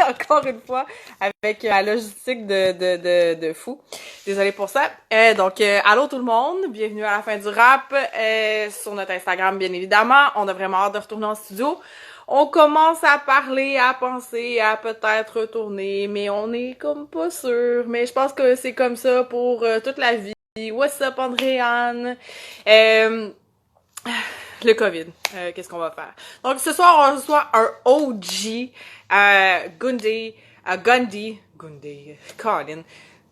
encore une fois, avec la logistique de fou. Désolée pour ça. Allô tout le monde, bienvenue à la fin du rap, sur notre Instagram, bien évidemment. On a vraiment hâte de retourner en studio. On commence à parler, à penser, à peut-être retourner, mais on est comme pas sûr. Mais je pense que c'est comme ça pour toute la vie. What's up, Andréane? Le COVID. Qu'est-ce qu'on va faire? Donc, ce soir, on reçoit un OG, GunDei, Colin,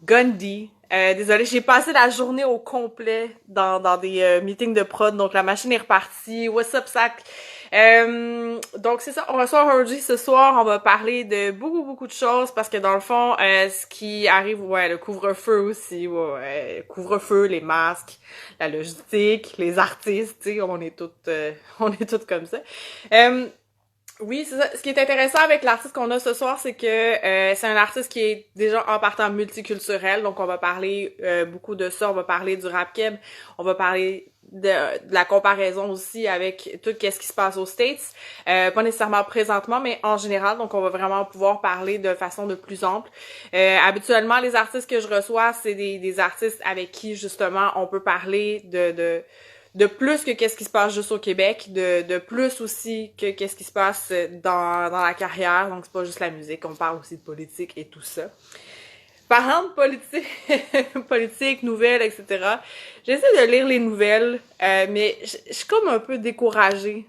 GunDei. Désolée, j'ai passé la journée au complet dans des meetings de prod, donc la machine est repartie. What's up, sac? Donc c'est ça, on reçoit un OG ce soir, on va parler de beaucoup de choses parce que dans le fond, ce qui arrive, le couvre-feu aussi, le couvre-feu, les masques, la logistique, les artistes, tu sais, on est toutes comme ça. Oui, c'est ça. Ce qui est intéressant avec l'artiste qu'on a ce soir, c'est que c'est un artiste qui est déjà en partant multiculturel. Donc, on va parler beaucoup de ça. On va parler du rap keb. On va parler de la comparaison aussi avec tout ce qui se passe aux States. Pas nécessairement présentement, mais en général. Donc, on va vraiment pouvoir parler de façon de plus ample. Habituellement, les artistes que je reçois, c'est des artistes avec qui, justement, on peut parler de plus que qu'est-ce qui se passe juste au Québec, de plus aussi que qu'est-ce qui se passe dans la carrière, donc c'est pas juste la musique, on parle aussi de politique et tout ça. Parlant de politique, politique, nouvelles, etc., j'essaie de lire les nouvelles, mais je suis comme un peu découragée.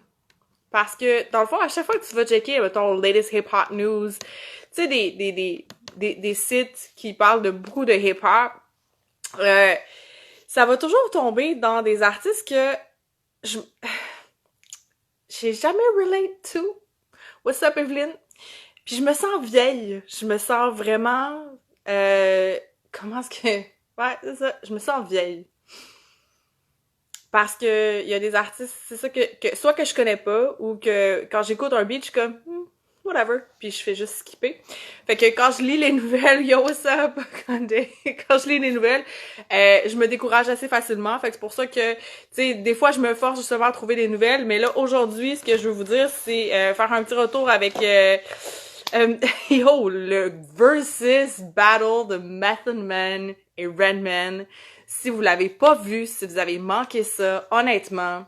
Parce que, dans le fond, à chaque fois que tu vas checker, mettons, latest hip-hop news, tu sais, des sites qui parlent de beaucoup de hip-hop, ça va toujours tomber dans des artistes que j'ai jamais relate to. What's up, Evelyne? Puis je me sens vieille. Je me sens vraiment... comment est-ce que... Ouais, c'est ça. Je me sens vieille. Parce que il y a des artistes, c'est ça que soit que je connais pas, ou que quand j'écoute un beat, je suis comme... whatever, puis je fais juste skipper. Fait que quand je lis les nouvelles, yo, what's up, quand je lis les nouvelles, je me décourage assez facilement. Fait que c'est pour ça que, tu sais, des fois, je me force justement à trouver des nouvelles. Mais là, aujourd'hui, ce que je veux vous dire, c'est faire un petit retour avec, yo, le versus battle de Method Man et Redman. Si vous l'avez pas vu, si vous avez manqué ça, honnêtement,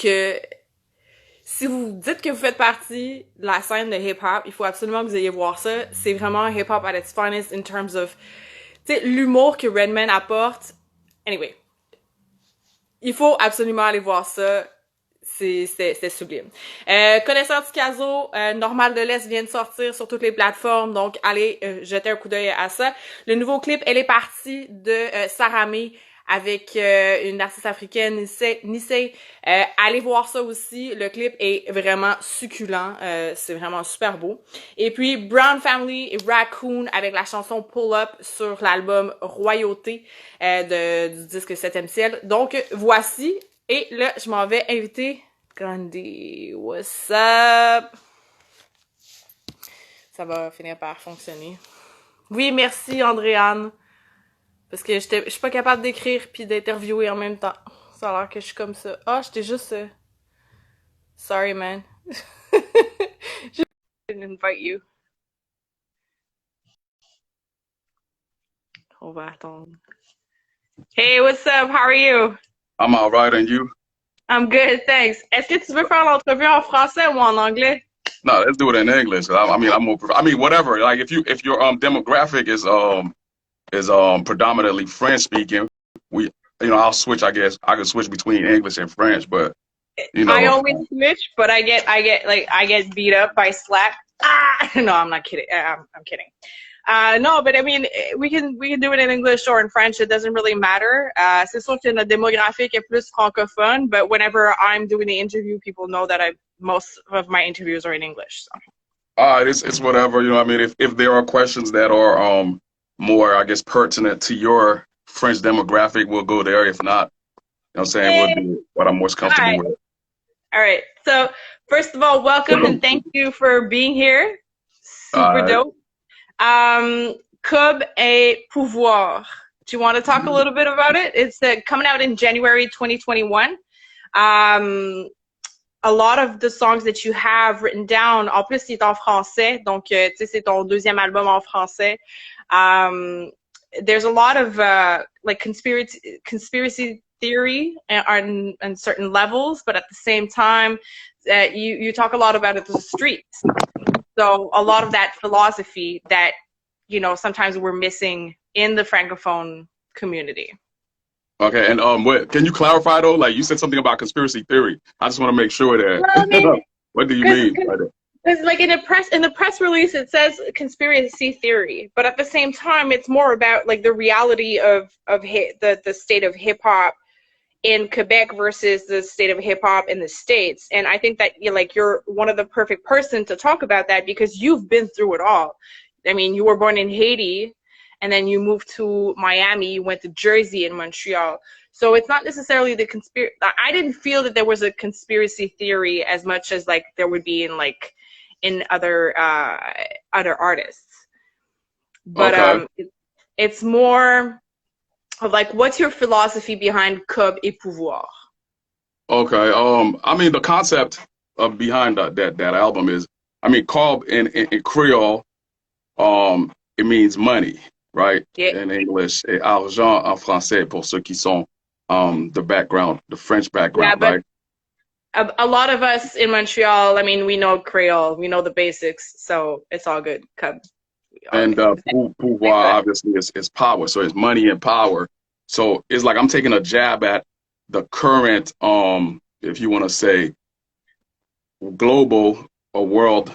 que... Si vous dites que vous faites partie de la scène de hip-hop, il faut absolument que vous ayez voir ça. C'est vraiment hip-hop at its finest in terms of, tu sais, l'humour que Redman apporte. Anyway. Il faut absolument aller voir ça. C'est sublime. Connaisseur du Caso, Normal de l'Est vient de sortir sur toutes les plateformes, donc allez jeter un coup d'œil à ça. Le nouveau clip, elle est partie de Saramé, avec une artiste africaine, NÉCESSAIRE. Allez voir ça aussi. Le clip est vraiment succulent. C'est vraiment super beau. Et puis, Brown Family et Raccoon avec la chanson Pull Up sur l'album Royauté du disque 7e ciel. Donc, voici. Et là, je m'en vais inviter GunDei. What's up? Ça va finir par fonctionner. Oui, merci, Andréane. Parce que je suis pas capable d'écrire puis d'interviewer en même temps. Ça a l'air que je suis comme ça. Ah, j'étais juste... Sorry, man. Je didn't invite you. On va attendre. Hey, what's up? How are you? I'm all right, and you? I'm good, thanks. Est-ce que tu veux faire l'entrevue en français ou en anglais? No, let's do it in English. I mean, whatever. Like, if your demographic is predominantly French speaking, I'll switch. I guess I could switch between English and French, but I always switch, but I get beat up by Slack. Ah, no, I'm not kidding. I'm kidding. No, but I mean, we can do it in English or in French. It doesn't really matter. C'est sûr que notre démographique est plus francophone, but whenever I'm doing the interview, people know that most of my interviews are in English. So. It's whatever. I mean, if there are questions that are more, I guess, pertinent to your French demographic, we'll go there. If not, what I'm saying, we'll do what I'm most comfortable with. All right. So first of all, welcome and thank you for being here. Super dope. Cub et Pouvoir. Do you want to talk a little bit about it? It's coming out in January 2021. a lot of the songs that you have written down, en plus, c'est en français, donc, tu sais, c'est ton deuxième album en français. There's a lot of, like, conspiracy theory on certain levels, but at the same time, you talk a lot about it in the streets. So a lot of that philosophy that, you know, sometimes we're missing in the Francophone community. Okay, and what can you clarify though? Like you said something about conspiracy theory. I just want to make sure that. Well, I mean, what do you mean by that? Because like in the press release, it says conspiracy theory, but at the same time, it's more about like the reality of the state of hip hop in Quebec versus the state of hip hop in the States. And I think that you're one of the perfect person to talk about that because you've been through it all. I mean, you were born in Haiti, and then you moved to Miami, you went to Jersey and Montreal. So it's not necessarily the conspiracy. I didn't feel that there was a conspiracy theory as much as like there would be in other artists. But okay. It's more of like, what's your philosophy behind Cob et Pouvoir? Okay. I mean, the concept behind that album is, I mean, Cob in Creole, it means money. Right? Yeah. In English, et argent en français pour ceux qui sont the French background, yeah, but right? A lot of us in Montreal, I mean, we know Creole, we know the basics, so it's all good. And pouvoir obviously is power, so it's money and power. So it's like I'm taking a jab at the current, if you want to say, global or world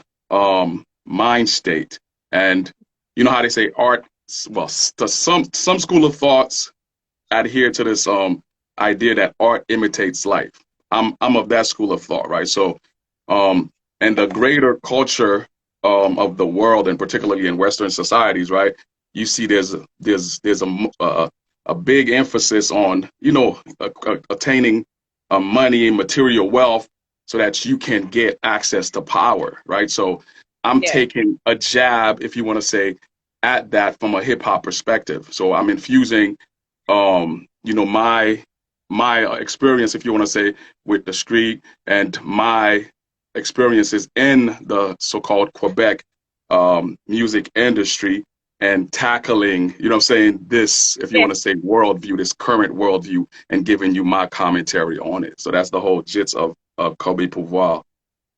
mind state. And you know how they say art. Well, some school of thoughts adhere to this idea that art imitates life. I'm of that school of thought, right? So, and the greater culture of the world, and particularly in Western societies, right? You see, there's a big emphasis on attaining money and material wealth so that you can get access to power, right? So, I'm taking a jab, if you want to say, at that from a hip hop perspective. So I'm infusing, my experience, if you want to say, with the street and my experiences in the so-called Quebec music industry and tackling, this, if you want to say, worldview, this current worldview, and giving you my commentary on it. So that's the whole gist of Cob et Pouvoir.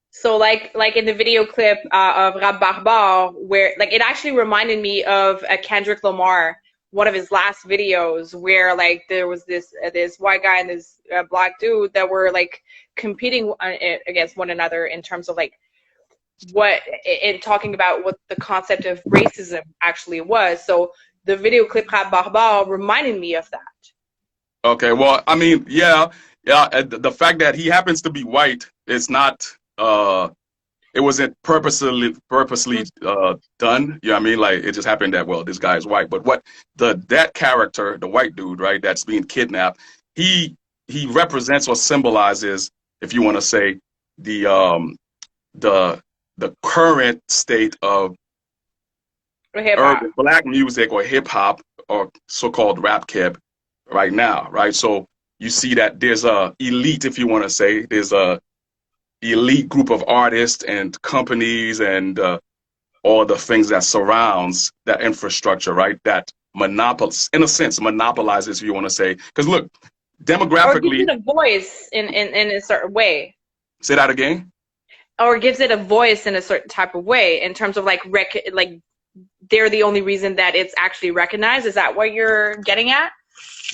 So like in the video clip of Rap Barbare, where like it actually reminded me of Kendrick Lamar, one of his last videos, where like there was this white guy and this black dude that were like competing against one another in terms of like talking about what the concept of racism actually was. So the video clip Rap Barbare reminded me of that. Okay, well, I mean, yeah, the fact that he happens to be white is not. It wasn't purposely done. You know what I mean? Like it just happened that, well, this guy is white. But that character, the white dude, right, that's being kidnapped, he represents or symbolizes, if you want to say, the current state of urban black music or hip hop or so-called rap keb right now, right? So you see that there's a elite, if you want to say, there's a elite group of artists and companies and all the things that surrounds that infrastructure, right? That monopolizes, if you want to say. Because look, demographically, or gives it a voice in a certain way. Say that again. Or gives it a voice in a certain type of way, in terms of like they're the only reason that it's actually recognized. Is that what you're getting at?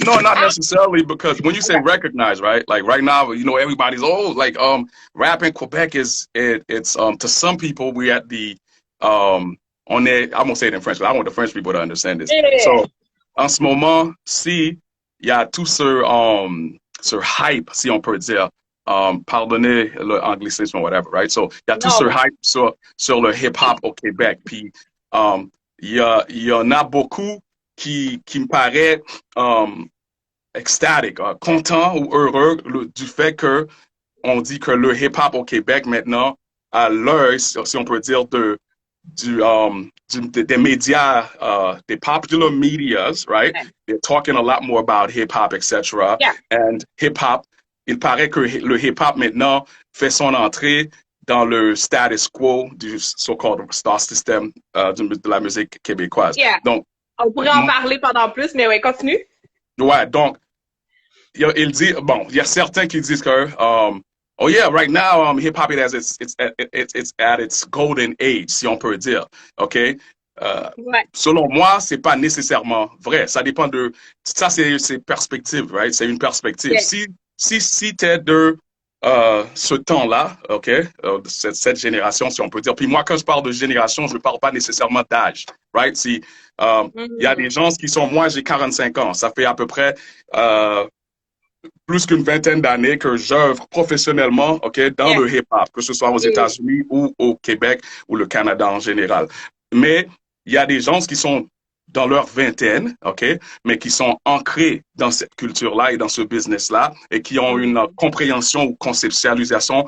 No, not necessarily, because when you say recognize, right? Like right now, everybody's rap in Quebec it's to some people we at the on there. I won't say it in French, but I want the French people to understand this. Yeah. So, en ce moment, il y a tout ce hype, si on peut dire, pardonnez l'anglicisme or whatever, right? So, il y a tout ce hype sur le hip hop au Québec. Puis, il y en a beaucoup qui me paraît extatique, content ou heureux du fait que on dit que le hip-hop au Québec maintenant a l'œil, si on peut dire, des médias, des popular medias, right? Okay. They're talking a lot more about hip-hop, etc. Yeah. And hip-hop, il paraît que le hip-hop maintenant fait son entrée dans le status quo du so-called star system de la musique québécoise. Yeah. Donc, on pourrait en parler pendant plus, mais ouais, continue. Ouais, donc, il dit, bon, il y a certains qui disent que, oh yeah, right now, hip-hop it's at its golden age, si on peut dire, OK? Ouais. Selon moi, c'est pas nécessairement vrai. Ça dépend de, ça c'est perspective, right? C'est une perspective. Yeah. Si t'es de ce temps-là, OK? Cette génération, si on peut dire. Puis moi, quand je parle de génération, je ne parle pas nécessairement d'âge, right? Si, il y a des gens qui sont, moi, j'ai 45 ans. Ça fait à peu près plus qu'une vingtaine d'années que j'œuvre professionnellement, OK, dans le hip-hop, que ce soit aux États-Unis ou au Québec ou le Canada en général. Mais il y a des gens qui sont dans leur vingtaine, OK, mais qui sont ancrés dans cette culture-là et dans ce business-là et qui ont une compréhension ou conceptualisation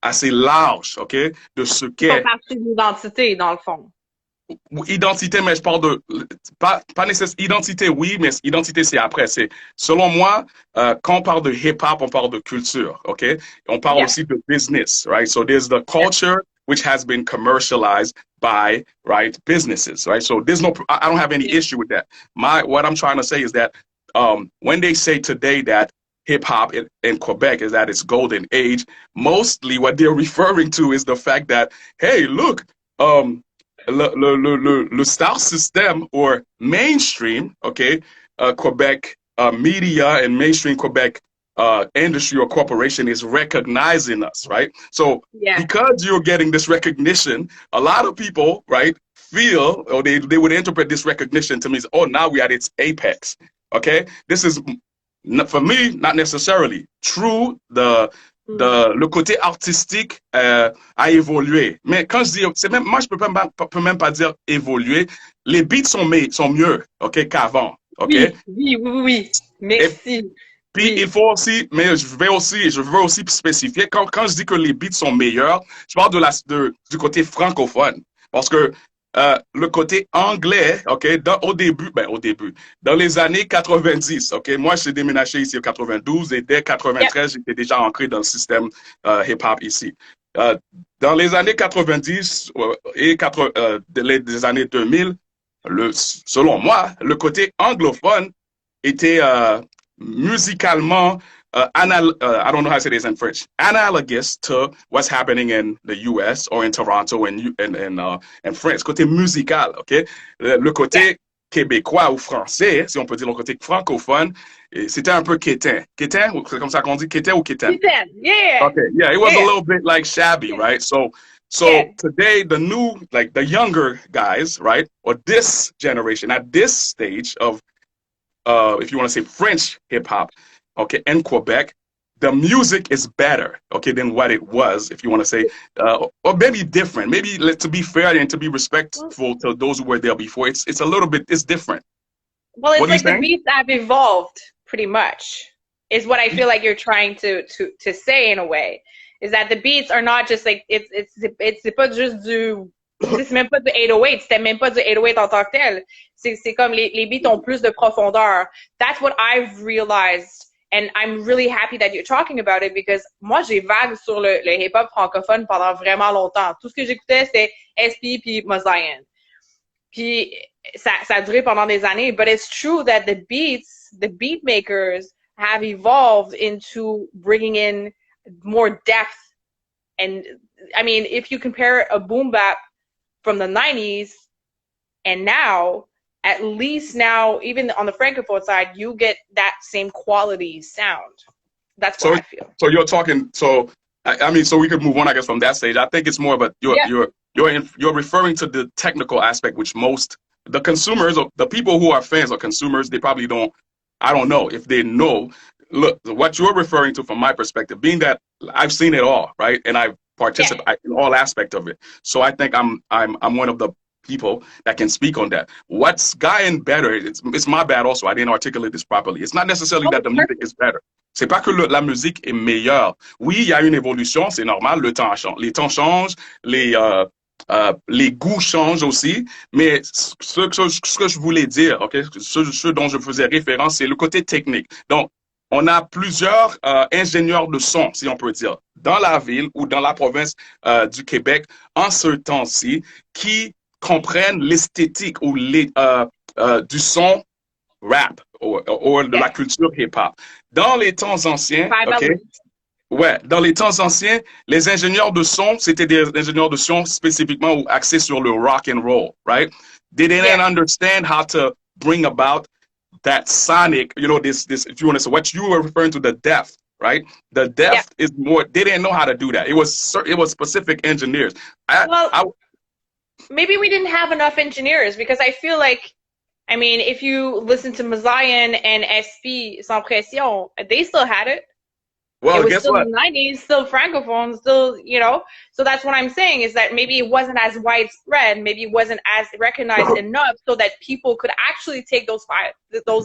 assez large, OK, de ce qu'est... Ils font partie de l'identité, dans le fond. Identité, mais je parle de pas nécessairement identité, oui, mais identité c'est après. C'est selon moi, quand on parle de hip-hop, on parle de culture, ok? On parle aussi de business, right? So there's the culture which has been commercialized by businesses, right? So there's no, I don't have any issue with that. What I'm trying to say is that when they say today that hip-hop in Quebec is at its golden age, mostly what they're referring to is the fact that, hey, look, le star system or mainstream, okay, Quebec media and mainstream Quebec industry or corporation is recognizing us, right? So because you're getting this recognition, a lot of people, right, feel, or they would interpret this recognition to mean, oh, now we're at its apex, okay? This is, for me, not necessarily true. Le côté artistique a évolué. Mais quand je dis, même, moi, je peux même pas dire évoluer. Les beats sont mieux, OK, qu'avant, OK? Oui. Merci. Puis il faut aussi, mais je veux aussi spécifier, quand je dis que les beats sont meilleurs, je parle du côté francophone. Parce que le côté anglais, OK, au début, dans les années 90, OK, moi, j'ai déménagé ici en 92 et dès 93, j'étais déjà ancré dans le système hip-hop ici. Dans les années 90 et les années 2000, selon moi, le côté anglophone était musicalement I don't know how to say this in French, analogous to what's happening in the US or in Toronto and France. Côté musical, OK? Le côté québécois ou français, si on peut dire le côté francophone, c'était un peu quétaine. Quétaine, c'est comme ça qu'on dit, quétaine ou quétaine? Quétaine, yeah. Okay, yeah, it was a little bit like shabby, right? So today, the younger guys, right, or this generation at this stage of, if you want to say French hip hop, okay, in Quebec, the music is better, okay, than what it was, if you want to say, or maybe different. Maybe to be fair and to be respectful to those who were there before, it's a little bit, it's different. Well, it's like the beats have evolved pretty much, is what I feel like you're trying to say in a way, is that the beats are not just like, c'est pas juste du, c'est même pas du 808, c'était même pas du 808 en tant que tel. C'est comme les beats ont plus de profondeur. That's what I've realized. And I'm really happy that you're talking about it because moi, j'ai vague sur le hip-hop francophone pendant vraiment longtemps. Tout ce que j'écoutais, c'était SP puis Mosaïen. Puis ça a duré pendant des années. But it's true that the beat makers have evolved into bringing in more depth. And I mean, if you compare a boom bap from the 90s and now, at least now, even on the Francophone side, you get that same quality sound. That's what I feel. So you're talking, I mean, so we could move on, I guess, from that stage. I think it's more of a, you're referring to the technical aspect, which the consumers, or the people who are fans or consumers, they probably don't, I don't know if they know. Look, what you're referring to from my perspective, being that I've seen it all, right? And I've participated in all aspects of it. So I think I'm one of the people that can speak on that. What's gotten better, it's my bad also, I didn't articulate this properly. It's not necessarily that the music is better. C'est pas que la musique est meilleure. Oui, il y a une évolution, c'est normal, le temps change. Les temps changent, les goûts changent aussi, mais ce que je voulais dire, okay, ce dont je faisais référence, c'est le côté technique. Donc, on a plusieurs ingénieurs de son, si on peut dire, dans la ville ou dans la province du Québec en ce temps-ci qui comprennent l'esthétique ou du son rap ou de la culture hip-hop. Dans les temps anciens, OK? Ouais, dans les temps anciens, les ingénieurs de son, c'était des ingénieurs de son spécifiquement axés sur le rock and roll, right? They didn't understand how to bring about that sonic, you know, this, if you want to say what you were referring to, the depth, right? The depth is more, they didn't know how to do that. It was specific engineers. Maybe we didn't have enough engineers because I feel like, I mean, if you listen to Mazayan and SP Sans Pression, they still had it. Well, it was guess still what? the 90s, still francophone, still, you know. So that's what I'm saying is that maybe it wasn't as widespread, maybe it wasn't as recognized enough so that people could actually take those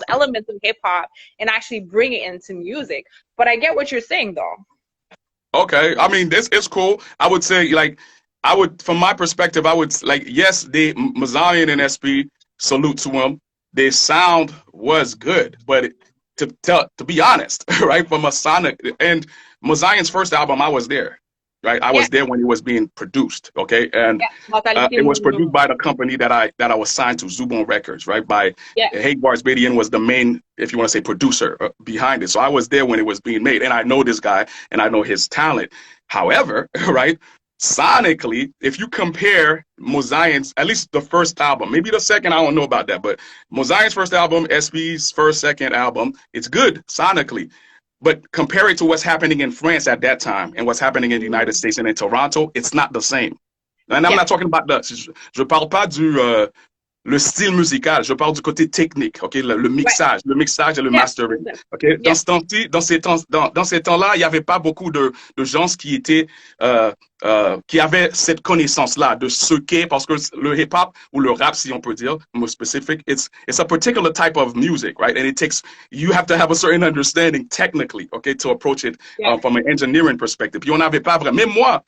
elements of hip hop and actually bring it into music. But I get what you're saying, though. Okay, I mean, this is cool. I would say, like, from my perspective, I would like, yes, Mazayan and SP, salute to them. Their sound was good, but to be honest, right, from a sonic, and Mazayan's first album, I was there, right? I was there when it was being produced, okay? And it was produced by the company that I was signed to, Zubon Records, right? By Hagar Badian was the main, if you want to say, producer behind it. So I was there when it was being made, and I know this guy, and I know his talent. However, right, sonically, if you compare Mazayan's, at least the first album, maybe the second, I don't know about that, but Mazayan's first album, SP's second album, it's good sonically. But compare it to what's happening in France at that time and what's happening in the United States and in Toronto, it's not the same. And I'm not talking about je parle pas le style musical, je parle du côté technique, ok, le mixage et le mastering, ok. Dans ces temps-là, il n'y avait pas beaucoup de gens qui étaient qui avaient cette connaissance-là de ce qu'est, parce que le hip-hop ou le rap, si on peut dire, more specific, it's a particular type of music, right? And you have to have a certain understanding technically, okay, to approach it from an engineering perspective. Puis on n'avait pas vraiment. Mais moi,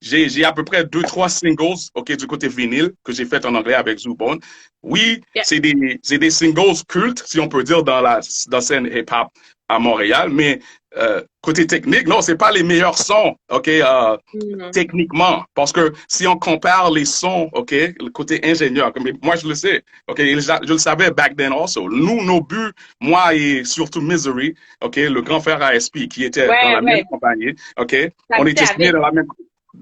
j'ai à peu près 2-3 singles, ok, du côté vinyle que j'ai fait en anglais avec Zubon. Oui, c'est des singles cultes, si on peut dire, dans la scène hip-hop à Montréal, mais côté technique, non, c'est pas les meilleurs sons, ok, techniquement, parce que si on compare les sons, ok, le côté ingénieur, comme moi je le sais, ok, je le savais back then also. Nous, nos buts, moi et surtout Misery, ok, le grand frère ASP qui était dans la même compagnie, ok, on était signés dans la même.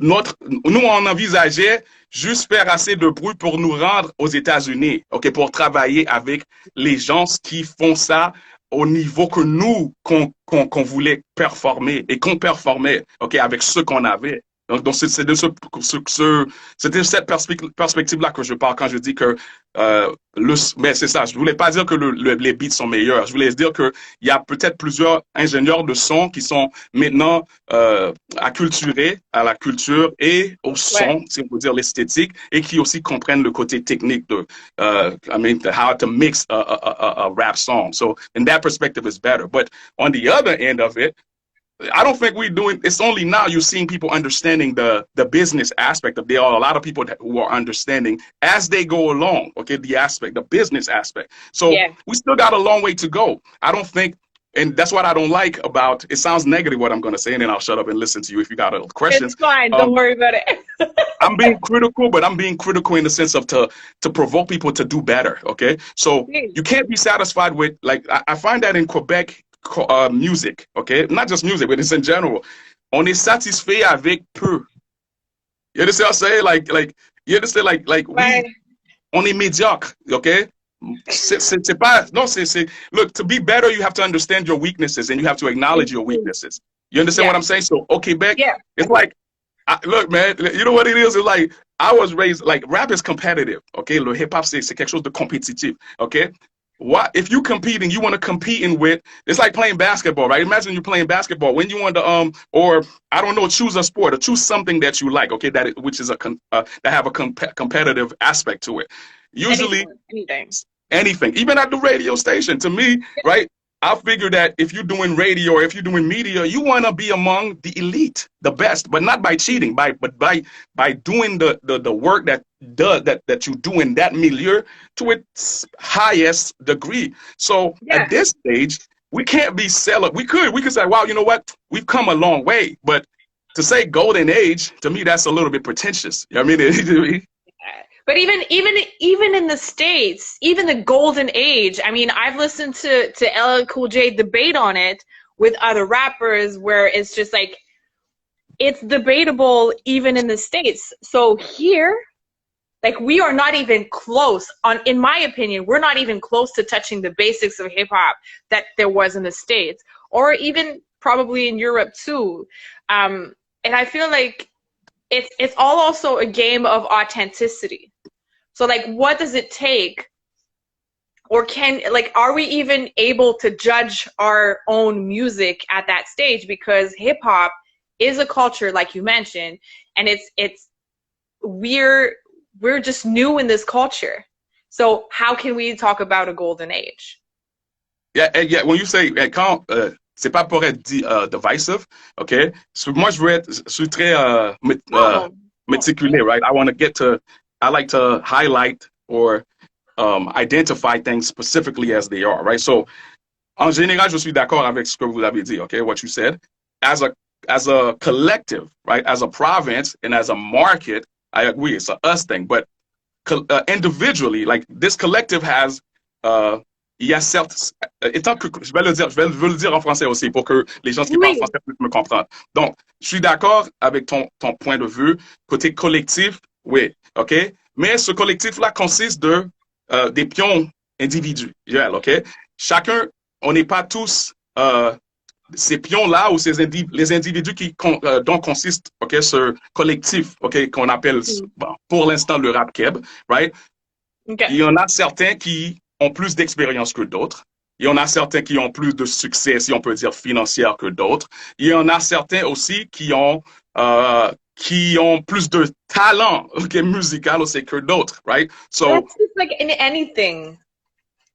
Nous, on envisageait juste faire assez de bruit pour nous rendre aux États-Unis, ok, pour travailler avec les gens qui font ça au niveau que nous, qu'on voulait performer et qu'on performait, ok, avec ce qu'on avait. Donc c'est de cette perspective-là que je parle quand je dis que mais c'est ça, je voulais pas dire que les beats sont meilleurs, je voulais dire qu'il y a peut-être plusieurs ingénieurs de son qui sont maintenant acculturés à la culture et au son, si on peut dire l'esthétique, et qui aussi comprennent le côté technique de how to mix a rap song. So in that perspective is better. But on the other end of it, I don't think it's only now you're seeing people understanding the business aspect of. There are a lot of people who are understanding as they go along, okay, the business aspect. So we still got a long way to go. I don't think, and that's what I don't like about, it sounds negative what I'm going to say, and then I'll shut up and listen to you if you got questions. It's fine, don't worry about it. I'm being critical, but I'm being critical in the sense of to provoke people to do better, okay? So you can't be satisfied with, like, I find that in Quebec, music, okay? Not just music, but it's in general. On est satisfait avec peu. You understand what I'm saying? Like, you understand, like on est médiocre, okay? C'est pas, no, look, to be better, you have to understand your weaknesses and you have to acknowledge your weaknesses. You understand what I'm saying? So, okay, Beck, it's like, look, man, you know what it is? It's like, I was raised, like, rap is competitive, okay? Le hip-hop, c'est quelque chose de compétitif, okay? What if you competing? You want to compete with? It's like playing basketball, right? Imagine you're playing basketball. When you want to or I don't know, choose a sport or choose something that you like, okay? Which is that have a competitive aspect to it. Usually, anything, even at the radio station. To me, right? I figure that if you're doing radio or if you're doing media, you want to be among the elite, the best, but not by cheating, but by doing the work that you do in that milieu to its highest degree. So at this stage, we can't be we could say, wow, you know what? We've come a long way. But to say golden age, to me, that's a little bit pretentious. You know what I mean? But even in the States, even the golden age, I mean, I've listened to LL Cool J debate on it with other rappers where it's just like, it's debatable even in the States. So here, like, we are not even close in my opinion, we're not even close to touching the basics of hip hop that there was in the States, or even probably in Europe too. And I feel like it's all also a game of authenticity. So like, what does it take? Or are we even able to judge our own music at that stage? Because hip hop is a culture, like you mentioned, and we're just new in this culture. So how can we talk about a golden age? Yeah. When you say c'est pas pour être divisive, okay? So moi, je suis très méticulé, right? I like to highlight or identify things specifically as they are, right? So, en général, je suis d'accord avec ce que vous avez dit, okay? What you said. As a collective, right? As a province and as a market, I agree, it's a us thing. But individually, like, this collective has il y a certes, étant que je vais le dire en français aussi pour que les gens qui parlent français puissent me comprendre. Donc, je suis d'accord avec ton point de vue côté collectif, oui, ok. Mais ce collectif-là consiste des pions individuels, ok. Chacun, on n'est pas tous ces pions-là ou les individus dont consiste, ok, ce collectif, ok, qu'on appelle pour l'instant le rap keb, right. Okay. Il y en a certains qui ont plus d'expérience que d'autres. Il y en a certains qui ont plus de succès, si on peut dire, financier que d'autres. Il y en a certains aussi qui ont plus de talent, okay, musical aussi que d'autres, right? So that's just like in anything.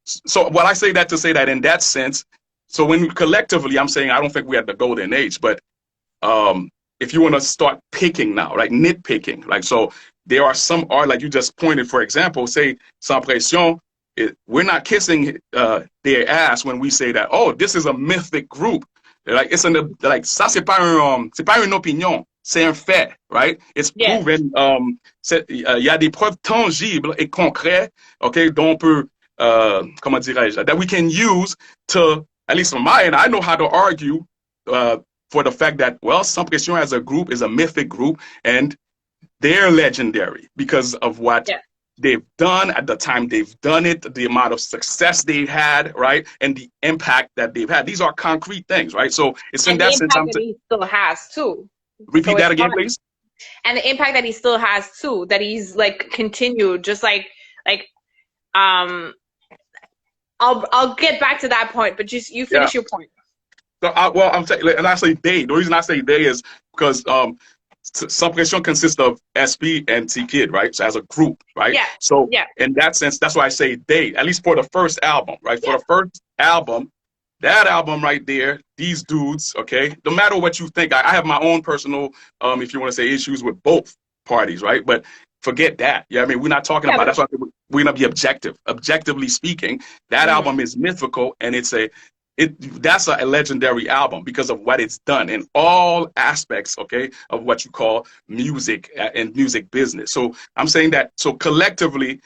So I say that to say that in that sense, so when collectively, I'm saying I don't think we're at the golden age, but if you want to start picking now, like nitpicking, like, so there are some art, like you just pointed, for example, say Sans Pression. We're not kissing their ass when we say that, oh, this is a mythic group. Like, ça, c'est pas une opinion, c'est un fait, right? It's proven. Il y a des preuves tangibles et concrètes, okay, dont on peut, comment dirais-je, that we can use to, at least from my end, I know how to argue for the fact that, well, Sans Pression as a group is a mythic group and they're legendary because of what they've done at the time they've done it, the amount of success they've had, right? And the impact that they've had. These are concrete things, right? So it's in that sense. And the impact that he still has too. Repeat that again, please. And the impact that he still has too, that he's like continued, just like I'll get back to that point, but just you finish your point. So I'm saying, and I say they. The reason I say they is because Sans Pression consists of SP and T-Kid, right? So as a group, right? Yeah. So in that sense, that's why I say they, at least for the first album, right? For the first album, that album right there, these dudes, okay? No matter what you think, I have my own personal, if you want to say, issues with both parties, right? But forget that. Yeah, I mean, we're not talking about, that's why we're going to be objective. Objectively speaking, that album is mythical, and that's a legendary album because of what it's done in all aspects, okay, of what you call music and music business. So I'm saying that, so collectively,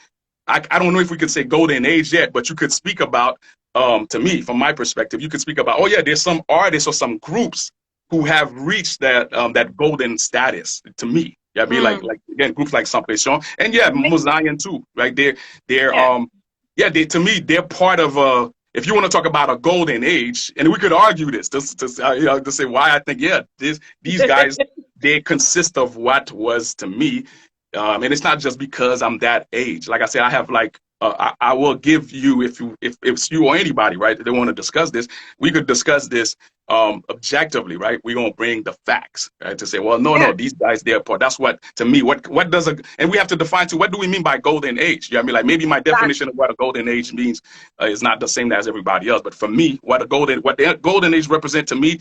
I don't know if we could say golden age yet, but you could speak about, to me, from my perspective, you could speak about, oh yeah, there's some artists or some groups who have reached that golden status, to me. Yeah, I mean, like again, groups like Sans Pression, and Mozaïen too, right? To me, they're part of if you want to talk about a golden age, and we could argue this to say why I think, these guys, they consist of what was to me, and it's not just because I'm that age. Like I said, I have like, I will give you, if you or anybody, right, they want to discuss this, we could discuss this objectively, right? We're going to bring the facts, right, to say, well, no, these guys, they're part. That's what, to me, what does and we have to define too, what do we mean by golden age? You know what I mean? Like, maybe my definition of what a golden age means is not the same as everybody else, but for me, what the golden age represent to me,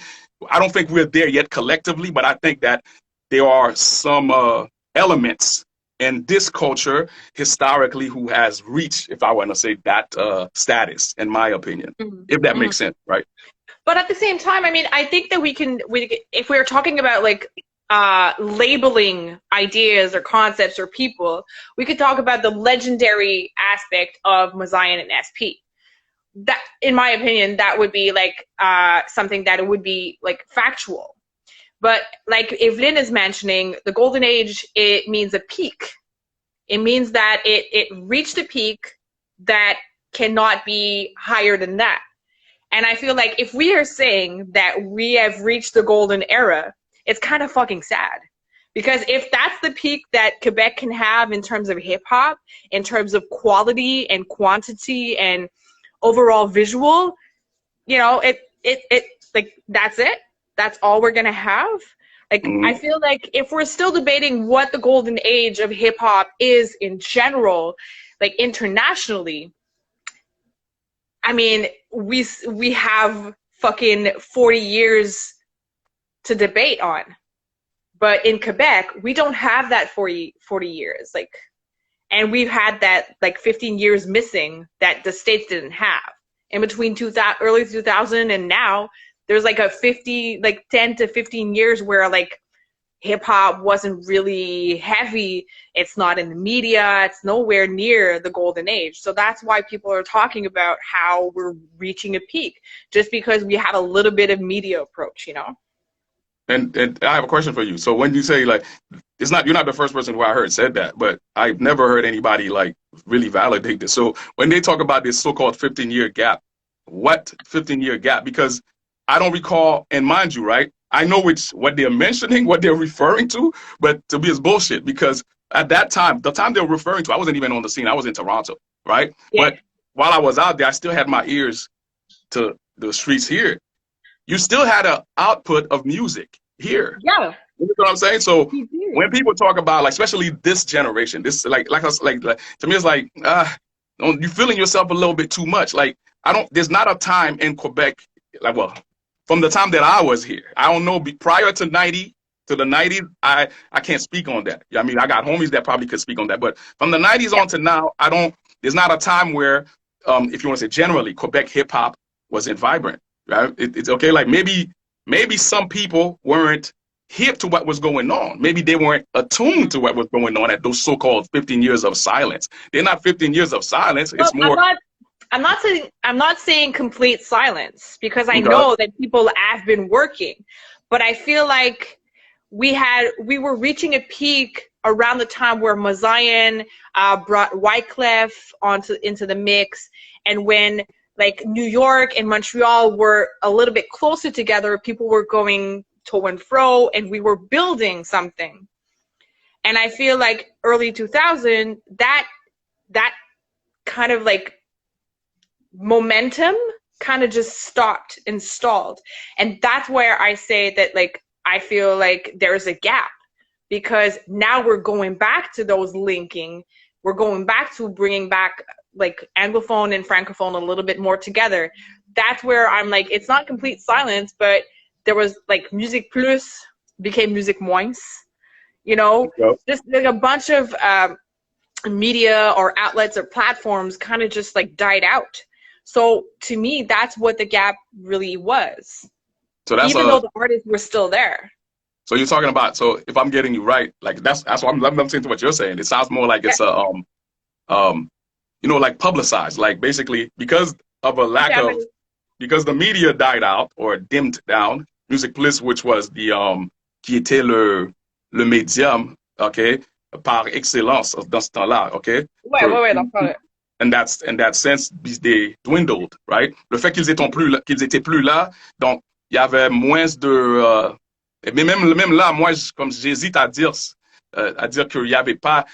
I don't think we're there yet collectively, but I think that there are some elements in this culture historically who has reached, if I want to say that, status, in my opinion, if that makes sense, right? But at the same time, I mean, I think that if we're talking about like labeling ideas or concepts or people, we could talk about the legendary aspect of Mazion and SP. That, in my opinion, that would be like something that it would be like factual. But like Evelyn is mentioning, the golden age, it means a peak. It means that it reached a peak that cannot be higher than that. And I feel like if we are saying that we have reached the golden era, it's kind of fucking sad. Because if that's the peak that Quebec can have in terms of hip hop, in terms of quality and quantity and overall visual, you know, it like that's it. That's all we're gonna have. Like I feel like if we're still debating what the golden age of hip hop is in general, like internationally, I mean, we have fucking 40 years to debate on. But in Quebec, we don't have that 40 years. Like, and we've had that like 15 years missing that the States didn't have. In between early 2000 and now, there's like a 10 to 15 years where like hip hop wasn't really heavy. It's not in the media. It's nowhere near the golden age. So that's why people are talking about how we're reaching a peak, just because we have a little bit of media approach, you know? And I have a question for you. So when you say like, you're not the first person who I heard said that, but I've never heard anybody like really validate this. So when they talk about this so-called 15-year gap, what 15-year gap? Because I don't recall, and mind you, right, I know what they're mentioning, what they're referring to, but to me it's bullshit, because at that time, the time they were referring to, I wasn't even on the scene. I was in Toronto, right? Yeah. But while I was out there, I still had my ears to the streets here. You still had an output of music here. Yeah. You know what I'm saying? So when people talk about, like, especially this generation, this like to me it's like, you're feeling yourself a little bit too much. Like, there's not a time in Quebec, like, well, from the time that I was here, I don't know, prior to the 90s, I can't speak on that. I mean, I got homies that probably could speak on that, but from the 90s on to now, there's not a time where, if you want to say generally, Quebec hip hop wasn't vibrant, right? It's okay. Like maybe some people weren't hip to what was going on. Maybe they weren't attuned to what was going on at those so-called 15 years of silence. They're not 15 years of silence. It's more. I'm not saying complete silence, because I know that people have been working, but I feel like we were reaching a peak around the time where Mazion brought Wyclef into the mix, and when like New York and Montreal were a little bit closer together, people were going to and fro, and we were building something. And I feel like early 2000, that kind of like momentum kind of just stopped and stalled. And that's where I say that, like, I feel like there's a gap, because now we're going back to those linking. We're going back to bringing back like Anglophone and Francophone a little bit more together. That's where I'm like, it's not complete silence, but there was like Musique Plus became Musique Moins, you know, just like a bunch of media or outlets or platforms kind of just like died out. So to me, that's what the gap really was. So that's even though the artists were still there. So you're talking about, so if I'm getting you right, like that's what I'm saying to what you're saying. It sounds more like it's you know, like publicized, like basically because of a lack of, because the media died out or dimmed down, Musique Plus, which was the qui était le médium, okay, par excellence dans ce temps-là, okay. Ouais, donc in that sense, they dwindled, right? Le fait qu'ils étaient plus là, donc il y avait moins de mais même là, moi, comme j'hésite à dire qu'il y avait pas.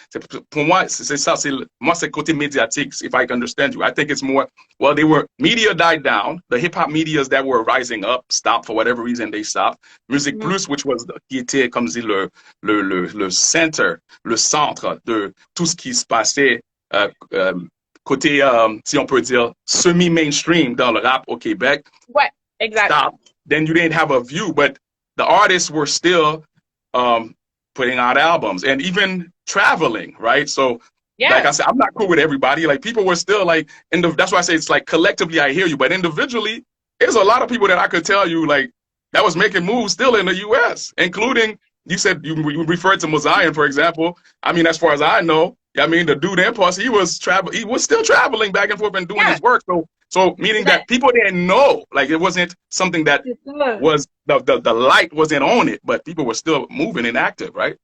Pour moi, c'est ça. Moi, c'est le côté médiatique. If I can understand you, I think it's more. Well, media died down. The hip hop medias that were rising up stopped for whatever reason. They stopped. Musique Plus, which was qui était comme dit le centre de tout ce qui se passait côté, si on peut dire, semi-mainstream dans le rap au Québec. Ouais, exactly. Stopped. Then you didn't have a view, but the artists were still putting out albums and even traveling, right? So, like I said, I'm not cool with everybody. Like people were still like, that's why I say it's like collectively I hear you, but individually, there's a lot of people that I could tell you like that was making moves still in the U.S., including you said you referred to Mozion, for example. I mean, as far as I know, I mean, the dude Empress, he was still traveling back and forth and doing his work. So meaning that people didn't know, like it wasn't something that was the light wasn't on it, but people were still moving and active, right?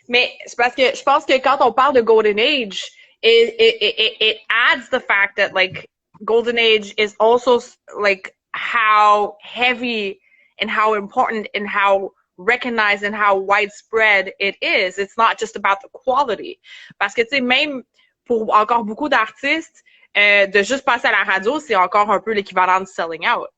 Mais c'est parce que je pense que quand on parle de Golden Age, it adds the fact that like Golden Age is also like how heavy and how important and how recognized and how widespread it is. It's not just about the quality. Parce que tu sais, même pour encore beaucoup d'artistes, de juste passer à la radio, c'est encore un peu l'équivalent de selling out.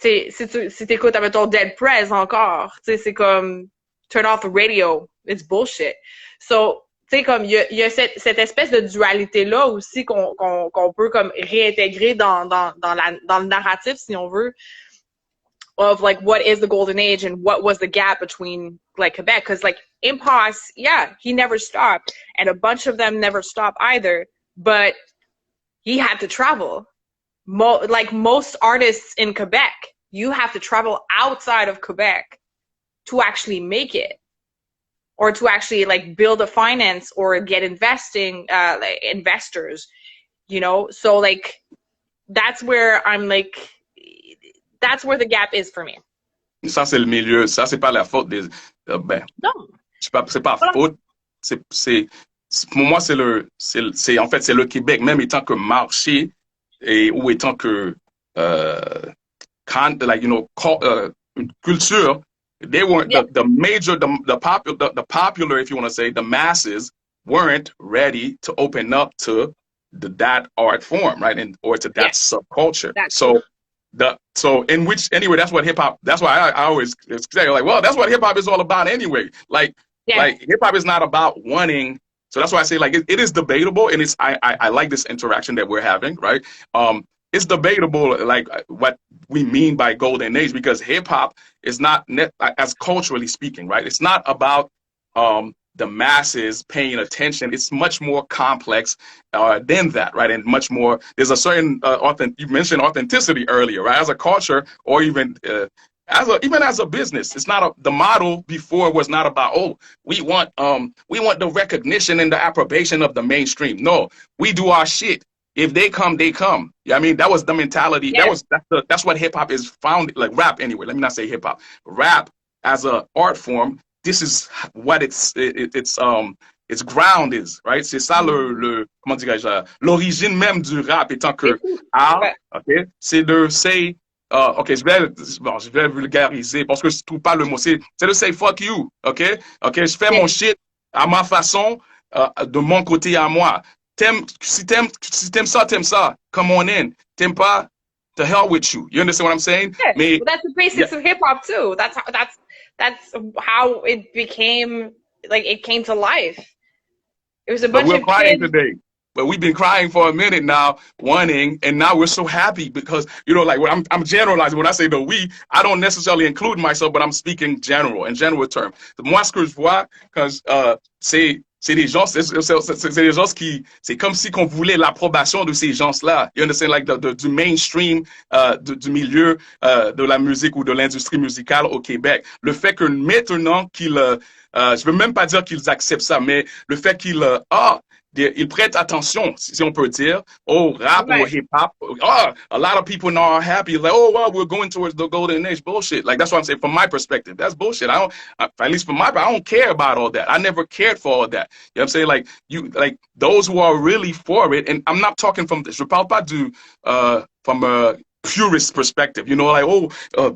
Tu sais, si t'écoutes, mettons, Dead Prez encore, tu sais, c'est comme turn off the radio, it's bullshit. So, tu sais, comme il y a cette espèce de dualité-là aussi qu'on peut comme réintégrer dans le narratif, si on veut, of like what is the Golden Age and what was the gap between like Quebec, because like Empress, he never stopped, and a bunch of them never stopped either, but he had to travel. Like most artists in Quebec, you have to travel outside of Quebec to actually make it, or to actually like build a finance or get investing, like investors, you know? So like, that's where I'm like, that's where the gap is for me. Ça, c'est le milieu. Ça, c'est pas la faute des... non. C'est pas faute. Pour moi, en fait, c'est le Québec, même étant que marché ou étant que culture, they weren't the popular, if you want to say, the masses weren't ready to open up to that art form, right, or to that subculture. So in which anyway, that's what hip hop. That's why I always say like, well, that's what hip hop is all about anyway. Like hip hop is not about wanting. So that's why I say like it is debatable, and I like this interaction that we're having, right? It's debatable like what we mean by golden age, because hip hop is not as culturally speaking, right? It's not about the masses paying attention. It's much more complex than that, right? And much more, there's a certain, you mentioned authenticity earlier, right? As a culture, or even as a business, it's not the model before was not about, oh, we want the recognition and the approbation of the mainstream. No, we do our shit. If they come, they come. Yeah, I mean, that was the mentality. Yeah. That's what hip hop is found, like rap anyway. Let me not say hip hop. Rap as a art form, this is what its ground is, right? C'est ça comment dirais-je, l'origine même du rap étant que art, ok? C'est de say, ok, je vais vulgariser parce que je trouve pas le mot. C'est de say fuck you, ok? Ok, je fais mon shit à ma façon, de mon côté à moi. Si t'aimes ça, come on in. T'aimes pas, the hell with you. You understand what I'm saying? Yeah, well, that's the basics of hip hop too. That's how it became, like it came to life. It was a bunch of crying kids. Today. But we've been crying for a minute now, wanting, and now we're so happy because, you know, like when I'm generalizing. When I say the we, I don't necessarily include myself, but I'm speaking in general terms. Moi, ce que je vois, because c'est des gens, c'est des gens qui, c'est comme si qu'on voulait l'approbation de ces gens-là. You understand, like du mainstream, du milieu de la musique ou de l'industrie musicale au Québec. Le fait que maintenant je veux même pas dire qu'ils acceptent ça, mais le fait qu'ils ils prêtent attention, si on peut dire, au rap ou au hip-hop. A lot of people now are happy, like, oh, well, we're going towards the golden age. Bullshit. Like, that's what I'm saying. From my perspective, that's bullshit. At least from I don't care about all that. I never cared for all that. You know what I'm saying? Like those who are really for it, and I'm not talking je parle pas from a purist perspective, you know, like,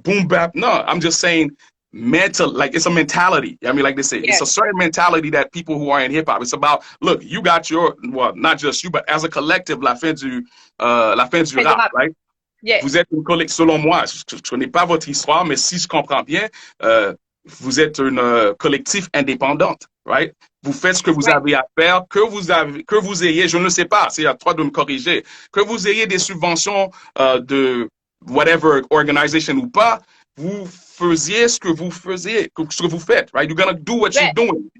boom bap. No, I'm just saying, mental, like it's a mentality. I mean, like they say, it's a certain mentality that people who are in hip hop, it's about, look, you got well, not just you, but as a collective, la fin du rap, right? Yeah. Vous êtes une collective, selon moi, je connais pas votre histoire, mais si je comprends bien, vous êtes une collectif indépendante, right? Vous faites ce que vous avez à faire, que vous ayez, je ne sais pas, c'est à toi de me corriger, que vous ayez des subventions de whatever organization ou pas, vous faisiez ce que vous faisiez, ce que vous faites, right? You're gonna do what you're doing.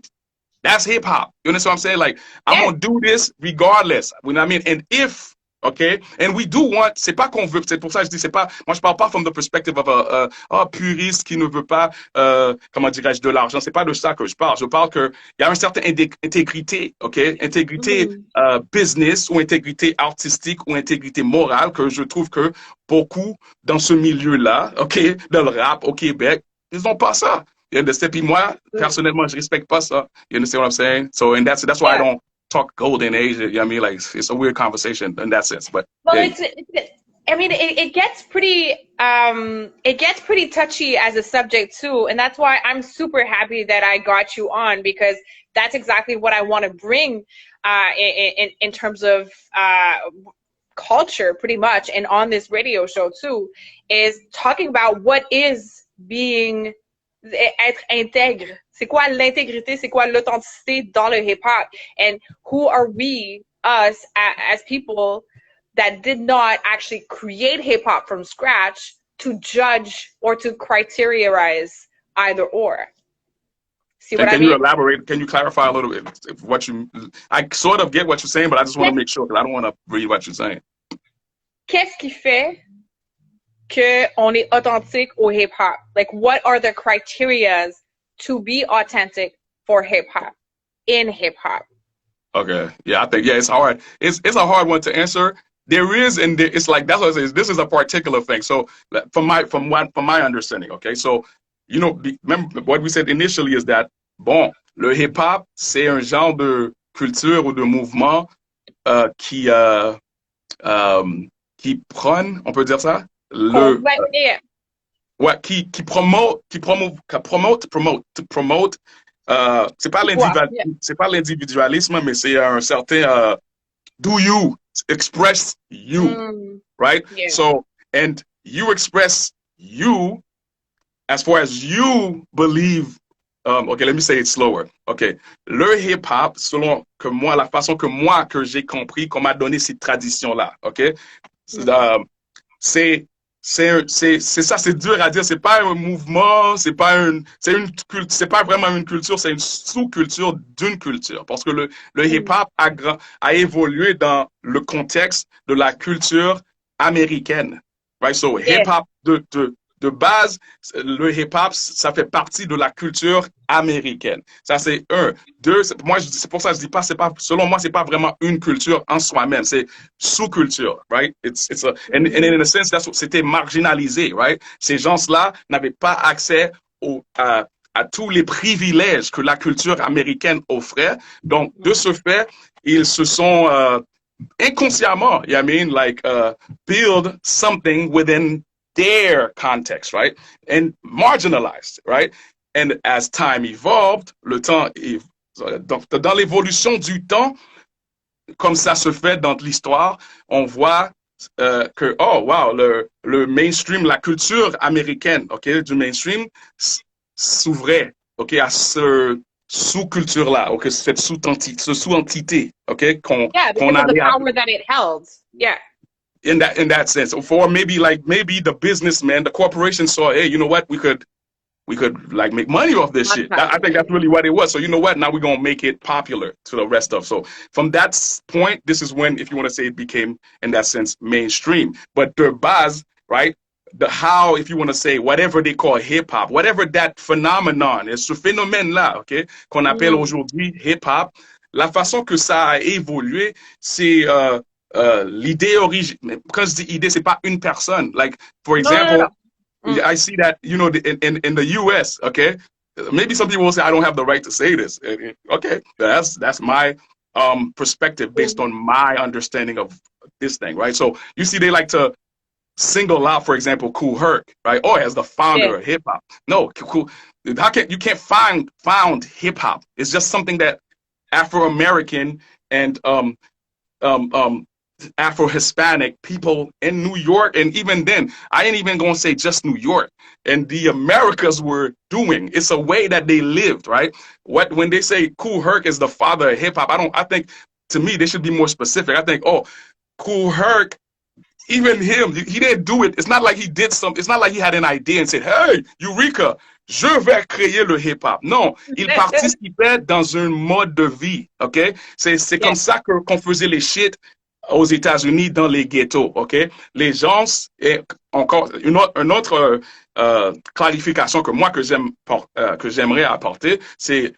That's hip hop. You understand what I'm saying? Like, I'm gonna do this regardless. You know what I mean? And if, okay, and we do want, c'est pas qu'on veut, c'est pour ça que je dis, c'est pas, moi je parle pas from the perspective of a puriste qui ne veut pas, comment dirais-je, de l'argent. C'est pas de ça que je parle. Je parle que il y a une certaine intégrité, ok, intégrité business ou intégrité artistique ou intégrité morale que je trouve que beaucoup dans ce milieu-là, ok, dans le rap au Québec, ils n'ont pas ça. You understand? Puis moi, personnellement, je respecte pas ça. You understand what I'm saying? So, and that's why I don't talk golden age. You know what I mean? Like, it's a weird conversation in that sense. But well, I mean, it gets pretty touchy as a subject too, and that's why I'm super happy that I got you on, because that's exactly what I want to bring in terms of culture, pretty much, and on this radio show too, is talking about what is being être intègre. C'est quoi l'intégrité? C'est quoi l'authenticité dans le hip-hop? And who are we, us, as people that did not actually create hip-hop from scratch to judge or to criteriarize either or? See what I mean? Can you elaborate? Can you clarify a little bit what you... I sort of get what you're saying, but I just want to make sure, because I don't want to read what you're saying. Qu'est-ce qui fait qu'on est authentique au hip-hop? Like, what are the criterias to be authentic for hip-hop, in hip-hop? Okay, yeah, I think, yeah, it's hard. It's a hard one to answer. There is, and it's like, that's what I say, this is a particular thing. So from my understanding, okay, so, you know, remember what we said initially is that, bon, le hip-hop, c'est un genre de culture ou de mouvement qui prône, on peut dire ça? Qui promote, c'est pas l'individualisme, mais c'est un certain do you, express you, right? Yeah. So, and you express you as far as you believe. Okay, let me say it slower. Okay, le hip-hop, selon que moi, la façon que moi que j'ai compris, qu'on m'a donné cette tradition-là, okay, c'est ça, c'est dur à dire. C'est pas un mouvement, c'est pas vraiment une culture, c'est une sous-culture d'une culture. Parce que le hip-hop a évolué dans le contexte de la culture américaine. Right? So, hip-hop de base, le hip-hop, ça fait partie de la culture américaine. Ça, c'est un. Deux, c'est pour ça que je dis pas, selon moi, c'est pas vraiment une culture en soi-même. C'est sous-culture, right? And in a sense, c'était marginalisé, right? Ces gens-là n'avaient pas accès à tous les privilèges que la culture américaine offrait. Donc, de ce fait, ils se sont inconsciemment, you know what I mean, like, build something within their context, right? And marginalized, right? And as time evolved, dans l'évolution du temps, comme ça se fait dans l'histoire, on voit que, oh, wow, le mainstream, la culture américaine, okay, du mainstream s'ouvrait, okay, à ce sous-culture-là, okay, cette sous-entité, okay, qu'on yeah, because of the power that it held, yeah. In that sense, or maybe the businessman, the corporation saw, hey, you know what, we could like make money off this shit. I think that's really what it was. So you know what, now we're gonna make it popular to the rest of. So from that point, this is when, if you want to say, it became in that sense mainstream. But the base, right? How, if you want to say, whatever they call hip hop, whatever that phenomenon is, ce phénomène-là, okay, qu'on appelle aujourd'hui hip hop, la façon que ça a évolué, c'est l'idée originale. Quand je dis idée, c'est pas une personne. Like, for example, I see that, you know, in the US, okay, maybe some people will say I don't have the right to say this. Okay, that's my perspective based on my understanding of this thing, right? So you see, they like to single out, for example, Kool Herc, right? Oh, as the founder of hip hop. No, cool. You can't found hip hop. It's just something that Afro-American and Afro-Hispanic people in New York, and even then, I ain't even gonna say just New York, and the Americas were doing. It's a way that they lived, right? When they say Kool Herc is the father of hip hop, I think, to me, they should be more specific. I think, oh, Kool Herc, even him, he didn't do it. It's not like he did something. It's not like he had an idea and said, hey, Eureka, je vais créer le hip-hop. Non, il participait dans un mode de vie, OK? C'est comme ça qu'on faisait les shit aux États-Unis dans les ghettos, OK? Les gens, et encore une autre clarification que moi que j'aimerais apporter, c'est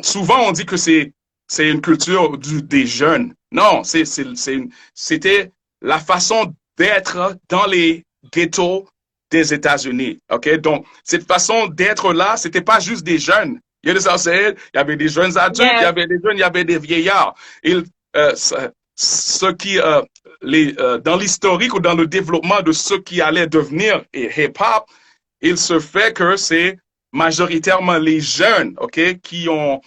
souvent on dit que c'est une culture des jeunes. Non, c'était la façon d'être dans les ghettos des États-Unis. OK? Donc, cette façon d'être là, c'était pas juste des jeunes. You know what I'm saying? Il y avait des jeunes adultes, il y avait des jeunes, il y avait des vieillards. Dans l'historique ou dans le développement de ce qui allait devenir hip-hop, il se fait que c'est majoritairement les jeunes, OK, qui ont,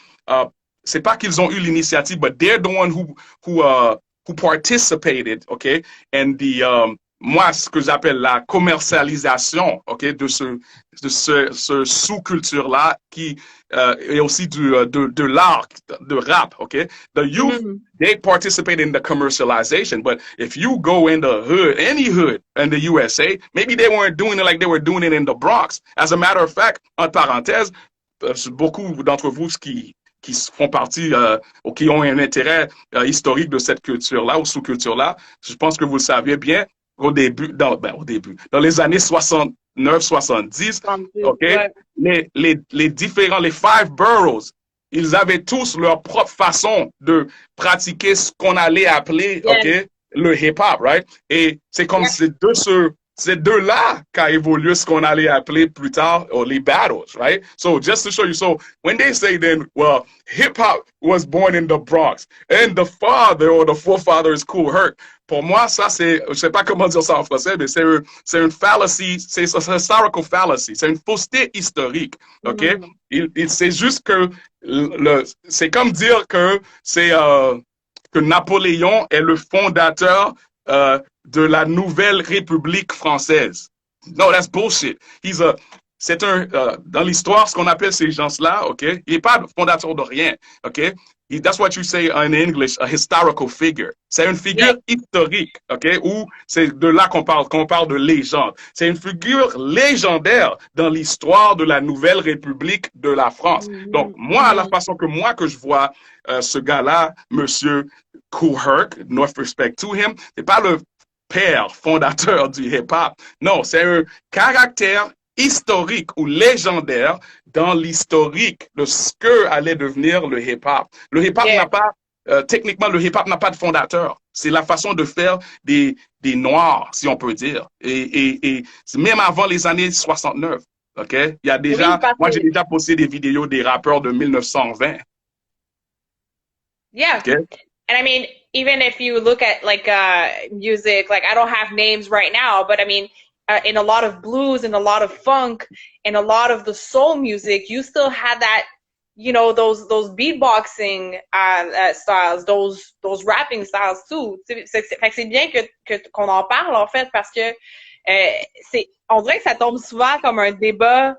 c'est pas qu'ils ont eu l'initiative, but they're the one who participated, OK, and moi, ce que j'appelle la commercialisation, OK, de ce sous-culture-là qui est aussi de l'art, de rap, OK? The youth, they participate in the commercialization, but if you go in the hood, any hood in the USA, maybe they weren't doing it like they were doing it in the Bronx. As a matter of fact, entre parenthèses, beaucoup d'entre vous qui font partie ou qui ont un intérêt historique de cette culture-là ou sous-culture-là, je pense que vous le saviez bien, au début, dans les années 69, 70, OK? Les différents, les five boroughs, ils avaient tous leur propre façon de pratiquer ce qu'on allait appeler, OK, le hip-hop, right? Et c'est comme ces deux-là qu'a évolué ce qu'on allait appeler plus tard les battles, right? So just to show you, so when they say then, well, hip-hop was born in the Bronx and the father or the forefather is Kool Herc, pour moi, ça c'est, je sais pas comment dire ça en français, mais c'est une fallacy, c'est une historical fallacy, c'est une fausseté historique, OK? C'est juste que c'est comme dire que que Napoléon est le fondateur de la nouvelle République française. No, that's bullshit. Dans l'histoire, ce qu'on appelle ces gens-là, OK? Il n'est pas fondateur de rien, OK? That's what you say in English, a historical figure. C'est une figure historique, OK? Ou c'est de là qu'on parle de légende. C'est une figure légendaire dans l'histoire de la nouvelle République de la France. Donc, moi, la façon que je vois ce gars-là, Monsieur Kool Herc, no respect to him, c'est pas le père fondateur du hip-hop. Non, c'est un caractère historique ou légendaire dans l'historique de ce que allait devenir le hip-hop. Le hip-hop n'a pas, techniquement, le hip-hop n'a pas de fondateur. C'est la façon de faire des Noirs, si on peut dire. Et même avant les années 69, OK? Il y a déjà, moi j'ai déjà posté des vidéos des rappeurs de 1920. Yeah. Okay? And I mean, even if you look at like music, like I don't have names right now, but I mean, in a lot of blues and a lot of funk and a lot of the soul music, you still had that, you know, those beatboxing styles, those rapping styles too. C'est bien qu'on en parle en fait parce que on dirait que ça tombe souvent comme un débat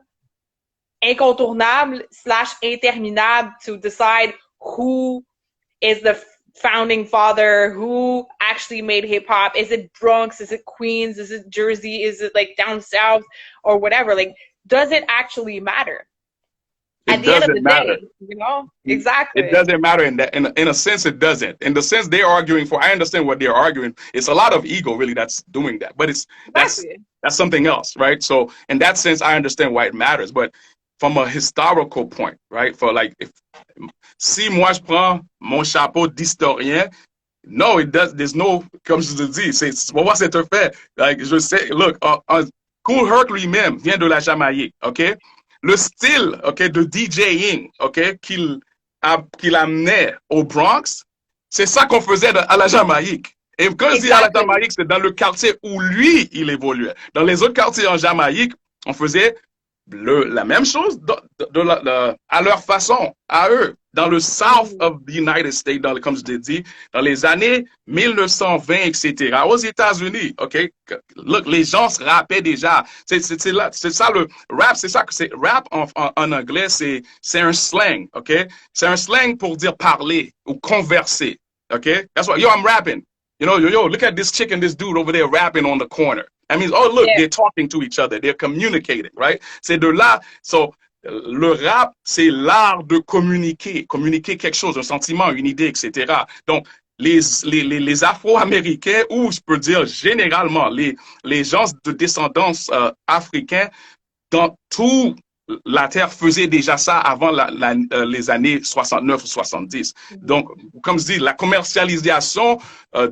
incontournable / interminable to decide who is the founding father, who actually made hip hop. Is it Bronx? Is it Queens? Is it Jersey? Is it like down south or whatever? Like, does it actually matter? At the end of the day, you know? Exactly. It doesn't matter in a sense it doesn't. In the sense they're arguing for, I understand what they're arguing. It's a lot of ego really that's doing that. But that's something else, right? So in that sense I understand why it matters. But from a historical point, right? For like si moi je prends mon chapeau d'historien, no, it does. There's no, comme je te dis, pour moi c'est un fait. Like je sais, look, Kool Herc lui-même vient de la Jamaïque, ok? Le style, ok, de DJing, ok, qu'il amenait au Bronx, c'est ça qu'on faisait à la Jamaïque. Et quand je dis à la Jamaïque, c'est dans le quartier où lui il évoluait. Dans les autres quartiers en Jamaïque, on faisait la même chose à leur façon, à eux, dans le South of the United States, comme je l'ai dit, dans les années 1920, etc., aux États-Unis, OK? Look, les gens se rappaient déjà. C'est ça le rap, c'est ça que c'est. Rap en anglais, c'est un slang, OK? C'est un slang pour dire parler ou converser, OK? That's what, yo, I'm rapping. You know, yo, look at this chick and this dude over there rapping on the corner. That means, oh, look, they're talking to each other. They're communicating, right? C'est de là. So, le rap, c'est l'art de communiquer. Communiquer quelque chose, un sentiment, une idée, etc. Donc, les Afro-Américains, ou je peux dire généralement, les gens de descendance africaine, dans tout la Terre faisait déjà ça avant les années 69 ou 70. Donc, comme je dis, la commercialisation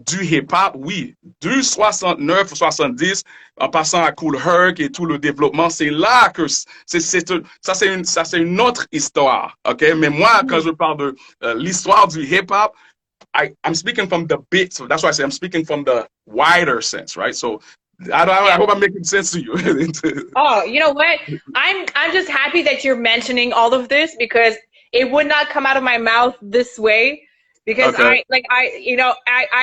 du hip-hop, oui, du 69 ou 70, en passant à Cool Herc et tout le développement, c'est là que ça, c'est une autre histoire, OK? Mais moi, quand je parle de l'histoire du hip-hop, I'm speaking from the bit, so that's why I say I'm speaking from the wider sense, right? So I hope I'm making sense to you. Oh, you know what? I'm just happy that you're mentioning all of this because it would not come out of my mouth this way because I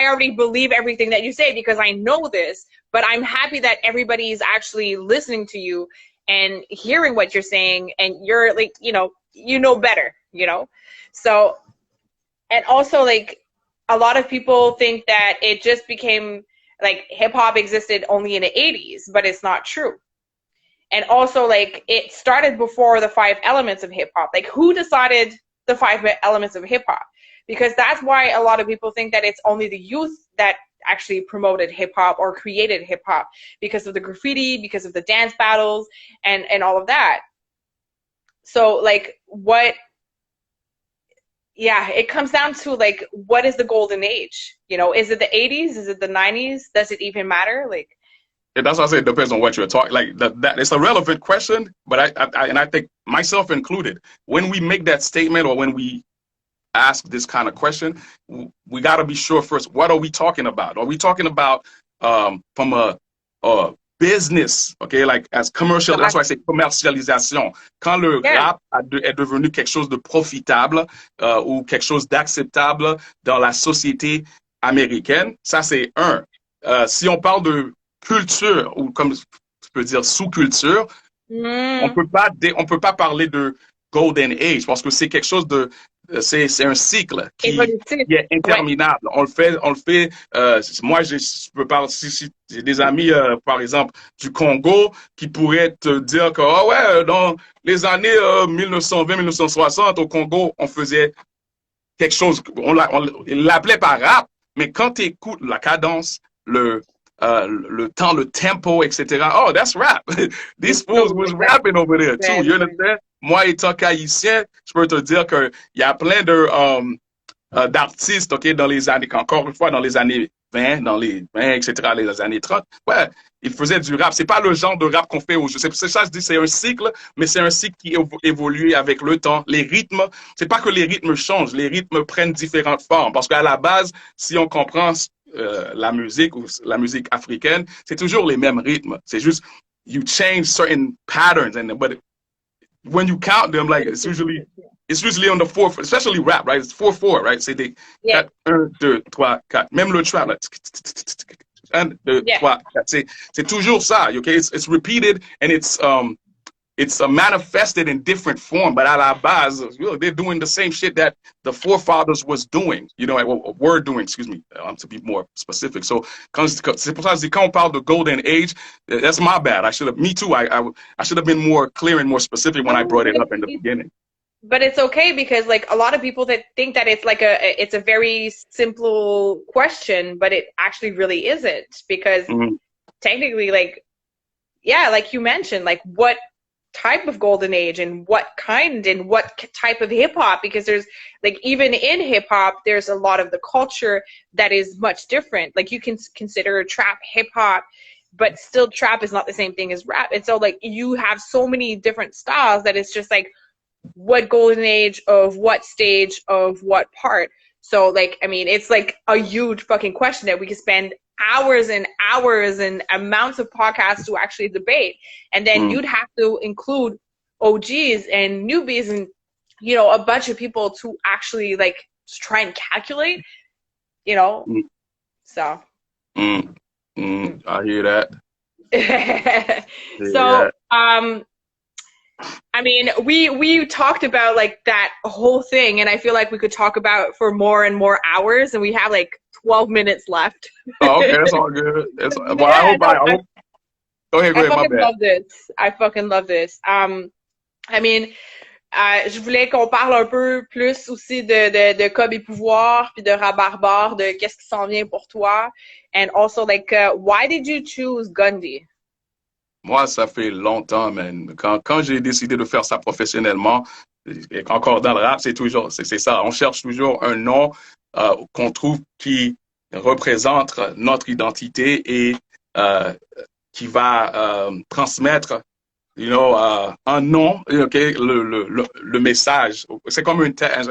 already believe everything that you say because I know this, but I'm happy that everybody is actually listening to you and hearing what you're saying and you're like, you know better, you know? So, and also like a lot of people think that it just became like hip hop existed only in the 80s, but it's not true. And also like it started before the 5 elements of hip hop. Like who decided the 5 elements of hip hop? Because that's why a lot of people think that it's only the youth that actually promoted hip hop or created hip hop because of the graffiti, because of the dance battles and all of that. So like it comes down to like, what is the golden age? You know, is it the 80s? Is it the 90s? Does it even matter? Like, yeah, that's why I say it depends on what you're talking. Like that it's a relevant question, but I think myself included, when we make that statement or when we ask this kind of question, we got to be sure first, what are we talking about? Are we talking about from a business, okay, like as commercial, that's why I say commercialisation. Quand le rap est devenu quelque chose de profitable ou quelque chose d'acceptable dans la société américaine, ça c'est un. Si on parle de culture ou comme je peux dire sous-culture, on peut pas parler de golden age parce que c'est quelque chose de c'est un cycle qui est interminable. On le fait. Moi, je peux parler si j'ai des amis, par exemple, du Congo, qui pourraient te dire que oh ouais, dans les années 1920-1960 au Congo, on faisait quelque chose, on l'appelait pas rap, mais quand tu écoutes la cadence, le temps, le tempo, etc. Oh, that's rap. These fools was rapping over there too. You understand? Moi, étant qu'haïtien, je peux te dire qu'il y a plein d'artistes, OK, dans les années, encore une fois, dans les années 20, etc., les années 30. Ouais, ils faisaient du rap. C'est pas le genre de rap qu'on fait aujourd'hui. C'est ça, je dis, c'est un cycle, mais c'est un cycle qui évolue avec le temps. Les rythmes, c'est pas que les rythmes changent, les rythmes prennent différentes formes. Parce qu'à la base, si on comprend la musique ou la musique africaine, c'est toujours les mêmes rythmes. C'est juste, you change certain patterns, but when you count them, like it's usually on the 4, especially rap, right? It's 4/4, right? C'est des 4, 1, 2, 3, 4. Même le trap, like 1, 2, 3, 4. C'est toujours ça, okay? It's repeated and it's manifested in different form, but à la base, they're doing the same shit that the forefathers was doing, were doing, excuse me, to be more specific. So, c'est pour ça que quand on parle de golden age, that's my bad. I should have been more clear and more specific when I brought it up in the beginning. But it's okay because like a lot of people that think that it's like it's a very simple question, but it actually really isn't because technically like you mentioned, like what type of golden age and what kind and what type of hip hop, because there's like even in hip hop there's a lot of the culture that is much different. Like you can consider trap hip hop, but still trap is not the same thing as rap. And so like you have so many different styles that it's just like what golden age of what stage of what part. So like I mean it's like a huge fucking question that we could spend hours and hours and amounts of podcasts to actually debate, and then you'd have to include OGs and newbies and a bunch of people to actually like try and calculate, so I hear that. So I mean, we talked about like that whole thing, and I feel like we could talk about for more and more hours, and we have like 12 minutes left. Oh, okay, that's all good. It's, well, Yeah, no, I hope. Go I ahead, my fucking bad. love this. I fucking love this. I mean, je voulais qu'on parle un peu plus aussi de Cob et Pouvoir, puis de Rabarbar, de qu'est-ce qui s'en vient pour toi. And also, like, why did you choose GunDei? Moi, ça fait longtemps, man. Quand j'ai décidé de faire ça professionnellement, et encore dans le rap, c'est ça. On cherche toujours un nom qu'on trouve qui représente notre identité et euh, qui va transmettre, un nom, le message. C'est comme une thèse.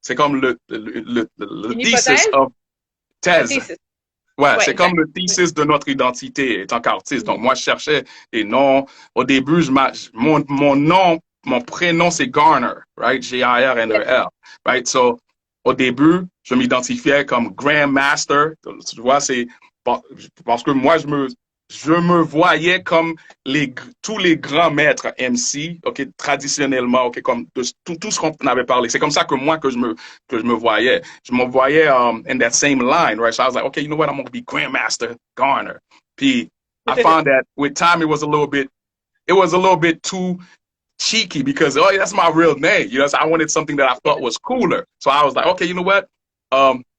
C'est comme le Une thesis hypothèse? of Un thèse. thesis. Ouais, Ouais, c'est comme exact. le thesis de notre identité en tant qu'artiste. Donc, Mhm. moi, je cherchais des noms. Au début, mon nom, mon prénom, c'est Garner, right? Yep. G-A-R-N-E-R, right? So, au début, je m'identifiais comme Grandmaster. Tu vois, c'est parce que moi, je me voyais comme tous les grands maîtres MC, OK, traditionnellement, OK, comme tout ce qu'on avait parlé. C'est comme ça que moi, que je me voyais. Je me voyais in that same line, right? So I was like, okay, you know what? I'm going to be Grandmaster Garner. Puis I found that with time, it was a little bit too cheeky because, oh, that's my real name. You know, so I wanted something that I thought was cooler. So I was like, okay, you know what?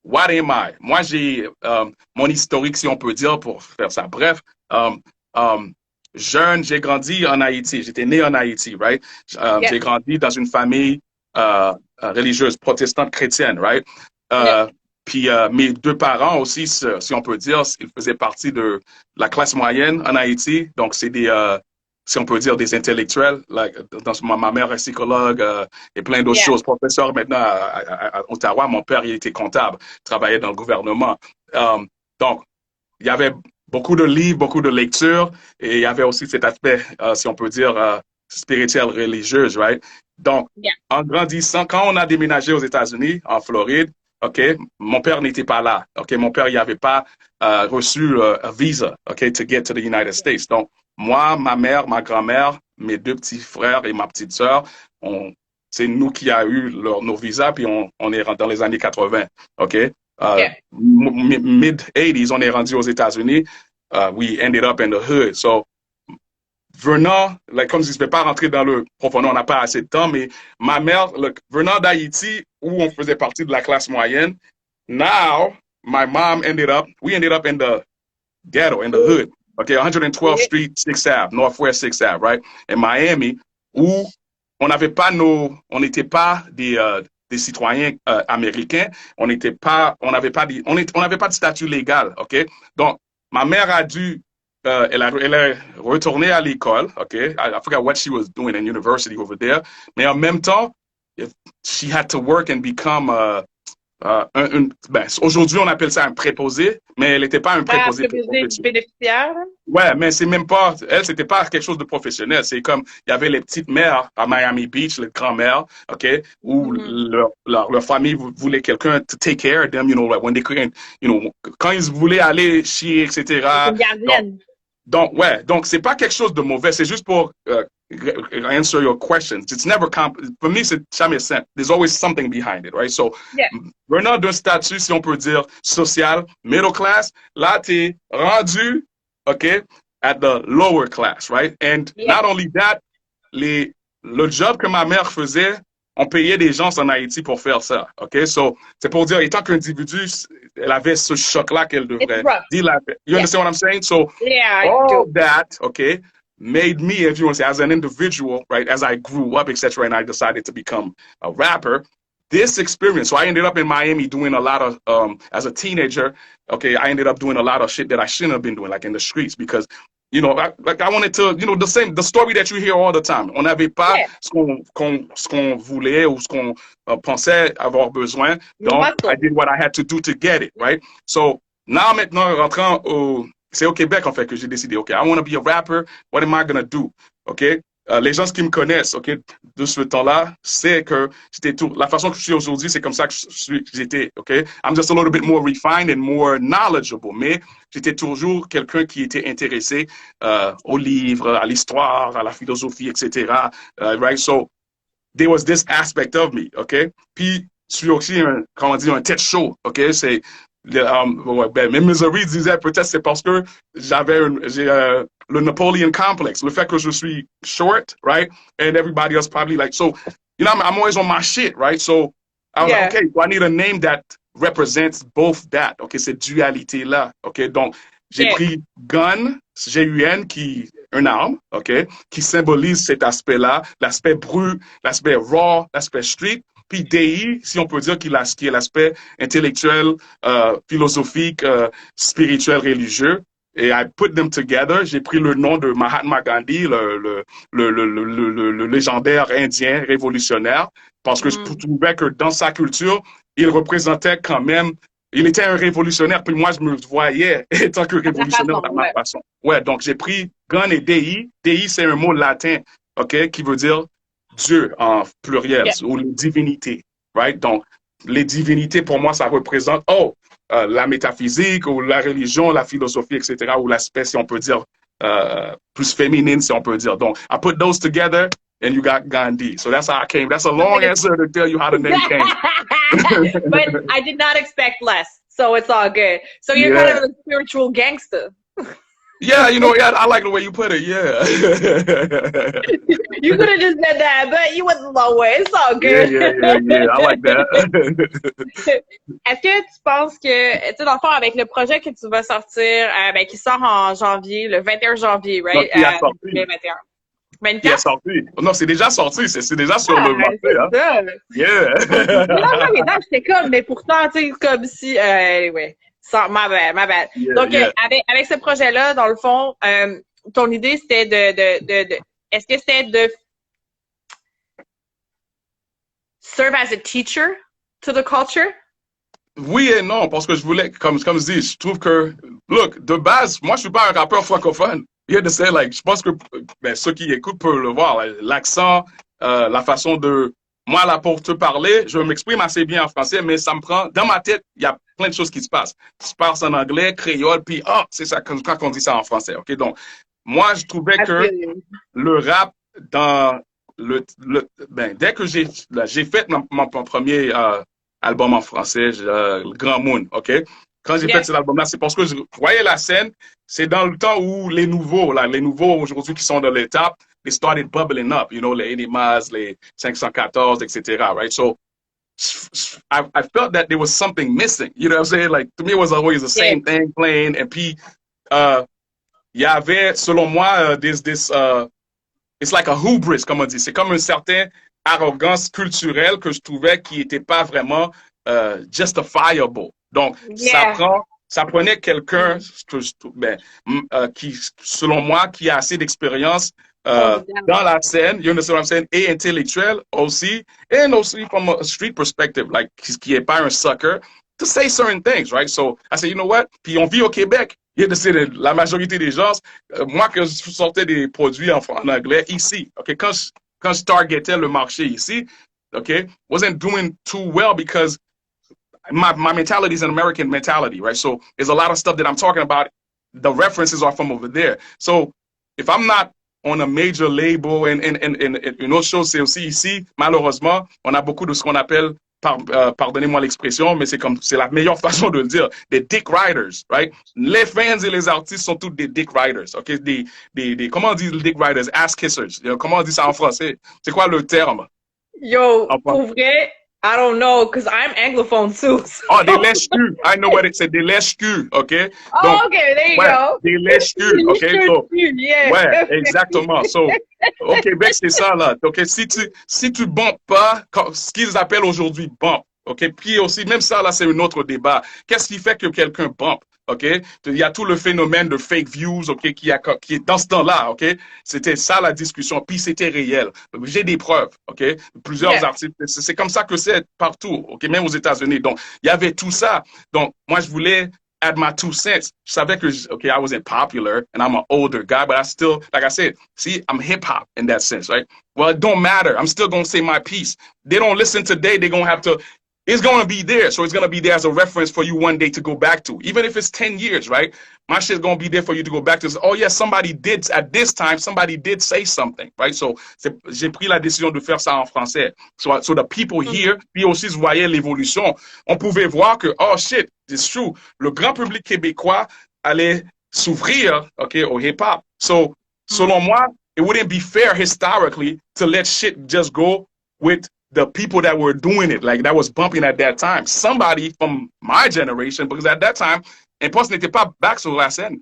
What am I? Moi, j'ai mon historique, si on peut dire, pour faire ça bref. Um, um, Jeune, j'ai grandi en Haïti. J'étais né en Haïti, right? Yep. J'ai grandi dans une famille religieuse protestante chrétienne, right? Yep. Euh, Puis mes deux parents aussi, si on peut dire, ils faisaient partie de la classe moyenne en Haïti. Donc, c'est si on peut dire, des intellectuels. Like, ma mère est psychologue et plein d'autres Yeah. choses. Professeur maintenant à Ottawa. Mon père, il était comptable, travaillait dans le gouvernement. Donc, il y avait beaucoup de livres, beaucoup de lectures, et il y avait aussi cet aspect, si on peut dire, spirituel, religieux, right? Donc, Yeah. en grandissant, quand on a déménagé aux États-Unis, en Floride, OK, mon père n'était pas là. OK, mon père, il n'avait pas reçu un visa, OK, to get to the United States. Donc, moi, ma mère, ma grand-mère, mes deux petits frères et ma petite sœur, c'est nous qui a eu nos visas, puis on est dans les années 80, OK? Yeah. Mid-80s, on est rendu aux États-Unis. We ended up in the hood. So, venant, comme si je ne vais pas rentrer dans le profondeur, on n'a pas assez de temps, mais ma mère, venant d'Haïti, où on faisait partie de la classe moyenne, now, we ended up in the ghetto, in the hood. Okay, 112th Yeah. Street, 6th Ave, Northwest 6th Ave, right? In Miami, où on n'était pas des citoyens américains, on n'avait pas, on n'avait pas de statut légal, ok? Donc, ma mère a dû, elle est retournée à l'école, ok? I forgot what she was doing in university over there, mais en même temps, she had to work and become aujourd'hui, on appelle ça un préposé, mais elle n'était pas un Ah, préposé préposé professionnel. bénéficiaire. Ouais, mais c'est même pas, elle, c'était pas quelque chose de professionnel. C'est comme, il y avait les petites mères à Miami Beach, les grands-mères, OK, où Mhm. leur famille voulait quelqu'un to take care of them, like when they couldn't, quand ils voulaient aller chier, C'est etc. une gardienne. Donc, c'est pas quelque chose de mauvais. C'est juste pour answer your questions. It's never, for me, c'est jamais simple. There's always something behind it, right? So, Yeah. venant d'un statut, si on peut dire, social, middle class, là, t'es rendu, OK, at the lower class, right? And Yeah. not only that, le job que ma mère faisait, on payait des gens en Haïti pour faire ça, OK? So, c'est pour dire, étant qu'individu, elle avait ce choc-là qu'elle devrait deal avec. You understand what I'm saying? So, Yeah, all that, okay, made me, if you want to say, as an individual, right, as I grew up, etc., and I decided to become a rapper, this experience, so I ended up in Miami doing a lot of, as a teenager, okay, I ended up doing a lot of shit that I shouldn't have been doing, like in the streets, because, I wanted to, the story that you hear all the time. On n'avait pas ce qu'on voulait ou ce qu'on pensait avoir besoin. Donc, I did what I had to do to get it, right? So, now, maintenant, rentrant c'est au Québec, en fait, que j'ai décidé, OK, I want to be a rapper. What am I going to do? OK? les gens qui me connaissent, ok, de ce temps-là, c'est que j'étais tout. La façon que je suis aujourd'hui, c'est comme ça que j'étais, ok. I'm just a little bit more refined and more knowledgeable, mais j'étais toujours quelqu'un qui était intéressé aux livres, à l'histoire, à la philosophie, etc. Right, so there was this aspect of me, ok. Puis je suis aussi un, comment dire, un tête chaud, ok. C'est ouais, ben, même Missouri disait peut-être c'est parce que j'ai le Napoleon complex, le fait que je suis short, right? And everybody else probably like, so, you know, I'm always on my shit, right? So I was like, okay, so I need a name that represents both that, okay, cette dualité-là, ok? Donc, j'ai pris Gun, G-U-N, qui une arme, ok, qui symbolise cet aspect-là, l'aspect brut, l'aspect raw, l'aspect street. Puis DI, si on peut dire qui est l'aspect intellectuel, philosophique, spirituel, religieux. Et I put them together. J'ai pris le nom de Mahatma Gandhi, le légendaire indien révolutionnaire, parce que je trouvais que dans sa culture, il représentait quand même, il était un révolutionnaire, puis moi, je me voyais étant que révolutionnaire de ma façon. Ouais, donc j'ai pris Gun et DI. DI, c'est un mot latin, ok, qui veut dire Dieu en pluriel, ou les divinités, right? Donc, les divinités, pour moi, ça représente, la métaphysique, ou la religion, la philosophie, etc., ou l'aspect, si on peut dire, plus féminine, si on peut dire. Donc, I put those together, and you got Gandhi. So that's how I came. That's a long answer to tell you how the name came. But I did not expect less, so it's all good. So you're kind of a spiritual gangster. Yeah, you know, I like the way you put it, yeah. You could have just said that, but you went the long way. It's all good. Yeah, I like that. Est-ce que tu penses que, tu sais, dans le fond, avec le projet que tu vas sortir, ben, qui sort en janvier, le 21 janvier, right? Donc, il a sorti. 2021. 24? Il est sorti. Non, c'est déjà sorti. C'est déjà sur le marché. Hein? Ça. Yeah. Non, j'étais comme, mais pourtant, tu sais, comme si, ouais. My bad. Yeah, Donc, avec ce projet-là, dans le fond, ton idée, c'était est-ce que c'était de serve as a teacher to the culture? Oui et non, parce que je voulais, comme je dis, je trouve que, look, de base, moi, je suis pas un rappeur francophone. You know, c'est like, je pense que ben, ceux qui écoutent peuvent le voir, l'accent, la façon de... Moi, là, pour te parler, je m'exprime assez bien en français, mais ça me prend... Dans ma tête, il y a plein de choses qui se passent. Je parle en anglais, créole, puis c'est ça quand on dit ça en français, OK? Donc, moi, je trouvais que le rap, dans ben, dès que j'ai fait mon premier album en français, le Grand Moon, OK? Quand j'ai fait cet album-là, c'est parce que je voyais la scène, c'est dans le temps où les nouveaux aujourd'hui qui sont dans l'étape, they started bubbling up, you know, les Enemas, les 514, etc., right? So, I felt that there was something missing, you know what I'm saying? Like, to me, it was always the same thing playing, et puis, il y avait, selon moi, it's like a hubris, comme on dit. C'est comme une certaine arrogance culturelle que je trouvais qui n'était pas vraiment justifiable. Donc, ça prenait quelqu'un qui, selon moi, qui a assez d'expérience dans la scène, you understand what I'm saying, et intellectuel aussi, and aussi from a street perspective, like, qui est pas un sucker, to say certain things, right? So, I said, you know what? Puis on vit au Québec. La majorité des gens, moi, que je sortais des produits en anglais ici, OK, quand je targetais le marché ici, OK, wasn't doing too well because my mentality is an American mentality, right? So there's a lot of stuff that I'm talking about. The references are from over there. So if I'm not on a major label and une autre chose, c'est aussi ici, malheureusement, on a beaucoup de ce qu'on appelle, pardonnez-moi l'expression, mais c'est la meilleure façon de le dire, des dick riders, right? Les fans et les artistes sont tous des dick riders, ok? Comment on dit dick riders? Ass kissers. Comment on dit ça en français? C'est quoi le terme? Yo, pour vrai, I don't know, because I'm anglophone too. So. Oh, des lèches-culs. I know what it said. Des lèches-culs, OK? Oh, donc, okay, there you go. Des lèches-culs, OK? So, ouais, exactement. So, au Québec, c'est ça, là. OK, si tu bumpes pas, ce qu'ils appellent aujourd'hui bump, OK? Puis aussi, même ça, là, c'est un autre débat. Qu'est-ce qui fait que quelqu'un bump? OK? Il y a tout le phénomène de fake views, OK, qui est dans ce temps-là, OK? C'était ça la discussion, puis c'était réel. J'ai des preuves, OK? Plusieurs articles. C'est comme ça que c'est partout, OK? Même aux États-Unis. Donc, il y avait tout ça. Donc, moi, je voulais add my 2 cents. Je savais que, okay, I wasn't popular and I'm an older guy, but I still, like I said, see, I'm hip hop in that sense, right? Well, it don't matter. I'm still going to say my piece. They don't listen today. They're going to have to, it's going to be there. So it's going to be there as a reference for you one day to go back to. Even if it's 10 years, right? My shit's going to be there for you to go back to. Oh, yeah, somebody did, at this time, somebody did say something, right? So j'ai pris la décision de faire ça en français. So the people here, puis aussi, je voyais l'évolution. On pouvait voir que, oh shit, it's true. Le grand public québécois allait s'ouvrir, okay, au hip-hop. So, selon moi, it wouldn't be fair historically to let shit just go with the people that were doing it, like that was bumping at that time. Somebody from my generation, because at that time, Empress n'était pas back sur la scène.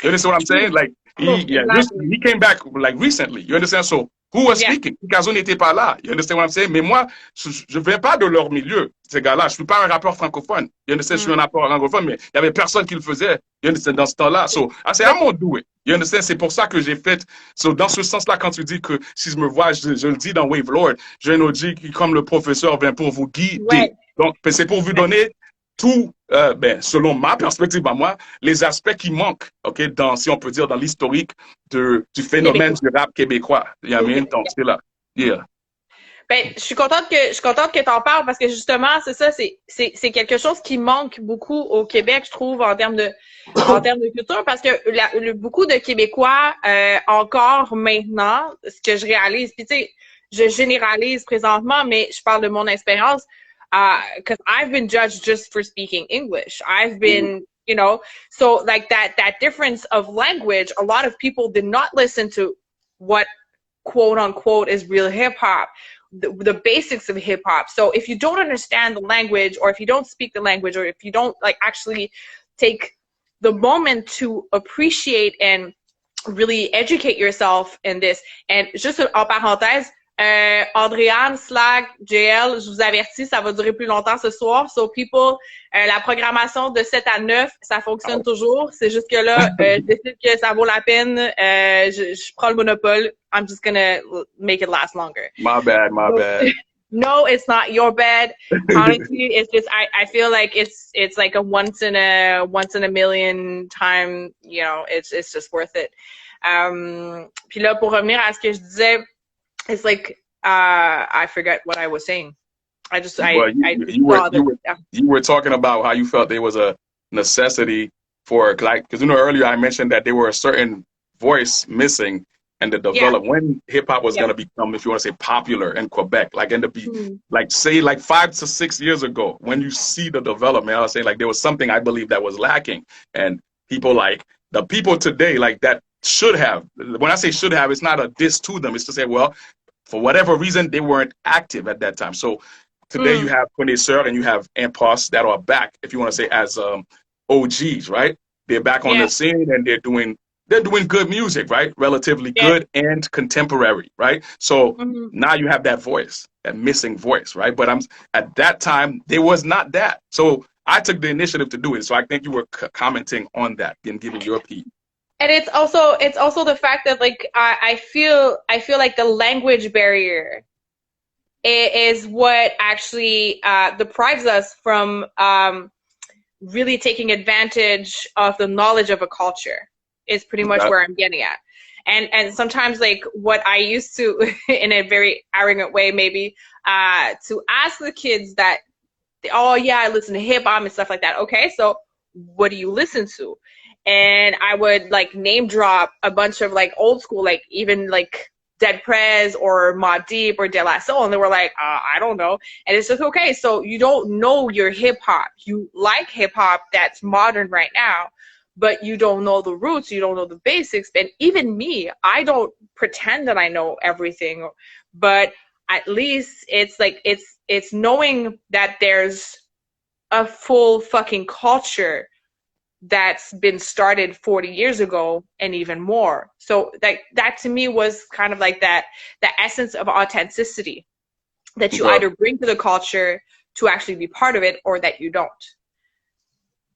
You understand what I'm saying? Like, he came back like recently. You understand? So, who was speaking? Picasso n'était pas là. You understand what I'm saying? Mais moi, je viens pas de leur milieu, ces gars-là. Je suis pas un rappeur francophone. You understand? Je suis un rappeur anglophone, mais il y avait personne qui le faisait. You understand? Dans ce temps-là. So, I said, I'm gonna do it. You understand? C'est pour ça que j'ai fait. So, dans ce sens-là, quand tu dis que si je me vois, je le dis dans Wave Lord, j'ai un OG qui, comme le professeur, vient pour vous guider. Ouais. Donc, c'est pour vous donner tout, selon ma perspective à moi, les aspects qui manquent, okay, dans, si on peut dire, dans l'historique du phénomène du rap québécois. You know what I mean? Donc, c'est là. Yeah. Ben, je suis contente que t'en parles parce que justement, c'est ça, c'est quelque chose qui manque beaucoup au Québec, je trouve, en termes de culture, parce que beaucoup de Québécois, encore maintenant, ce que je réalise, puis tu sais, je généralise présentement, mais je parle de mon expérience, because I've been judged just for speaking English. I've been, you know, so like that difference of language, a lot of people did not listen to what quote unquote is real hip hop, the basics of hip hop. So if you don't understand the language, or if you don't speak the language, or if you don't like actually take the moment to appreciate and really educate yourself in this. And juste en parenthèse, Andréane, Slag, JL, je vous avertis, ça va durer plus longtemps ce soir. So people, la programmation de 7 à 9, ça fonctionne toujours. C'est juste que là, je décide que ça vaut la peine. Je prends le monopole. I'm just gonna make it last longer. My bad. No, it's not your bad. Honestly, it's just I feel like it's like a once in a million time, you know, it's just worth it. Puis là, pour revenir à ce que je disais, it's like I forgot what I was saying. You were talking about how you felt there was a necessity for, like, because you know earlier I mentioned that there were a certain voice missing and the develop when hip hop was gonna become, if you want to say, popular in Quebec, like in the like say like 5 to 6 years ago, when you see the development, I was saying like there was something I believe that was lacking, and people like the people today like that should have. When I say should have, it's not a diss to them. It's to say, well, for whatever reason, they weren't active at that time. So today you have connaisseur and you have Empress that are back, if you want to say, as OGs, right? They're back on the scene and they're doing good music, right? Relatively good and contemporary, right? So now you have that voice, that missing voice, right? But at that time, there was not that. So I took the initiative to do it. So I think you were commenting on that and giving your piece. And it's also the fact that like I feel like the language barrier is what actually deprives us from really taking advantage of the knowledge of a culture. Is pretty much where I'm getting at. And sometimes like what I used to in a very arrogant way maybe to ask the kids that, oh yeah, I listen to hip hop and stuff like that. Okay, so what do you listen to? And I would like name drop a bunch of like old school, like even like Dead Prez or Mobb Deep or De La Soul, and they were like, I don't know. And it's just, okay, so you don't know your hip hop. You like hip hop that's modern right now, but you don't know the roots, you don't know the basics. And even me, I don't pretend that I know everything, but at least it's like it's knowing that there's a full fucking culture that's been started 40 years ago and even more. So that to me was kind of like that essence of authenticity that you either bring to the culture to actually be part of it or that you don't.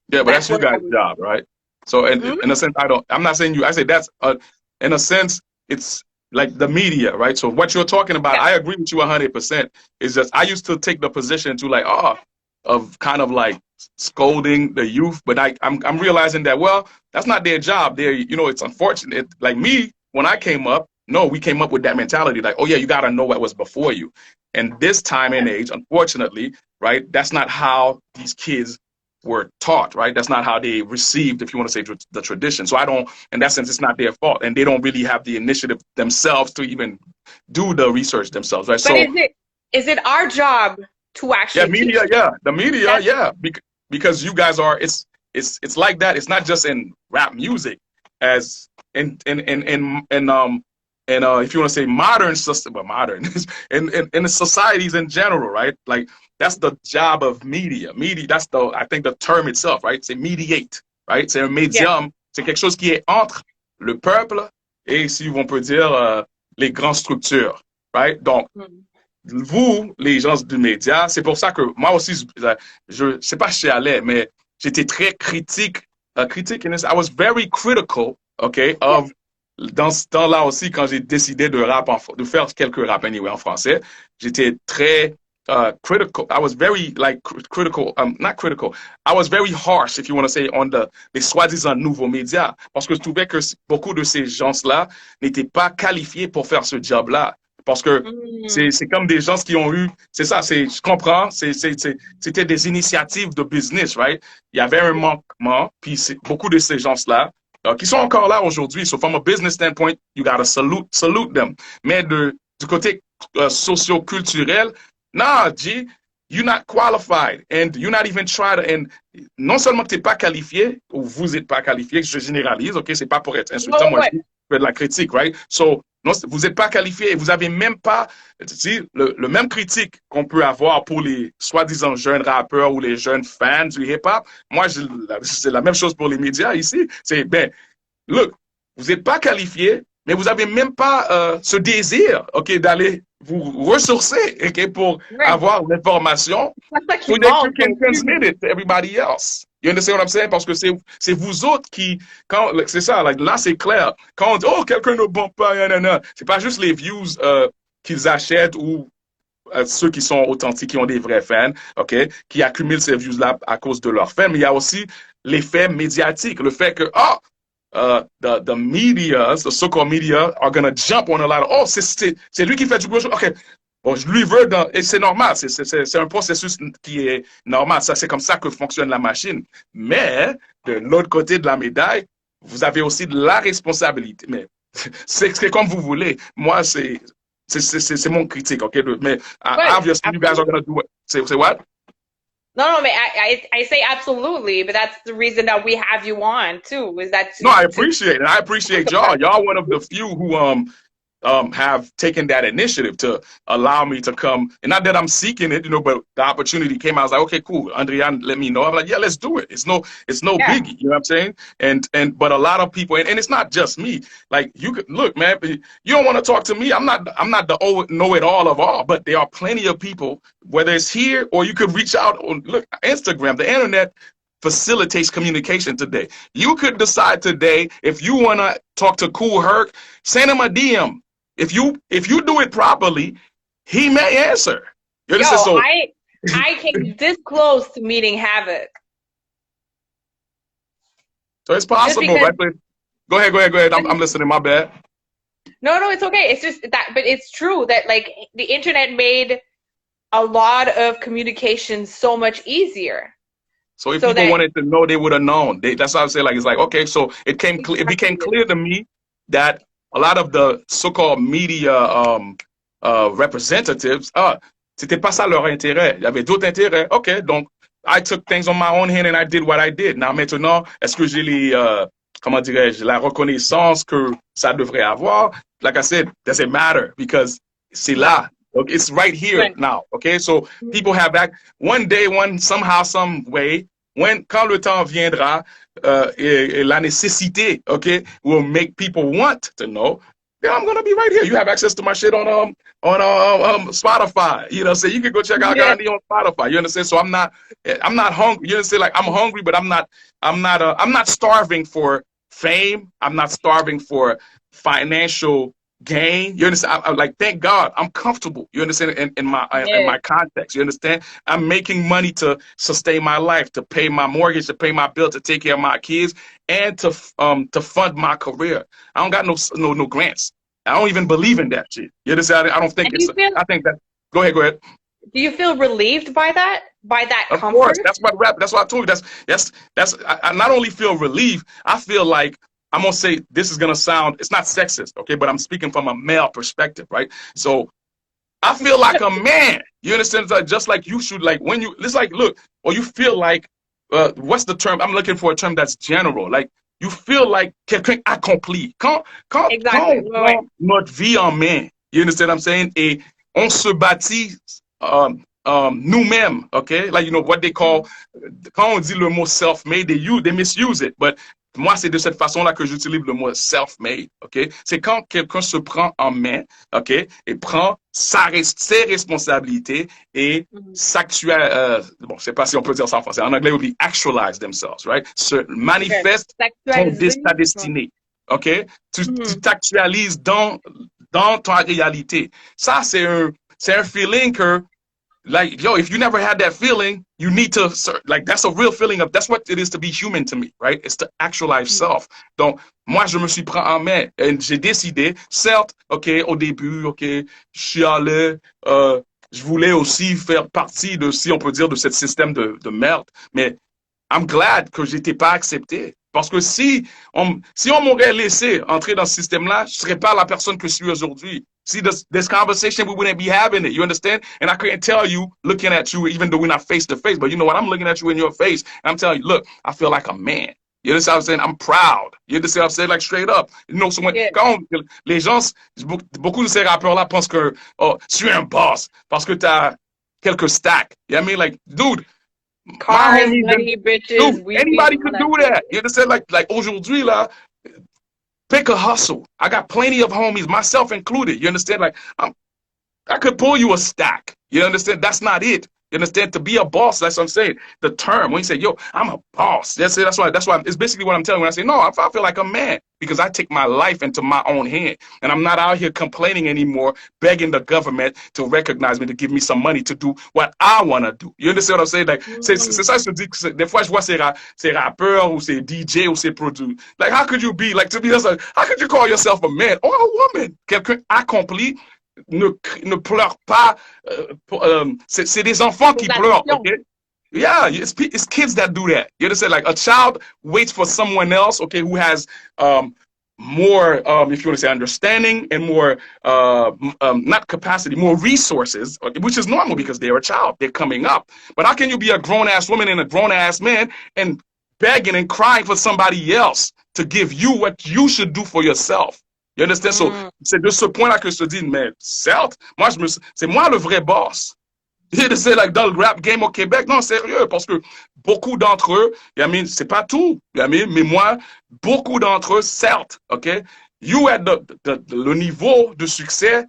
Yeah, but that's your guys' job, right? So in a sense, I'm not saying you, I say that's, in a sense, it's like the media, right? So what you're talking about, I agree with you 100%. It's just, I used to take the position to like, of kind of like scolding the youth, but I'm realizing that, well, that's not their job. It's unfortunate. Like me, when I came up, no, we came up with that mentality, like, oh yeah, you got to know what was before you. And this time and age, unfortunately, right, that's not how these kids were taught, right? That's not how they received, if you want to say, the tradition. So in that sense, it's not their fault, and they don't really have the initiative themselves to even do the research themselves, right? But is it our job to actually media, teach? the media, because you guys are, it's like that. It's not just in rap music, as in if you want to say modern system, but modern in the societies in general, right? Like that's the job of media. That's I think the term itself, right? C'est mediate, right? C'est un médium, c'est quelque chose qui est entre le peuple et, si on peut dire, les grandes structures, right? Donc, vous, les gens du média, c'est pour ça que moi aussi, je sais pas si j'y allais, mais j'étais très critique, I was very critical, okay, of dans ce temps-là aussi, quand j'ai décidé de faire quelques rap anyway en français, j'étais très critical. I was very critical, not critical. I was very harsh, if you want to say, on les soi-disant nouveaux médias, parce que je trouvais que beaucoup de ces gens-là n'étaient pas qualifiés pour faire ce job-là. Parce que c'est comme des gens qui ont eu, c'est ça, je comprends, c'était des initiatives de business, right? Il y avait un manquement, puis beaucoup de ces gens-là, qui sont encore là aujourd'hui. So from a business standpoint, you gotta salute them. Mais du côté socio-culturel, nah, G, you're not qualified, and you're not even trying to, and non seulement que t'es pas qualifié, ou vous êtes pas qualifié, je généralise, ok, c'est pas pour être insultant, moi je fais de la critique, right? So, non, vous n'êtes pas qualifié et vous avez même pas, le même critique qu'on peut avoir pour les soi-disant jeunes rappeurs ou les jeunes fans du hip-hop. Moi, c'est la même chose pour les médias ici. C'est, look, vous n'êtes pas qualifié, mais vous n'avez même pas ce désir, ok, d'aller vous ressourcer, ok, pour avoir l'information. So that you can transmit it to everybody else. You understand what I'm saying? Parce que c'est vous autres qui, c'est ça, là c'est clair. Quand on dit, oh, quelqu'un ne bombe pas, c'est pas juste les views qu'ils achètent ou ceux qui sont authentiques, qui ont des vrais fans, ok, qui accumulent ces views-là à cause de leurs fans, mais il y a aussi l'effet médiatique, le fait que, the media, the so-called media, are gonna jump on a lot of, oh, c'est lui qui fait du gros show, ok. Bon, je lui veux, et c'est normal, c'est un processus qui est normal, ça c'est comme ça que fonctionne la machine. Mais, de l'autre côté de la médaille, vous avez aussi de la responsabilité. Mais c'est comme vous voulez. Moi, c'est mon critique, ok? Mais obviously, you guys are going to do it. Say what? No, but I say absolutely, but that's the reason that we have you on too. Is that no? I appreciate it. I appreciate y'all. Y'all one of the few who have taken that initiative to allow me to come. And not that I'm seeking it, but the opportunity came. I was like, okay, cool. Andrian, let me know. I'm like, yeah, let's do it. It's no biggie. You know what I'm saying? But a lot of people, and it's not just me. Like you could look, man. You don't want to talk to me. I'm not the know-it-all of all. But there are plenty of people, whether it's here or you could reach out on Instagram, the internet facilitates communication today. You could decide today if you want to talk to Cool Herc, send him a DM. If you do it properly, he may answer. Yo, so I came this close to meeting Havoc. So it's possible, right? Go ahead. I'm listening. My bad. No, it's okay. It's just that, but it's true that like the internet made a lot of communication so much easier. So if people wanted to know, they would have known. That's what I say. Like it's like, okay, so it became clear to me that a lot of the so-called media representatives, c'était pas ça leur intérêt. Il y avait d'autres intérêts. Okay, donc I took things on my own hand and I did what I did. Now maintenant, est-ce que j'ai comment dirais-je, la reconnaissance que ça devrait avoir? Like I said, doesn't matter because c'est là. Okay, it's right here now. Okay, so people have that one day, somehow, some way. Quand le temps viendra, et la nécessité, okay, will make people want to know. Then I'm gonna be right here. You have access to my shit on Spotify. You know, so you can go check out GunDei on Spotify. You understand? So I'm not hungry. You understand? Like I'm hungry, but I'm not starving for fame. I'm not starving for financial gain. You understand? I'm like, thank God, I'm comfortable. You understand? In my context, you understand? I'm making money to sustain my life, to pay my mortgage, to pay my bill, to take care of my kids, and to fund my career. I don't got no grants. I don't even believe in that shit. You understand? I don't think it's. I think that. Go ahead. Go ahead. Do you feel relieved by that? By that Of comfort? course, that's what rap. That's what I told you. That's. I not only feel relieved, I feel like I'm gonna say this is gonna sound. It's not sexist, okay? But I'm speaking from a male perspective, right? So I feel like a man. You understand? It's like, just like you should, like when you. It's like look, or you feel like. What's the term? I'm looking for a term that's general. Like you feel like quelqu'un accompli. Quand Exactly. on prend notre vie en main. You understand what I'm saying? Et on se bâtit. Nous-mêmes, okay? Like, you know, what they call, quand on dit le mot self-made, they misuse it, but moi, c'est de cette façon-là que j'utilise le mot self-made, ok? C'est quand quelqu'un se prend en main, ok? Et prend ses responsabilités et bon, je sais pas si on peut dire ça en français, en anglais, on dit actualize themselves, right? Se manifeste ta destinée, ok? Tu t'actualises dans ta réalité. Ça, c'est un feeling que, like, yo, if you never had that feeling, you need to, like, that's a real feeling of, that's what it is to be human to me, right? It's to actualize self. Donc, moi, je me suis pris en main et j'ai décidé, certes, OK, au début, OK, je suis allé, je voulais aussi faire partie de, si on peut dire, de ce système de merde, mais I'm glad que j'étais pas accepté. Parce que si on m'aurait laissé entrer dans ce système-là, je serais pas la personne que je suis aujourd'hui. See, this conversation, we wouldn't be having it. You understand? And I couldn't tell you, looking at you, even though we're not face to face, but you know what? I'm looking at you in your face, and I'm telling you, look, I feel like a man. You understand what I'm saying? I'm proud. You understand what I'm saying? Like, straight up. You know, so quand les gens, beaucoup de ces rappeurs-là pensent que, oh, tu es un boss parce que t'as quelques stacks. You know what I mean? Like, dude, cars, money, bitches. Dude, anybody could do that. You understand? Like aujourd'hui, là, pick a hustle. I got plenty of homies, myself included. You understand? Like, I could pull you a stack. You understand? That's not it. You understand? To be a boss, that's what I'm saying. The term, when you say, yo, I'm a boss. That's why it's basically what I'm telling you when I say, no, I feel like a man because I take my life into my own hand. And I'm not out here complaining anymore, begging the government to recognize me, to give me some money to do what I want to do. You understand what I'm saying? Like, c'est ça, je te dis que des fois, je vois ces rappeurs ou ces DJ ou ces produits. Like, how could you be, like, to be, how could you call yourself a man or a woman? Quelqu'un accompli. Ne pleure pas. C'est des enfants qui pleurent, okay? Yeah, it's kids that do that. You understand? Like a child waits for someone else, okay, who has more, if you want to say, understanding and more, not capacity, more resources, okay, which is normal because they're a child. They're coming up. But how can you be a grown-ass woman and a grown-ass man and begging and crying for somebody else to give you what you should do for yourself? You understand? So, c'est de ce point-là que je te dis, mais certes, moi, c'est moi le vrai boss. You understand? Like, dans le rap game au Québec, non, sérieux, parce que beaucoup d'entre eux, I mean, c'est pas tout, I mean, mais moi, beaucoup d'entre eux, certes, OK, you at le niveau de succès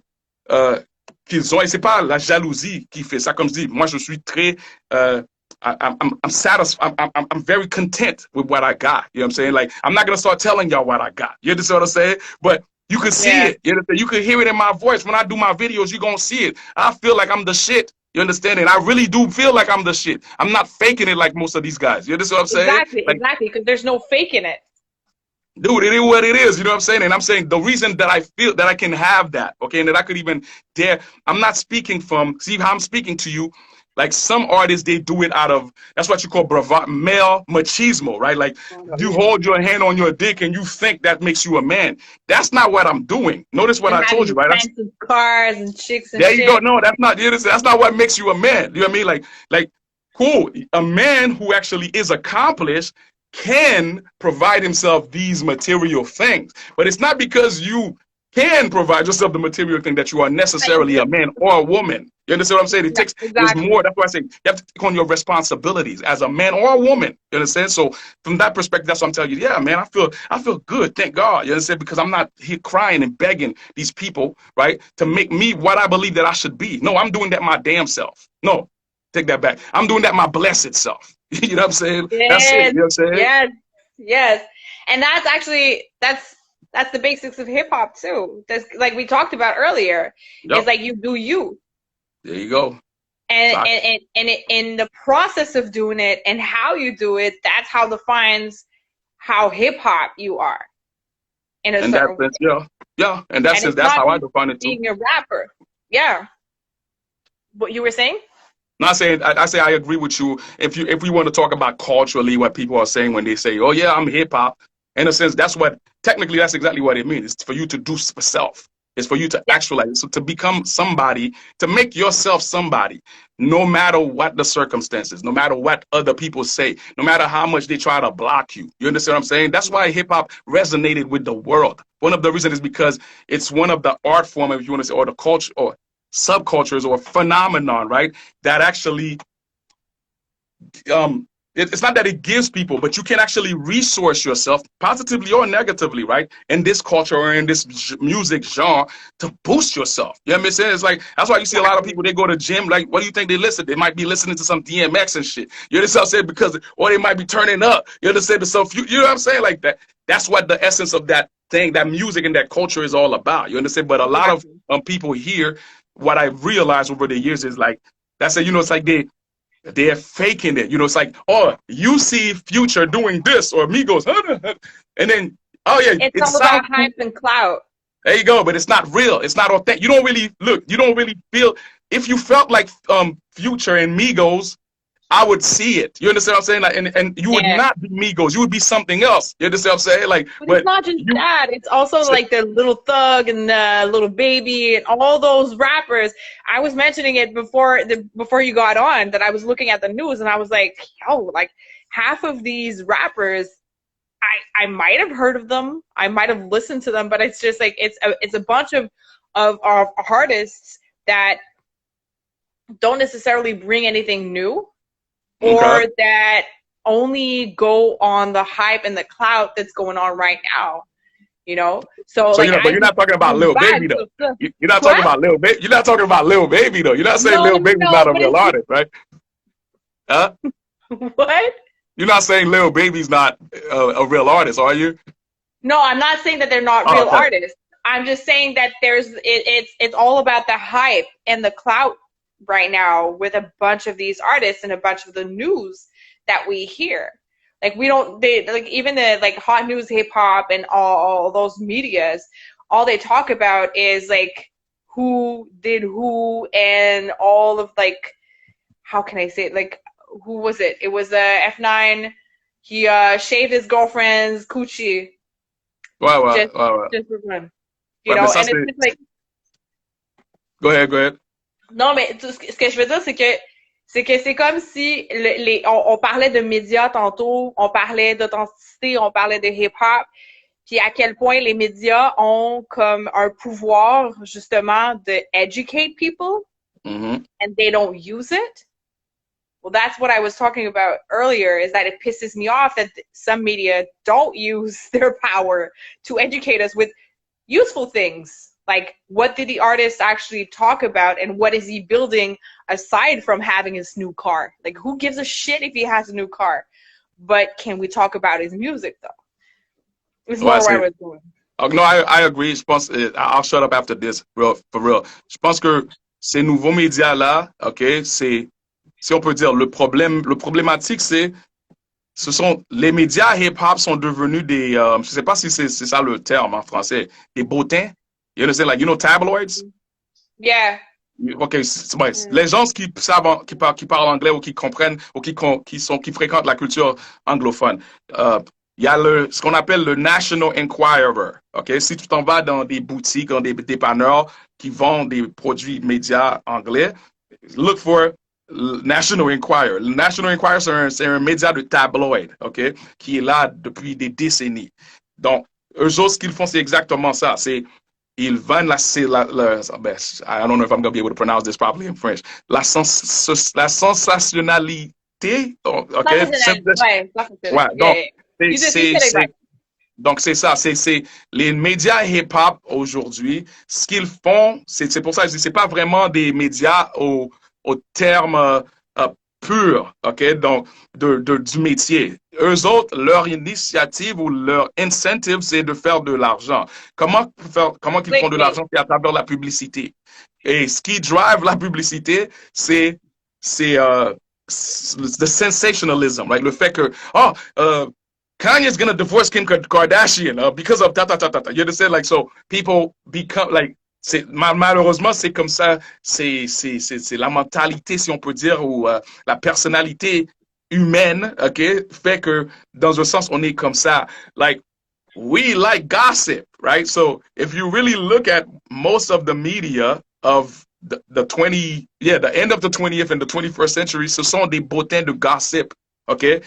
qu'ils ont, et c'est pas la jalousie qui fait ça, comme je dis, moi, je suis très... I'm satisfied. I'm very content with what I got. You know what I'm saying? Like, I'm not going to start telling y'all what I got. You understand what I'm saying? But you can see it. You know, you can hear it in my voice. When I do my videos, you're going to see it. I feel like I'm the shit. You understand? And I really do feel like I'm the shit. I'm not faking it like most of these guys. You understand what I'm saying? Exactly, like, exactly. Because there's no faking it. Dude, it is what it is. You know what I'm saying? And I'm saying the reason that I feel that I can have that, okay, and that I could even dare, I'm not speaking from, see how I'm speaking to you. Like some artists, they do it out of, that's what you call male machismo, right? Like you hold your hand on your dick and you think that makes you a man. That's not what I'm doing. Notice what I told you, right? That's cars and chicks and there you go. No, that's not what makes you a man. You know what I mean? Like, cool. A man who actually is accomplished can provide himself these material things, but it's not because you can provide yourself the material thing that you are necessarily a man or a woman. You understand what I'm saying? It takes there's more. That's why I say you have to take on your responsibilities as a man or a woman. You understand? So from that perspective, that's what I'm telling you. Yeah, man, I feel good. Thank God. You understand? Because I'm not here crying and begging these people, right, to make me what I believe that I should be. No, I'm doing that my damn self. No, take that back. I'm doing that my blessed self. You know what I'm saying? Yes, that's it. You know what I'm saying? Yes, yes. And that's That's the basics of hip hop too. That's like we talked about earlier. Yep. It's like you do you. There you go. In the process of doing it and how you do it, that's how defines how hip hop you are in a certain way. Yeah. And that's how I define it too. Being a rapper. Yeah. What you were saying? Not saying I say I agree with you. If we want to talk about culturally what people are saying when they say, "Oh yeah, I'm hip hop," in a sense, that's exactly what it means. It's for you to do for self. It's for you to actualize, so to become somebody, to make yourself somebody, no matter what the circumstances, no matter what other people say, no matter how much they try to block you. You understand what I'm saying? That's why hip hop resonated with the world. One of the reasons is because it's one of the art form, if you want to say, or the culture, or subcultures, or phenomenon, right? That actually, it's not that it gives people, but you can actually resource yourself positively or negatively, right? In this culture or in this music genre to boost yourself. You know what I'm saying? It's like, that's why you see a lot of people, they go to gym, like, what do you think they listen? They might be listening to some DMX and shit. You understand what I'm saying? Or they might be turning up. You understand? So, you know what I'm saying? Like that. That's what the essence of that thing, that music and that culture is all about. You understand? But a lot of people here, what I've realized over the years is like, that's it, you know, it's like they're faking it. You know, it's like, oh, you see Future doing this, or Migos, and then, oh yeah, it's all about hype and clout. There you go, but it's not real. It's not authentic. You don't really feel. If you felt like Future and Migos, I would see it. You understand what I'm saying? Like, and you would not be Migos. You would be something else. You understand what I'm saying? Like, but it's not just that. It's also like the Little Thug and the Little Baby and all those rappers. I was mentioning it before you got on, that I was looking at the news and I was like, yo, like half of these rappers, I might have heard of them. I might have listened to them, but it's just like it's a bunch of artists that don't necessarily bring anything new. Or that only go on the hype and the clout that's going on right now, you know. So like, but you're not talking about Lil Baby though. You're not talking about Lil Baby. You're not talking about Lil Baby though. You're not saying Lil Baby's not a real artist, right? Huh? What? You're not saying Lil Baby's not a real artist, are you? No, I'm not saying that they're not real artists. I'm just saying that it's all about the hype and the clout right now with a bunch of these artists and a bunch of the news that we hear. Like even the like hot news hip hop and all those medias, all they talk about is like who did who and all of like, how can I say it? Like, who was it? It was F9. He shaved his girlfriend's coochie. Just for fun. You know, and it's just like, Go ahead. Non, mais ce que je veux dire, c'est que c'est comme si on parlait de médias tantôt, on parlait d'authenticité, on parlait de hip-hop, puis à quel point les médias ont comme un pouvoir, justement, de educate people, and they don't use it. Well, that's what I was talking about earlier, is that it pisses me off that some media don't use their power to educate us with useful things. Like, what did the artist actually talk about, and what is he building aside from having his new car? Like, who gives a shit if he has a new car? But can we talk about his music, though? It's more where I was going. No, I agree. Je pense, I'll shut up after this, for real. Je pense que ces nouveaux médias-là, OK, c'est, si on peut dire, le problématique, ce sont les médias hip-hop sont devenus des, je sais pas si c'est ça le terme en français, des bottins. You understand? Like, you know, tabloids? Yeah. Okay, les gens qui savent, qui parlent anglais ou qui comprennent ou qui fréquentent la culture anglophone, il y a ce qu'on appelle le National Enquirer. Okay, si tu t'en vas dans des boutiques, dans des dépanneurs qui vendent des produits médias anglais, look for National Enquirer. Le National Enquirer, c'est un média de tabloid, okay, qui est là depuis des décennies. Donc, eux autres, ce qu'ils font, c'est exactement ça. Ils vendent I don't know if I'm going to be able to pronounce this properly in French. La sensationnalité. Okay? Donc, c'est ça. C'est les médias hip-hop aujourd'hui. Ce qu'ils font, c'est pour ça que je dis, c'est pas vraiment des médias au terme pur, OK? Donc, du métier. eux autres, leur initiative ou leur incentive, c'est de faire de l'argent. Comment qu'ils font de l'argent? C'est à travers la publicité. Et ce qui drive la publicité, c'est the sensationalism, right? Le fait que, oh, Kanye's gonna divorce Kim Kardashian because of ta ta ta ta ta. You understand? Like, so people become like, malheureusement, c'est comme ça, c'est la mentalité, si on peut dire, ou la personnalité humaine, ok, fait que dans un sens, on est comme ça. Like, we like gossip, right? So if you really look at most of the media of the the end of the 20th and the 21st century, ce sont des bottins de gossip, ok?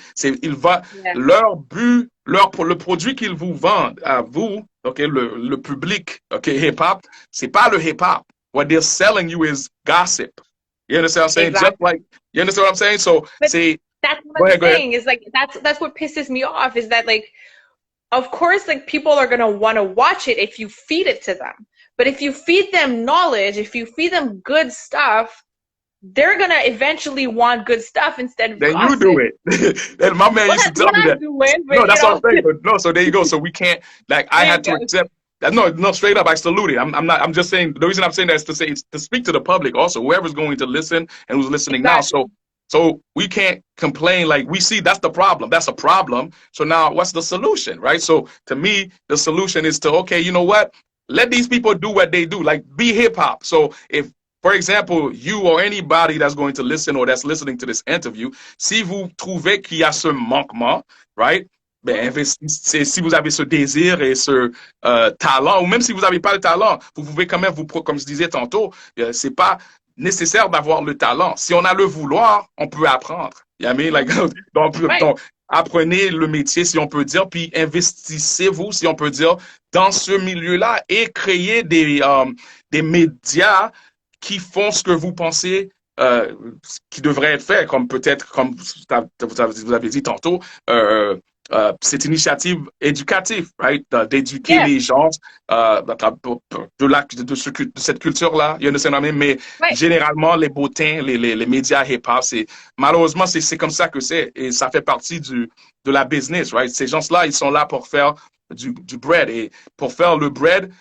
Leur but, le produit qu'ils vous vendent à vous, ok, le public, ok, hip-hop, c'est pas le hip-hop. What they're selling you is gossip. You understand what I'm saying? Exactly. Just like, you understand what I'm saying? So, that's what I'm saying is like, that's what pisses me off is that like, of course, like people are going to want to watch it if you feed it to them. But if you feed them knowledge, if you feed them good stuff, they're going to eventually want good stuff instead of then gossip. you do it. And my man used to tell me that. No, that's what I'm saying. But no, so there you go. So we can't, like, I had to accept that. No, straight up, I salute it. I'm just saying, the reason I'm saying that is to speak to the public also, whoever's going to listen and who's listening now. So we can't complain. Like, we see that's the problem. That's a problem. So now what's the solution, right? So to me, the solution is to, okay, you know what? Let these people do what they do, like be hip hop. So if, for example, you or anybody that's going to listen or that's listening to this interview, si vous trouvez qu'il y a ce manquement, right? Ben, si vous avez ce désir et ce talent, ou même si vous n'avez pas le talent, vous pouvez quand même comme je disais tantôt, c'est pas nécessaire d'avoir le talent. Si on a le vouloir, on peut apprendre. You know what I mean? Like, donc, apprenez le métier, si on peut dire, puis investissez-vous, si on peut dire, dans ce milieu-là et créez des médias qui font ce que vous pensez qui devrait être fait, comme peut-être, comme vous avez dit tantôt, cette initiative éducative, right? D'éduquer les gens de cette culture-là, you understand what I mean? Mais généralement, les bottins, les médias hip-hop, malheureusement, c'est comme ça que c'est. Et ça fait partie de la business, right? Ces gens-là, ils sont là pour faire du bread. Et pour faire le bread,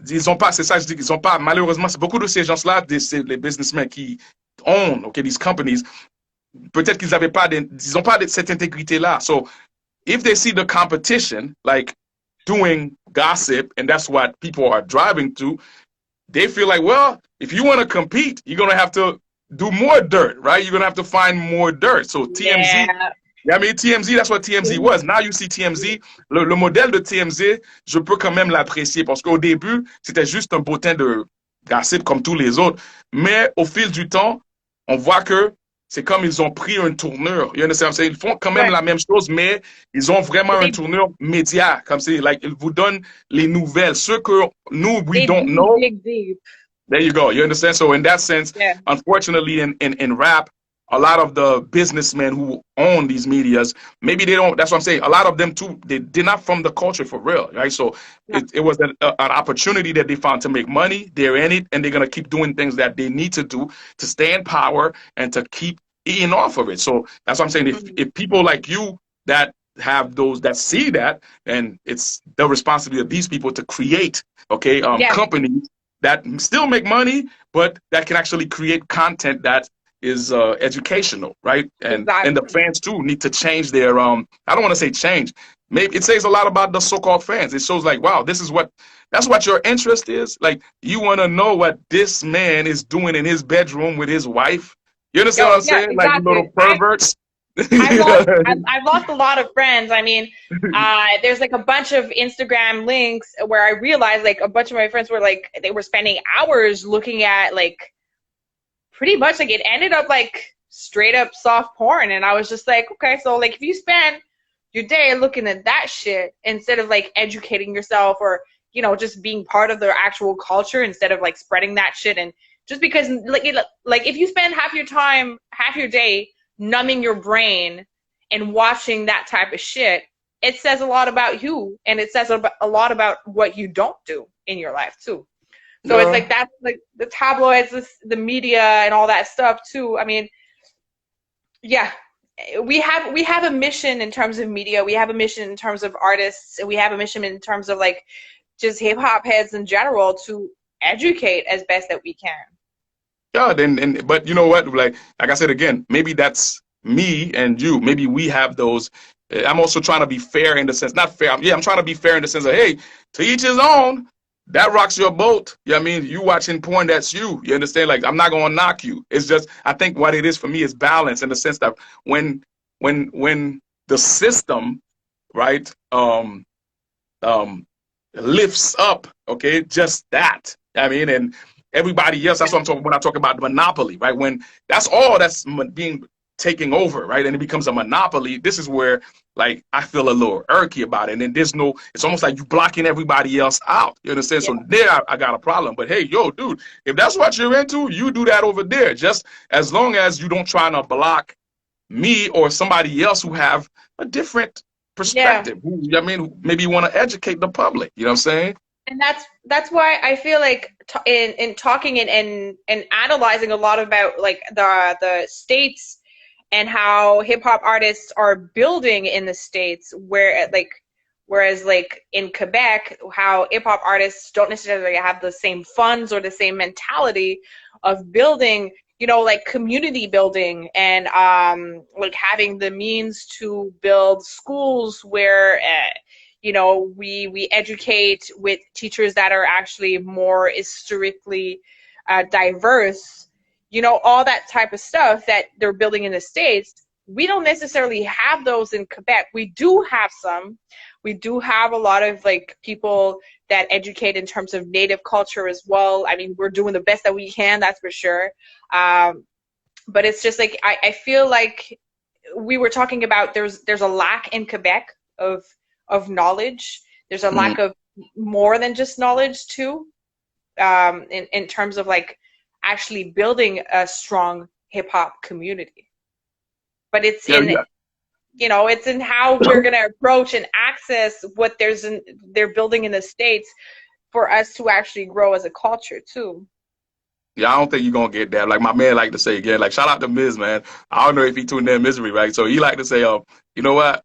ils ont pas, c'est ça que je dis, ils ont pas, malheureusement, c'est beaucoup de ces gens-là, les businessmen qui own, okay, these companies, peut-être qu'ils n'avaient pas, ils n'ont pas cette intégrité-là. So, if they see the competition, like doing gossip, and that's what people are driving to, they feel like, well, if you want to compete, you're going to have to do more dirt, right? You're going to have to find more dirt. So TMZ, I mean, TMZ, that's what TMZ was. Now you see TMZ, le modèle de TMZ, je peux quand même l'apprécier parce qu'au début, c'était juste un bottin de gossip comme tous les autres. Mais au fil du temps, on voit que c'est comme ils ont pris une tournure. Ils font quand même la même chose, mais ils ont vraiment une tournure média. Comme c'est, like, ils vous donnent les nouvelles. Ce que nous, we don't know. There you go. You understand? So in that sense, unfortunately, in rap, a lot of the businessmen who own these medias, maybe they don't, that's what I'm saying. A lot of them too, they're not from the culture for real, right? So it was an opportunity that they found to make money. They're in it and they're going to keep doing things that they need to do to stay in power and to keep eating off of it. So that's what I'm saying. If people like you that have those, that see that, and it's the responsibility of these people to create, okay, companies that still make money, but that can actually create content that is educational, right? And and the fans too need to change their I don't want to say change. Maybe it says a lot about the so-called fans. It shows like, wow, that's what your interest is. Like, you want to know what this man is doing in his bedroom with his wife. You understand what I'm saying? Exactly. Like, little perverts. I've lost a lot of friends. I mean, there's like a bunch of Instagram links where I realized like a bunch of my friends were like, they were spending hours looking at like, pretty much like it ended up like straight up soft porn. And I was just like, okay, so like if you spend your day looking at that shit instead of like educating yourself or, you know, just being part of their actual culture instead of like spreading that shit. And just because like if you spend half your day numbing your brain and watching that type of shit, it says a lot about you and it says a lot about what you don't do in your life too. So it's like that's like the tabloids, the media, and all that stuff too. I mean, we have a mission in terms of media. We have a mission in terms of artists. And we have a mission in terms of like just hip hop heads in general to educate as best that we can. Yeah, but you know what? Like I said again, maybe that's me and you. Maybe we have those. I'm also trying to be fair in the sense, not fair. Yeah, I'm trying to be fair in the sense of, hey, to each his own. That rocks your boat. You know what I mean? You watching porn, that's you. You understand? Like, I'm not gonna knock you. It's just, I think what it is for me is balance in the sense that when the system, right, lifts up, okay, just that. I mean, and everybody else, that's what I'm talking when I talk about monopoly, right? When that's all that's being taking over, right? And it becomes a monopoly. This is where, like, I feel a little irky about it. And then there's no, it's almost like you blocking everybody else out. You understand? Yeah. So there, I got a problem. But hey, yo, dude, if that's what you're into, you do that over there. Just as long as you don't try to block me or somebody else who have a different perspective. Yeah. I mean, maybe you want to educate the public. You know what I'm saying? And that's why I feel like in talking and analyzing a lot about like the states and how hip hop artists are building in the States, whereas like in Quebec, how hip hop artists don't necessarily have the same funds or the same mentality of building, you know, like community building and like having the means to build schools where you know, we educate with teachers that are actually more historically diverse, you know, all that type of stuff that they're building in the States. We don't necessarily have those in Quebec. We do have some. We do have a lot of like people that educate in terms of Native culture as well. I mean, we're doing the best that we can, that's for sure. But it's just like, I feel like we were talking about there's a lack in Quebec of knowledge. There's a lack of more than just knowledge too, in terms of like actually building a strong hip hop community. But it's you know, it's in how we're gonna approach and access what they're building in the States for us to actually grow as a culture too. Yeah, I don't think you're gonna get that. Like my man like to say again, like shout out to Miz, man. I don't know if he tuned in Misery, right? So he like to say, you know what,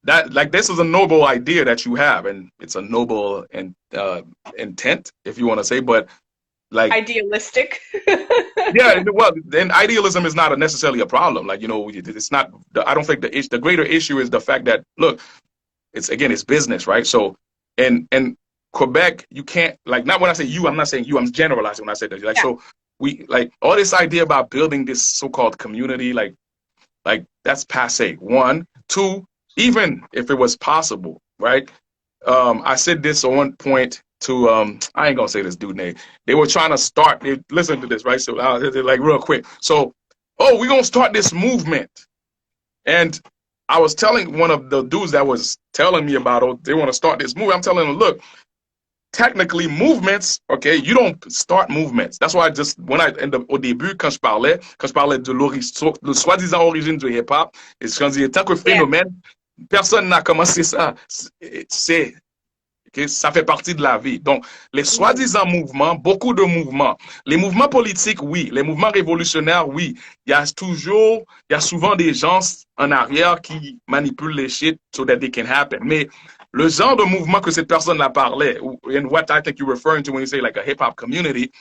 that like this is a noble idea that you have, and it's a noble and intent, if you want to say, but like idealistic. Yeah, well, then idealism is not necessarily a problem. Like, you know, it's not. I don't think the greater issue is the fact that look, it's business, right? So, and Quebec, you can't like not when I say you, I'm not saying you, I'm generalizing when I say that. Like, so we like all this idea about building this so-called community, like that's passe. One, two. Even if it was possible, right? I said this at one point to, I ain't gonna say this dude name. They were trying to start, listen to this, right? So they're like real quick. So, we're gonna start this movement. And I was telling one of the dudes that was telling me about, they want to start this movement. I'm telling them, look, technically movements, okay, you don't start movements. That's why au début, quand je parlais de soi-disant origine du hip-hop, et quand je disais, tant que phénomène, personne n'a commencé ça. Ça fait partie de la vie. Donc, les soi-disant mouvements, beaucoup de mouvements. Les mouvements politiques, oui. Les mouvements révolutionnaires, oui. Il y a souvent des gens en arrière qui manipulent les shit so that they can happen. Mais le genre de mouvement que cette personne-là parlait, and what I think you're referring to when you say like a hip-hop community,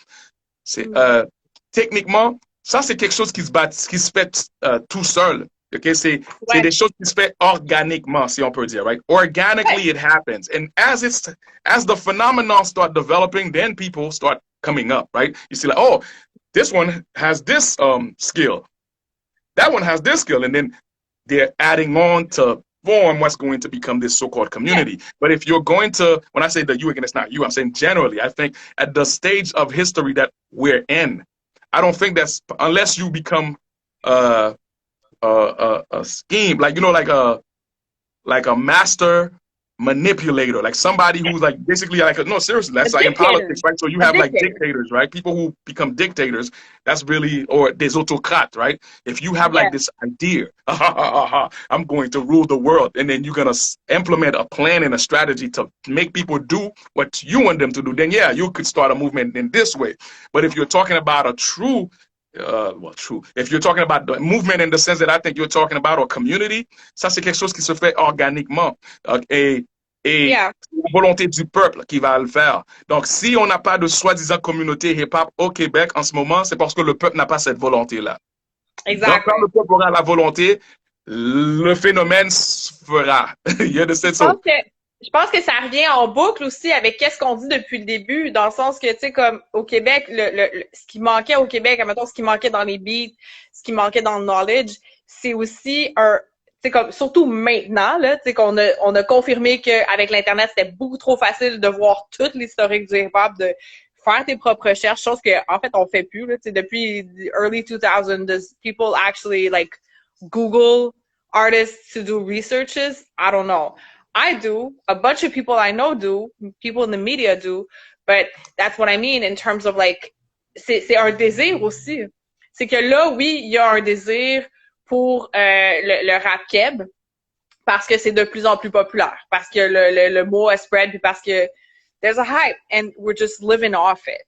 c'est techniquement, ça c'est quelque chose qui se fait tout seul. Okay, c'est des choses qui se fait organiquement, si on peut dire, right? Organically, it happens, and as the phenomenon start developing, then people start coming up, right? You see, like, oh, this one has this skill, that one has this skill, and then they're adding on to form what's going to become this so-called community. Yeah. But if you're going to, when I say that you again, it's not you. I'm saying generally. I think at the stage of history that we're in, I don't think that's unless you become a scheme, like, you know, like a master manipulator, like somebody who's like basically like no, seriously, that's like in politics, right? So you have like dictators, right? People who become dictators, that's really, or des autocrates, right? If you have like this idea, I'm going to rule the world, and then you're gonna implement a plan and a strategy to make people do what you want them to do, then yeah, you could start a movement in this way. But if you're talking about a true well, true. If you're talking about the movement in the sense that I think you're talking about, or community, ça c'est quelque chose qui se fait organiquement. Et Yeah, la volonté du peuple qui va le faire. Donc, si on n'a pas de soi-disant communauté hip-hop au Québec en ce moment, c'est parce que le peuple n'a pas cette volonté-là. Donc, quand exactly. le peuple aura la volonté, le phénomène se fera. You Je understand? pense So, que je pense que ça revient en boucle aussi avec qu'est-ce qu'on dit depuis le début, dans le sens que, tu sais, comme au Québec, ce qui manquait au Québec, admettons, ce qui manquait dans les beats, ce qui manquait dans le knowledge, c'est aussi un, tu sais, comme, surtout maintenant, là, tu sais, on a confirmé qu'avec l'Internet, c'était beaucoup trop facile de voir toute l'historique du hip-hop, de faire tes propres recherches, chose que, en fait, on fait plus, là, tu sais, depuis the early 2000, does people actually, like, Google artists to do researches? I don't know. I do. A bunch of people I know do. People in the media do. But that's what I mean in terms of like, c'est un désir aussi. C'est que là, oui, il y a un désir pour le rap keb parce que c'est de plus en plus populaire, parce que le mot a spread, puis parce que there's a hype and we're just living off it.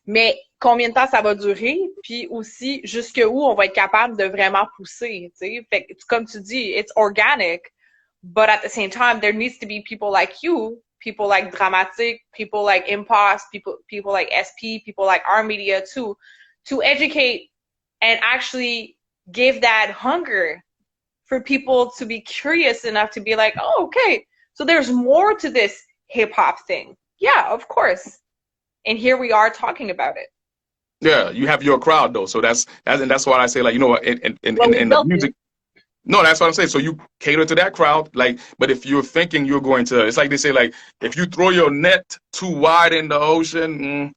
Mais combien de temps ça va durer, puis aussi jusqu'où on va être capable de vraiment pousser, tu sais. Fait que, comme tu dis, it's organic, but at the same time, there needs to be people like you, people like Dramatic, people like Impost, people like SP, people like our media too, to educate and actually give that hunger for people to be curious enough to be like, oh, okay, so there's more to this hip hop thing. Yeah, of course. And here we are talking about it. yeah, you have your crowd though. So that's why I say, like, you know, Well, we in the built music. it. No, that's what I'm saying. So you cater to that crowd, like, but if you're thinking you're going to, it's like they say, like, if you throw your net too wide in the ocean,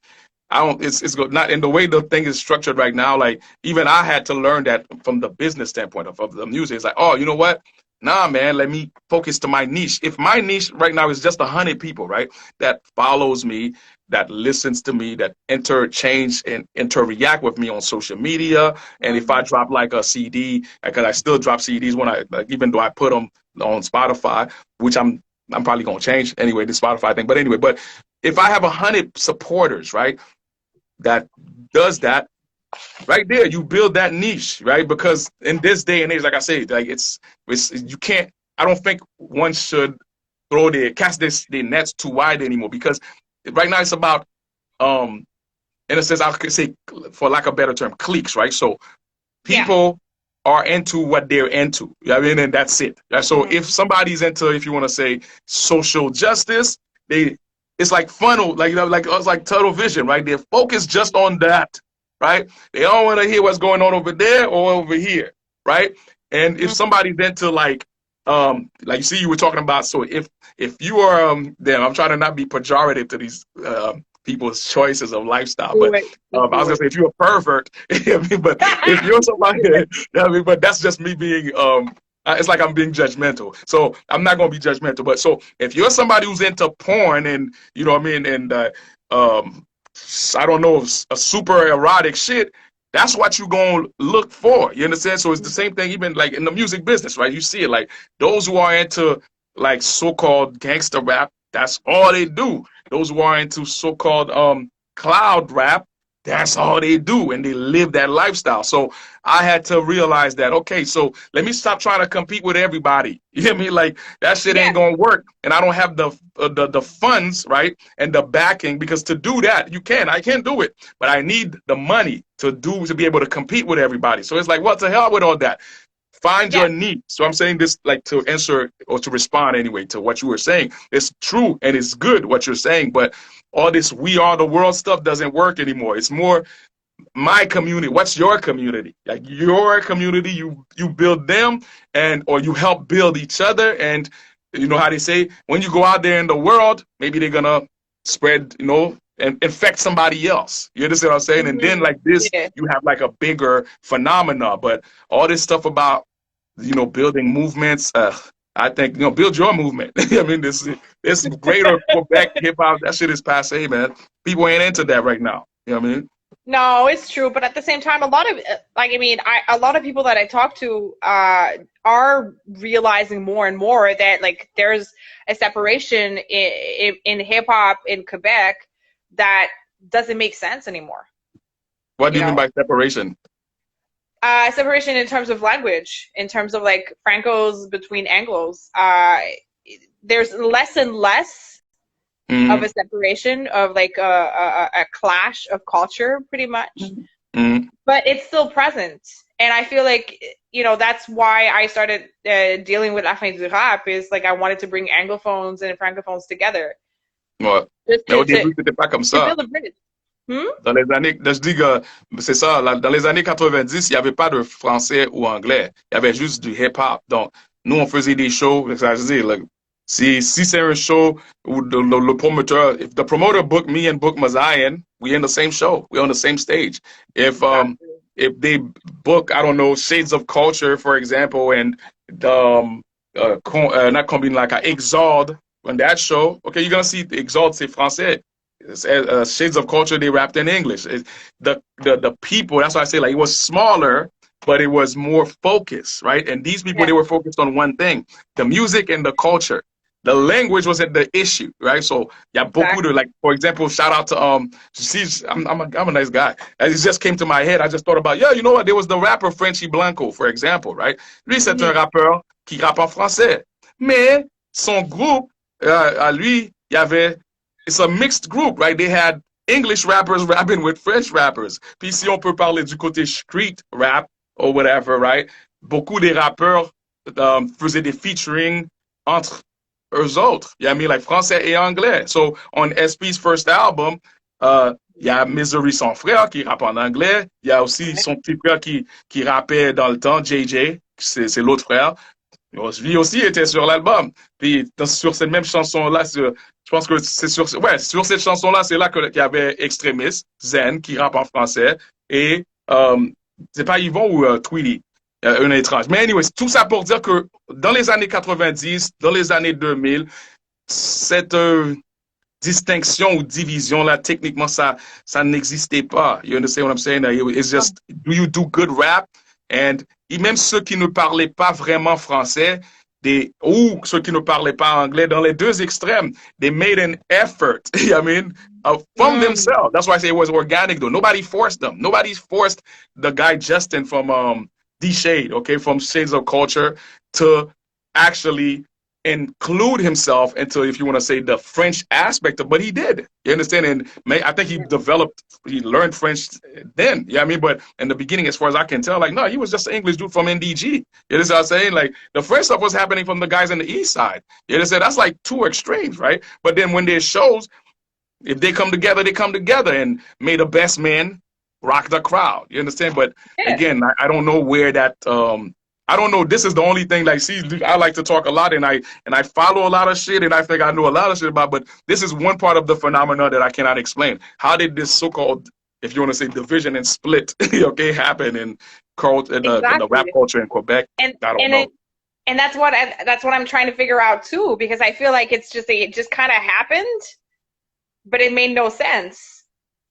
I don't, it's not in the way the thing is structured right now. Like, even I had to learn that from the business standpoint of the music. It's like, oh, you know what? Nah, man, let me focus to my niche. If my niche right now is just 100 people, right, that follows me, that listens to me, that interchange and interact with me on social media, and if I drop like a CD, because I still drop CDs when I, like, even though I put them on Spotify, which I'm probably gonna change anyway, the Spotify thing. But anyway, but if I have 100 supporters, right, that does that, right there, you build that niche, right? Because in this day and age, like I say, like it's you can't. I don't think one should cast their nets too wide anymore, because right now it's about in a sense, I could say, for lack of a better term, cliques, right? So Yeah. people are into what they're into. You know what I mean? And that's it. So if somebody's into, if you want to say, social justice, it's like funnel, like, you know, like it's like tunnel vision, right? They're focused just on that, right? They don't want to hear what's going on over there or over here, right? And if somebody's into like you see, you were talking about, so if you are then I'm trying to not be pejorative to these people's choices of lifestyle, but I was gonna say, if you're a pervert, I mean, but if you're somebody, I mean, but that's just me being it's like I'm being judgmental, so I'm not gonna be judgmental. But so if you're somebody who's into porn, and you know what I mean, and I don't know, a super erotic shit, that's what you're gonna look for. You understand? So it's the same thing, even like in the music business, right? You see it, like those who are into like so-called gangster rap, that's all they do. Those who are into so-called cloud rap, that's all they do, and they live that lifestyle. So I had to realize that, okay, so let me stop trying to compete with everybody. You hear me? Like, that shit ain't gonna work, and I don't have the funds, right, and the backing, because to do that, I can do it, but I need the money to be able to compete with everybody. So it's like, what the hell with all that? Find your niche. So I'm saying this, like, to answer or to respond anyway to what you were saying. It's true and it's good what you're saying, but all this we are the world stuff doesn't work anymore. It's more my community. What's your community? Like, your community, you build them, or you help build each other. And you know how they say, when you go out there in the world, maybe they're gonna spread, you know, and infect somebody else. You understand what I'm saying? And then, like this, you have like a bigger phenomena. But all this stuff about, you know, building movements, I think, you know, build your movement. I mean, this greater Quebec hip hop, that shit is passe, man. People ain't into that right now. You know what I mean? No, it's true, but at the same time, a lot of like, I mean, a lot of people that I talk to are realizing more and more that like there's a separation in hip hop in Quebec that doesn't make sense anymore. What do you mean by separation? Separation in terms of language, in terms of like Francos between Anglos. There's less and less of a separation of like a clash of culture, pretty much. But it's still present. And I feel like, you know, that's why I started dealing with La Fin du Rap, is like I wanted to bring Anglophones and Francophones together. Ouais. Mais au début, c'était pas comme ça. Dans les années, je dis que c'est ça, dans les années 90, il n'y avait pas de français ou anglais. Il y avait juste du hip-hop. Donc, nous, on faisait des shows. Ça veut dire, like, si c'est un show où le promoteur, if the promoter book me and book Mazayan, we in the same show. We on the same stage. If they book, I don't know, Shades of Culture, for example, and not combine like a Exalt on that show, okay, you're gonna see Exalt, c'est français. Shades of Culture, they rapped in English. The people, that's why I say like it was smaller, but it was more focused, right? And these people, they were focused on one thing: the music and the culture. The language wasn't the issue, right? So yeah, beaucoup de, like, for example, shout out to see, I'm a nice guy. It just came to my head. I just thought about, yeah, you know what? There was the rapper Frenchy Blanco, for example, right? Lui, c'est un rappeur qui rappe en français. Mais son groupe, à lui, il y avait, it's a mixed group, right? They had English rappers rapping with French rappers. Puis si on peut parler du côté street rap or whatever, right? Beaucoup des rappeurs faisaient des featuring entre eux autres. You know what I mean? Like français et anglais. So on SP's first album, il y a Misery, son frère, qui rappe en anglais. Il y a aussi son petit frère qui rappait dans le temps, JJ, c'est l'autre frère. Lui aussi était sur l'album. Puis sur cette même chanson-là, je pense que c'est sur cette chanson-là, c'est là qu'il y avait Extrémiste, Zen, qui rappe en français. Et c'est pas Yvon ou Tweety, un étrange. Mais anyways, tout ça pour dire que dans les années 90, dans les années 2000, cette distinction ou division là, techniquement, ça n'existait pas. You understand what I'm saying? It's just, do you do good rap? And même ceux qui ne parlaient pas vraiment français, ou ceux qui ne parlaient pas anglais, dans les deux extrêmes, they made an effort, you know what I mean, from themselves. That's why I say it was organic, though. Nobody forced them. Nobody forced the guy Justin from D-Shade, okay, from Shades of Culture, to actually include himself into, if you want to say, the French aspect of, but he did. You understand? And I think he learned French then, you know what I mean? But in the beginning, as far as I can tell, like, no, he was just an English dude from NDG. You understand what I'm saying? Like, the French stuff was happening from the guys on the East Side. You understand? That's like two extremes, right? But then when there's shows, if they come together, they come together, and may the best man rock the crowd. You understand? But again, I don't know where that, I don't know. This is the only thing, like, see, I like to talk a lot, and I follow a lot of shit, and I think I know a lot of shit about, but this is one part of the phenomena that I cannot explain. How did this so-called, if you want to say, division and split, okay, happen in the rap culture in Quebec? I don't know. And that's what I'm trying to figure out too, because I feel like it just kind of happened, but it made no sense,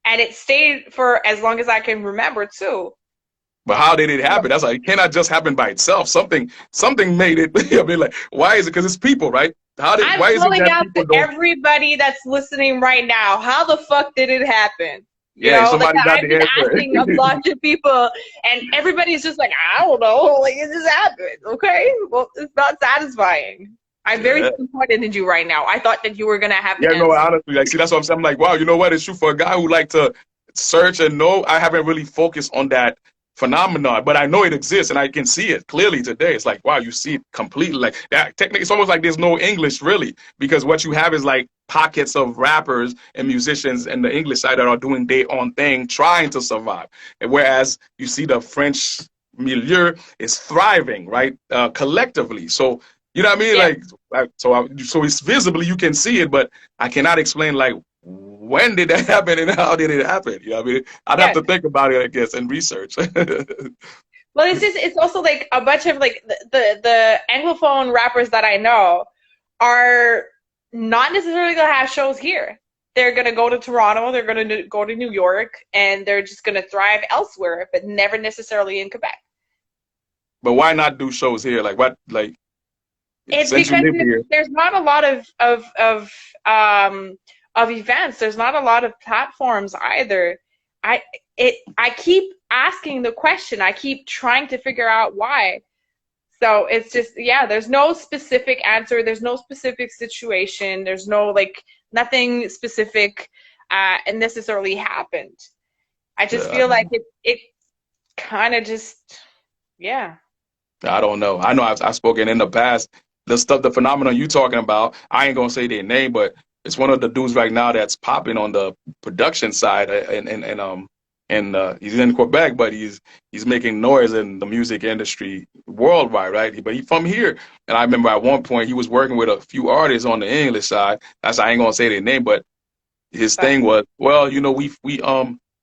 and it stayed for as long as I can remember too. But how did it happen? That's like, it cannot just happen by itself. Something made it. I mean, like, why is it? Because it's people, right? I'm calling out to everybody that's listening right now. How the fuck did it happen? You know, somebody got I've been asking a bunch of people, and everybody's just like, I don't know. Like, it just happened. Okay, well, it's not satisfying. I'm very disappointed in you right now. I thought that you were gonna have. Yeah, no, honestly, like, see, that's what I'm saying. I'm like, wow, you know what? It's true for a guy who like to search and know. I haven't really focused on that phenomenon, but I know it exists, and I can see it clearly today. It's like, wow, you see it completely like that. Technically, it's almost like there's no English really, because what you have is like pockets of rappers and musicians in the English side that are doing their own thing, trying to survive. And whereas you see the French milieu is thriving, right, collectively. So you know what I mean? Yeah. So it's visibly, you can see it, but I cannot explain, like, when did that happen and how did it happen? You know what I mean? I'd have to think about it, I guess, and research. Well, it's also like a bunch of like the Anglophone rappers that I know are not necessarily gonna have shows here. They're gonna go to Toronto, they're gonna go to New York, and they're just gonna thrive elsewhere, but never necessarily in Quebec. But why not do shows here? Like, what, like? It's because there's not a lot of events. There's not a lot of platforms either. I keep asking the question. I keep trying to figure out why. So it's just, yeah, there's no specific answer. There's no specific situation. There's no, like, nothing specific necessarily happened. I just feel like it kind of just, yeah. I don't know. I know I've spoken in the past. The phenomenon you talking about, I ain't gonna say their name, but it's one of the dudes right now that's popping on the production side, and he's in Quebec, but he's making noise in the music industry worldwide, right? But he's from here, and I remember at one point he was working with a few artists on the English side. I ain't gonna say their name, but his thing was, well, you know, we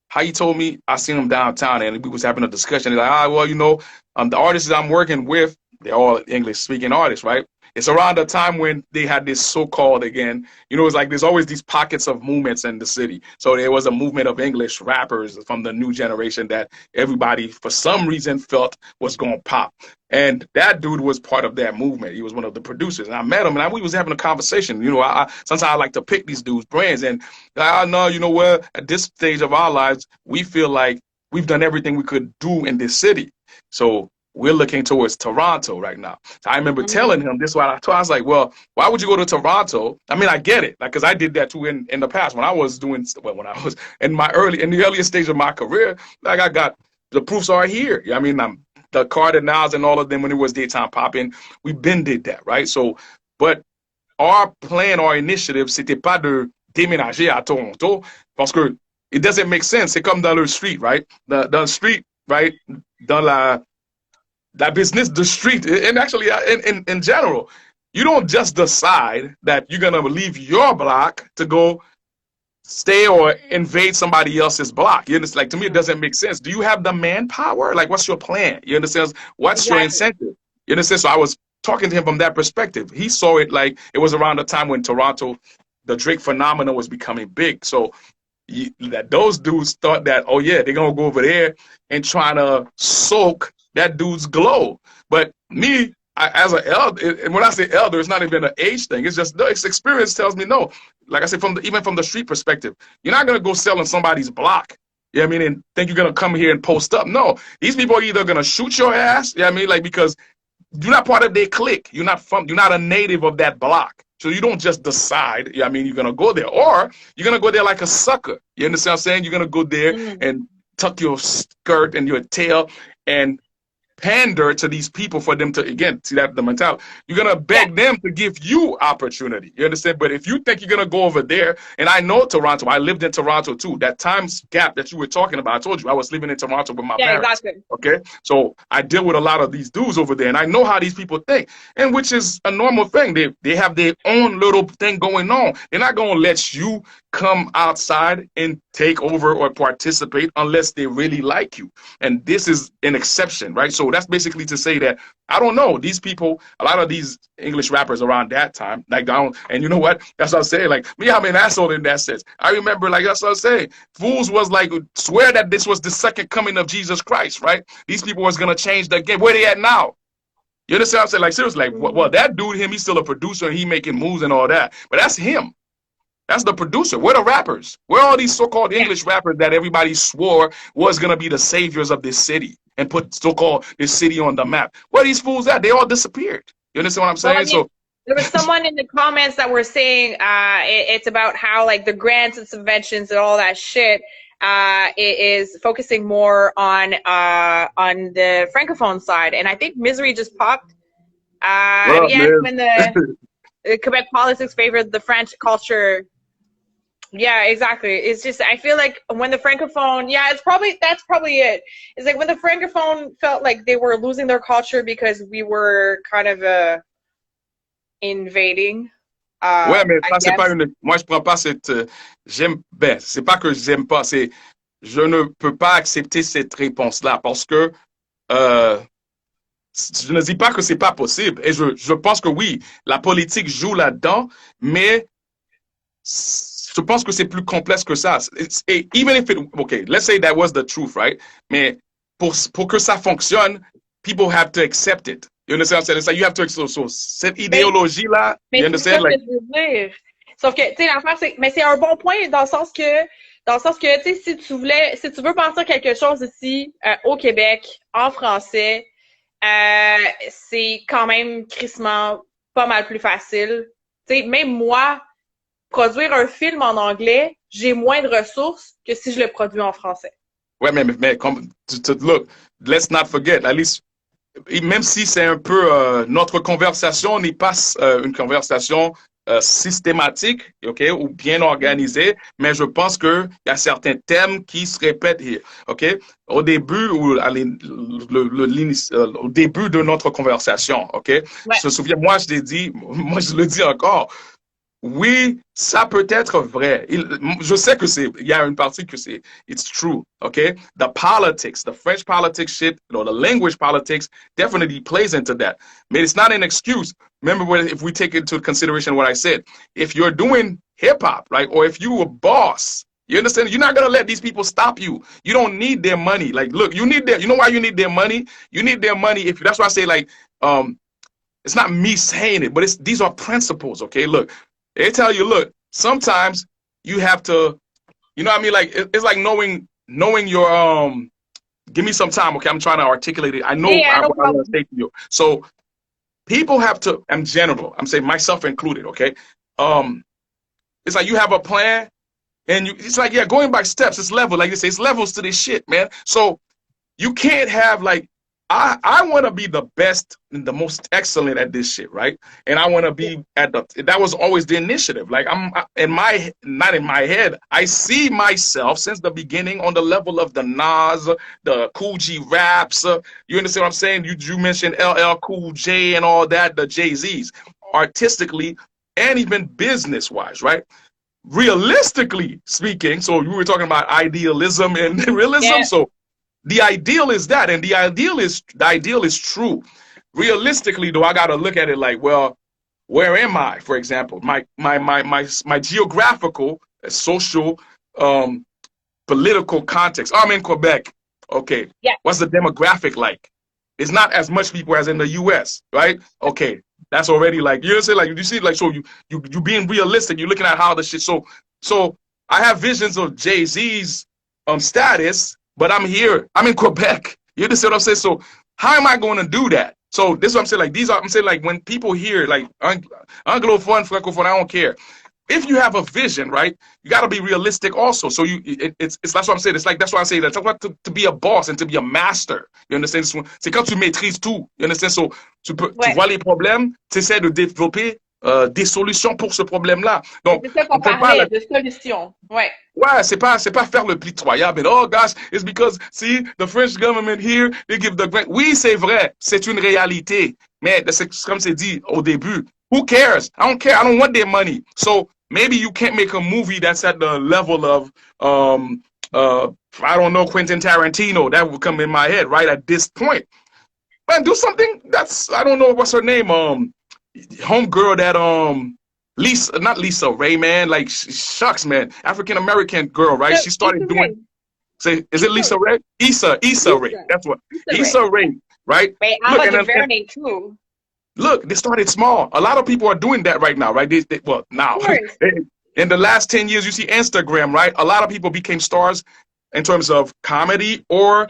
how he told me, I seen him downtown and we was having a discussion. He's like, well, you know, the artists I'm working with, they're all English speaking artists, right? It's around the time when they had this so-called, again, you know, it's like there's always these pockets of movements in the city. So there was a movement of English rappers from the new generation that everybody, for some reason, felt was going to pop. And that dude was part of that movement. He was one of the producers. And I met him, and we was having a conversation. You know, sometimes I like to pick these dudes' brains. And I know, you know what, at this stage of our lives, we feel like we've done everything we could do in this city. So we're looking towards Toronto right now. So I remember telling him this. What I was like, well, why would you go to Toronto? I mean, I get it, like, because I did that too in the past when I was doing, well, when I was in the earliest stage of my career. Like, I got the proofs are here. I mean, the Cardinals and all of them when it was daytime popping, we been did that, right? So, but our plan, our initiative, c'était pas de déménager à Toronto, parce que it doesn't make sense. C'est comme dans le street, right? The street, right? Dans that business, the street, and actually in general, you don't just decide that you're gonna leave your block to go stay or invade somebody else's block. You understand? Like, to me, it doesn't make sense. Do you have the manpower? Like, what's your plan? You understand? What's your incentive? You understand? So I was talking to him from that perspective. He saw it like it was around the time when Toronto, the Drake phenomenon was becoming big. So that those dudes thought that, oh yeah, they're gonna go over there and try to soak that dude's glow. But me, as an elder, and when I say elder, it's not even an age thing. It's just the experience tells me no. Like I said, even from the street perspective, you're not gonna go sell on somebody's block. You know what I mean? And think you're gonna come here and post up. No, these people are either gonna shoot your ass. You know what I mean? Like, because you're not part of their clique. You're not a native of that block. So you don't just decide, I mean, you're going to go there, or you're going to go there like a sucker. You understand what I'm saying? You're going to go there and tuck your skirt and your tail and pander to these people for them to, again, see that the mentality. You're going to beg them to give you opportunity. You understand? But if you think you're going to go over there, and I know Toronto, I lived in Toronto too. That time gap that you were talking about, I told you I was living in Toronto with my parents. Exactly. Okay? So I deal with a lot of these dudes over there, and I know how these people think, and which is a normal thing. They have their own little thing going on. They're not going to let you come outside and take over or participate unless they really like you. And this is an exception, right? So that's basically to say that, I don't know, these people, a lot of these English rappers around that time, like, and you know what? That's what I'm saying. Like, me, I'm an asshole in that sense. I remember, like, that's what I'm saying. Fools was like, swear that this was the second coming of Jesus Christ, right? These people was going to change the game. Where they at now? You understand what I'm saying? Like, seriously, like, well, that dude, he's still a producer and he making moves and all that. But that's him. That's the producer. We're the rappers. We're all these so-called English rappers that everybody swore was going to be the saviors of this city and put so-called this city on the map. Where are these fools at? They all disappeared. You understand what I'm saying? Well, I mean, there was someone in the comments that were saying it's about how, like, the grants and subventions and all that shit it is focusing more on the Francophone side. And I think Misery just popped. When the Quebec politics favored the French culture. Yeah, exactly. It's just, I feel like when the Francophone, that's probably it. It's like when the Francophone felt like they were losing their culture because we were kind of invading. Ouais, mais ça, c'est pas une. Moi, je prends pas cette. C'est pas que j'aime pas, c'est. Je ne peux pas accepter cette réponse-là parce que. Je ne dis pas que c'est pas possible. Et je pense que oui, la politique joue là-dedans, mais. Je pense que c'est plus complexe que ça. Even if it, okay, let's say that was the truth, right? Mais pour que ça fonctionne, people have to accept it. You understand what I'm saying? It's like you have to, so cette idéologie-là, you understand? Like, sauf que, tu sais, l'affaire, mais c'est un bon point dans le sens que Dans le sens que, tu sais, si tu veux partir quelque chose ici, au Québec, en français, c'est quand même crissement pas mal plus facile. Tu sais, même moi, produire un film en anglais, j'ai moins de ressources que si je le produis en français. Ouais, mais comme, look, let's not forget, at least, même si c'est un peu notre conversation n'est pas une conversation systématique, ok, ou bien organisée, mais je pense que il y a certains thèmes qui se répètent here, ok. Au début ou au début de notre conversation, ok. Ouais. Je me souviens, moi je l'ai dit, moi je le dis encore. Oui, ça peut être vrai. Je sais que il y a une partie que it's true, okay? The politics, the French politics shit, the language politics definitely plays into that. But it's not an excuse. Remember, if we take into consideration what I said, if you're doing hip hop, right, or if you a boss, you understand? You're not gonna let these people stop you. You don't need their money. Like, look, you know why you need their money? You need their money if that's why I say like, it's not me saying it, but these are principles, okay? Look. They tell you, look, sometimes you have to, you know what I mean? Like, it's like knowing your, give me some time, okay? I'm trying to articulate it. I know Yeah, no what I want problem. to say to you. So people have to, I'm general, I'm saying myself included, okay? It's like you have a plan and it's like, yeah, going by steps, it's level. Like they say, it's levels to this shit, man. So you can't have like, I want to be the best and the most excellent at this shit, right? And I want to be that was always the initiative. Like not in my head, I see myself since the beginning on the level of the Nas, the Cool G raps. You understand what I'm saying? You mentioned LL Cool J and all that, the Jay-Z's, artistically and even business-wise, right? Realistically speaking, so we were talking about idealism and realism, Yeah. so the ideal is that, and the ideal is true. Realistically, though, I got to look at it like, well, where am I? For example, my geographical, social, political context. I'm in Quebec. Okay. Yeah. What's the demographic like? It's not as much people as in the U.S. Right? Okay. That's already like, you know what I'm saying? Like, you see, like, so you being realistic. You're looking at how the shit. So I have visions of Jay-Z's status. But I'm here. I'm in Quebec. You understand what I'm saying? So how am I going to do that? So this is what I'm saying. Like I'm saying like when people hear like Anglophone, Francophone, I don't care. If you have a vision, right, you got to be realistic also. So it's that's what I'm saying. It's like that's why I say that. That's what to be a boss and to be a master. You understand? C'est quand tu maîtrises tout. You understand? So tu vois les problèmes, tu essaies de développer des solutions pour ce problème-là. Donc, c'est ça qu'on parlait, de solutions. Ouais. Ouais, c'est pas faire le pitoyable. And, oh gosh, it's because, see, the French government here, they give the grant. Oui, c'est vrai, c'est une réalité. Mais c'est comme c'est dit au début. Who cares? I don't care. I don't want their money. So maybe you can't make a movie that's at the level of, I don't know, Quentin Tarantino. That would come in my head right at this point. Man, do something that's, I don't know, what's her name? Homegirl that, Lisa, not Lisa Ray, man. Like, shucks, man. African American girl, right? She started doing. Say, is it Lisa Ray? Issa Ray. That's what. Issa Ray, right? Wait, I have a different name too. Look, they started small. A lot of people are doing that right now, right? Well, now. In the last 10 years, you see Instagram, right? A lot of people became stars in terms of comedy or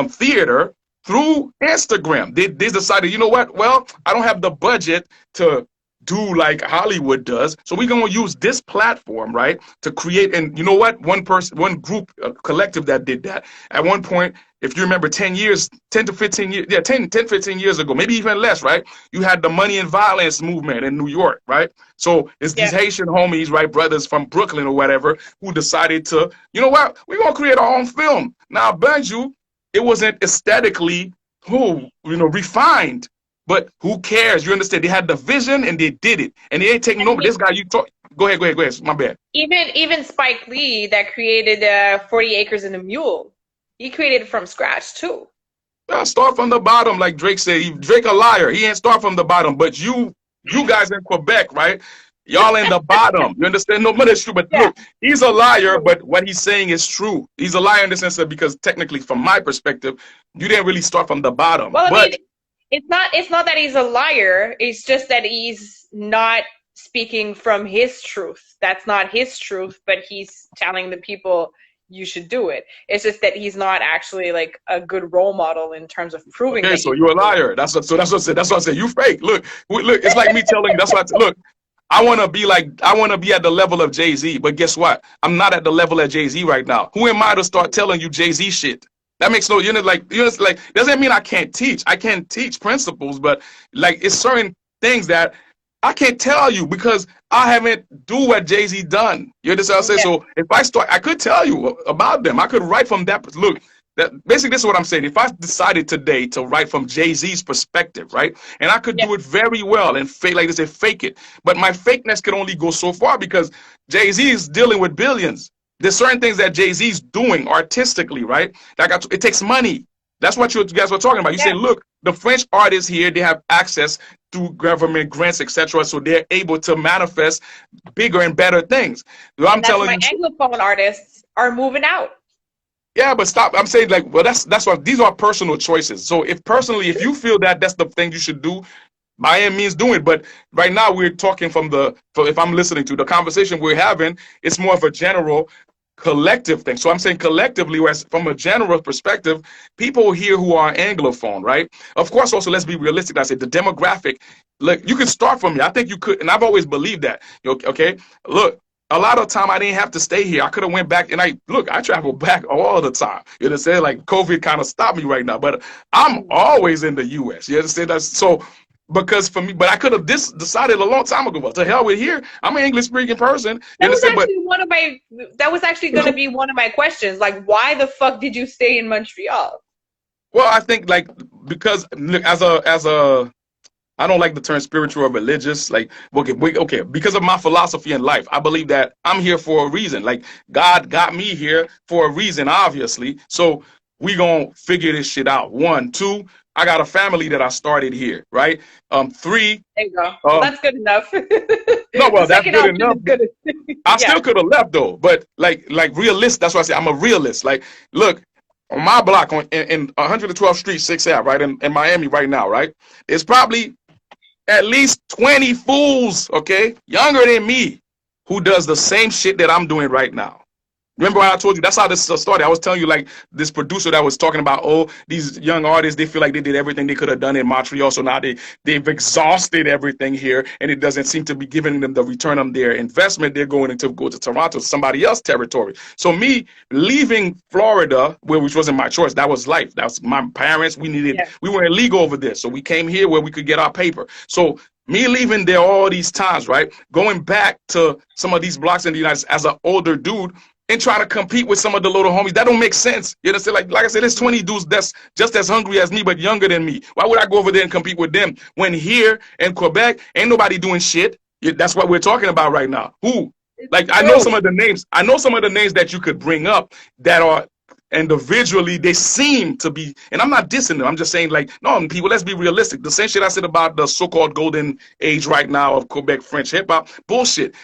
theater through Instagram. They decided, you know what? Well, I don't have the budget to do like Hollywood does. So we're going to use this platform, right, to create, and you know what? One group, a collective that did that. At one point, if you remember 10 to 15 years, yeah, 10, 15 years ago, maybe even less, right? You had the money and violence movement in New York, right? So it's these Haitian homies, right, brothers from Brooklyn or whatever, who decided to, you know what? We're going to create our own film. Now, Banju, it wasn't aesthetically, refined. But who cares? You understand? They had the vision and they did it. And they ain't taking over. This guy, you talk. Go ahead. My bad. Even Spike Lee that created 40 Acres and a Mule, he created it from scratch too. Start from the bottom, like Drake said. Drake a liar. He ain't start from the bottom. But you guys in Quebec, right? Y'all in the bottom. You understand? No, but it's true. But look, he's a liar. But what he's saying is true. He's a liar in the sense that because technically, from my perspective, you didn't really start from the bottom. Well, I mean, it's not that he's a liar. It's just that he's not speaking from his truth. That's not his truth, but he's telling the people you should do it. It's just that he's not actually like a good role model in terms of proving Okay, that so you're a liar. That's what. So that's what I said. That's what I said. You fake. Look, look. It's like me telling. That's what. Look, I want to be like. I want to be at the level of Jay-Z. But guess what? I'm not at the level of Jay-Z right now. Who am I to start telling you Jay-Z shit? That makes no. Like doesn't mean I can't teach. I can teach principles, but like it's certain things that I can't tell you because I haven't do what Jay-Z done. You understand what I'm saying? So if I start, I could tell you about them. I could write from that. Look, that basically this is what I'm saying. If I decided today to write from Jay-Z's perspective, right, and I could do it very well and fake, like they say, fake it. But my fakeness could only go so far because Jay-Z is dealing with billions. There's certain things that Jay-Z's doing artistically, right? Like it takes money. That's what you guys were talking about. You say, look, the French artists here, they have access to government grants, etc., so they're able to manifest bigger and better things. I'm telling you, Anglophone artists are moving out. Yeah, but stop. I'm saying like, well, that's what these are personal choices. So if personally, if you feel that that's the thing you should do, by any means do it. But right now we're talking from if I'm listening to the conversation we're having, it's more of a general collective thing. So I'm saying collectively, whereas from a general perspective, people here who are Anglophone, right? Of course, also let's be realistic. I said the demographic, like you can start from here. I think you could, and I've always believed that. Okay, look, a lot of time I didn't have to stay here. I could have went back, and I travel back all the time. You understand? Like COVID kind of stopped me right now, but I'm always in the U.S. You understand? That's so. Because for me, but I could have decided a long time ago. Well, to hell with here. I'm an English speaking person. That was actually going to be one of my questions. Like, why the fuck did you stay in Montreal? Well, I think like because look, as a I don't like the term spiritual or religious. Like, okay, because of my philosophy in life, I believe that I'm here for a reason. Like, God got me here for a reason, obviously. So we gonna figure this shit out. 1, 2. I got a family that I started here, right? 3. There you go. Well, that's good enough. No, well, that's good enough. I still could have left though, but like realist. That's why I say I'm a realist. Like, look, on my block in 112th Street, 6th Ave, right in Miami right now, right? It's probably at least 20 fools, okay, younger than me, who does the same shit that I'm doing right now. Remember when I told you, that's how this started. I was telling you, like, this producer that was talking about, oh, these young artists, they feel like they did everything they could have done in Montreal, so now they've exhausted everything here, and it doesn't seem to be giving them the return on their investment. They're going to go to Toronto, somebody else's territory. So me leaving Florida, which wasn't my choice, that was life. That was my parents. We weren't legal over there, so we came here where we could get our paper. So me leaving there all these times, right, going back to some of these blocks in the United States as an older dude, and trying to compete with some of the little homies. That don't make sense. You understand? Like I said, there's 20 dudes that's just as hungry as me, but younger than me. Why would I go over there and compete with them when here in Quebec, ain't nobody doing shit? That's what we're talking about right now. Who? Like, I know some of the names. I know some of the names that you could bring up that are individually, they seem to be, and I'm not dissing them. I'm just saying, like, no, people, let's be realistic. The same shit I said about the so-called golden age right now of Quebec French hip-hop, bullshit.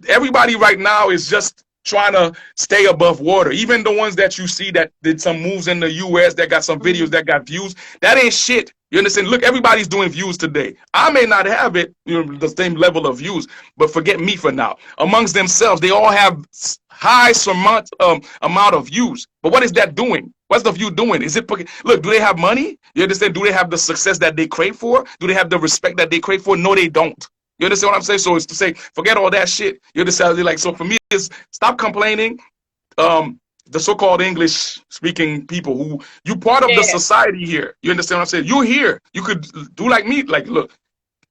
Everybody right now is just trying to stay above water. Even the ones that you see that did some moves in the US, that got some videos that got views, that ain't shit. You understand? Look, everybody's doing views today. I may not have it, the same level of views, but forget me for now. Amongst themselves, they all have high amount of views. But what is that doing? What's the view doing? Is it, look, do they have money? You understand? Do they have the success that they crave for? Do they have the respect that they crave for? No, they don't. You understand what I'm saying? So it's to say, forget all that shit. You understand? Like, so for me, it's stop complaining. The so-called English-speaking people who you part of the society here. You understand what I'm saying? You're here. You could do like me. Like, look,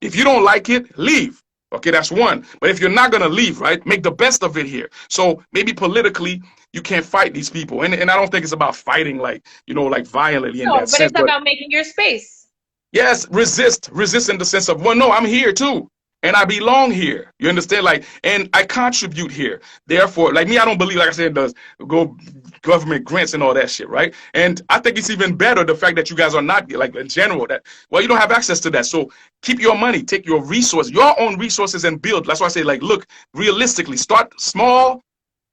if you don't like it, leave. Okay, that's one. But if you're not gonna leave, right, make the best of it here. So maybe politically, you can't fight these people, and I don't think it's about fighting like like violently in that sense. No, but it's about making your space. Yes, resist in the sense of, well, no, I'm here too. And I belong here. You understand? Like, and I contribute here. Therefore, like me, I don't believe, like I said, does go government grants and all that shit, right? And I think it's even better the fact that you guys are not, like, in general, that, well, you don't have access to that. So keep your money, take your resources, your own resources, and build. That's why I say, like, look, realistically, start small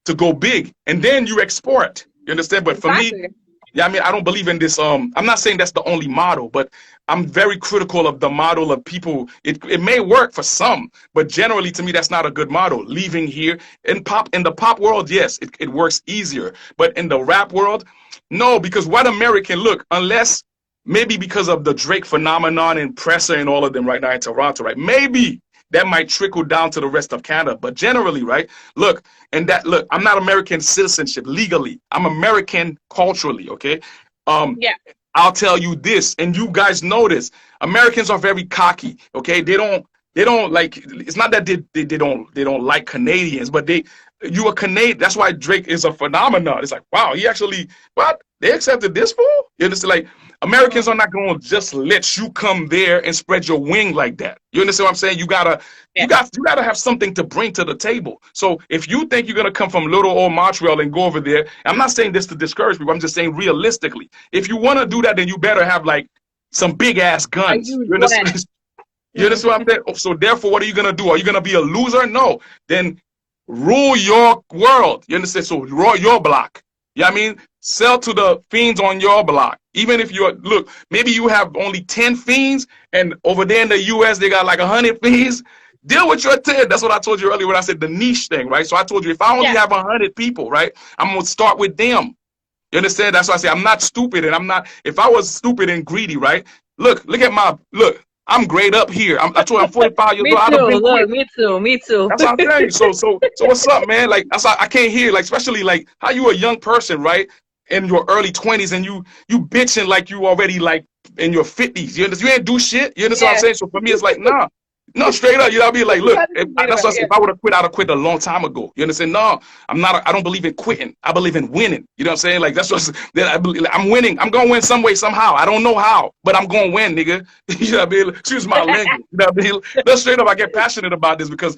to go big, and then you export. You understand? But for me, yeah, I mean, I don't believe in this. I'm not saying that's the only model, but I'm very critical of the model of people. It may work for some, but generally to me, that's not a good model. Leaving here in the pop world, yes, it works easier. But in the rap world, no, because white American, look, unless maybe because of the Drake phenomenon and Presser and all of them right now in Toronto, right? Maybe that might trickle down to the rest of Canada. But generally, right? Look, I'm not American citizenship legally. I'm American culturally, okay? Yeah. I'll tell you this, and you guys know this. Americans are very cocky, okay? They don't like, it's not that they don't like Canadians, but you a Canadian. That's why Drake is a phenomenon. It's like, wow, he actually, what? They accepted this fool? You understand? Like, Americans are not going to just let you come there and spread your wing like that. You understand what I'm saying? You gotta have something to bring to the table. So if you think you're gonna come from little old Montreal and go over there, I'm not saying this to discourage people. I'm just saying realistically, if you want to do that, then you better have like some big ass guns. You understand? You understand what I'm saying? So therefore, what are you gonna do? Are you gonna be a loser? No. Then rule your world. You understand? So rule your block. You know what I mean? Sell to the fiends on your block. Even if look, maybe you have only 10 fiends, and over there in the US, they got like 100 fiends. Deal with your 10. That's what I told you earlier when I said the niche thing, right? So I told you, if I only have 100 people, right, I'm going to start with them. You understand? That's why I say I'm not stupid, and I'm not, if I was stupid and greedy, right? Look at I'm great up here. I told you I'm 45 years old. Me too. That's what I'm saying. So what's up, man? Like, that's why I can't hear, like, especially like how you a young person, right? In your early 20s, and you bitching like you already like in your 50s. You understand? You ain't do shit. You understand what I'm saying? So for me, it's like, nah. No, straight up, you know what I mean? Like, look, if I would have quit, I'd have quit a long time ago. You understand? No, I don't believe in quitting. I believe in winning. You know what I'm saying? Like, that's what I'm winning. I'm going to win some way, somehow. I don't know how, but I'm going to win, nigga. You know what I mean? Excuse my language. You know what I mean? No, straight up, I get passionate about this because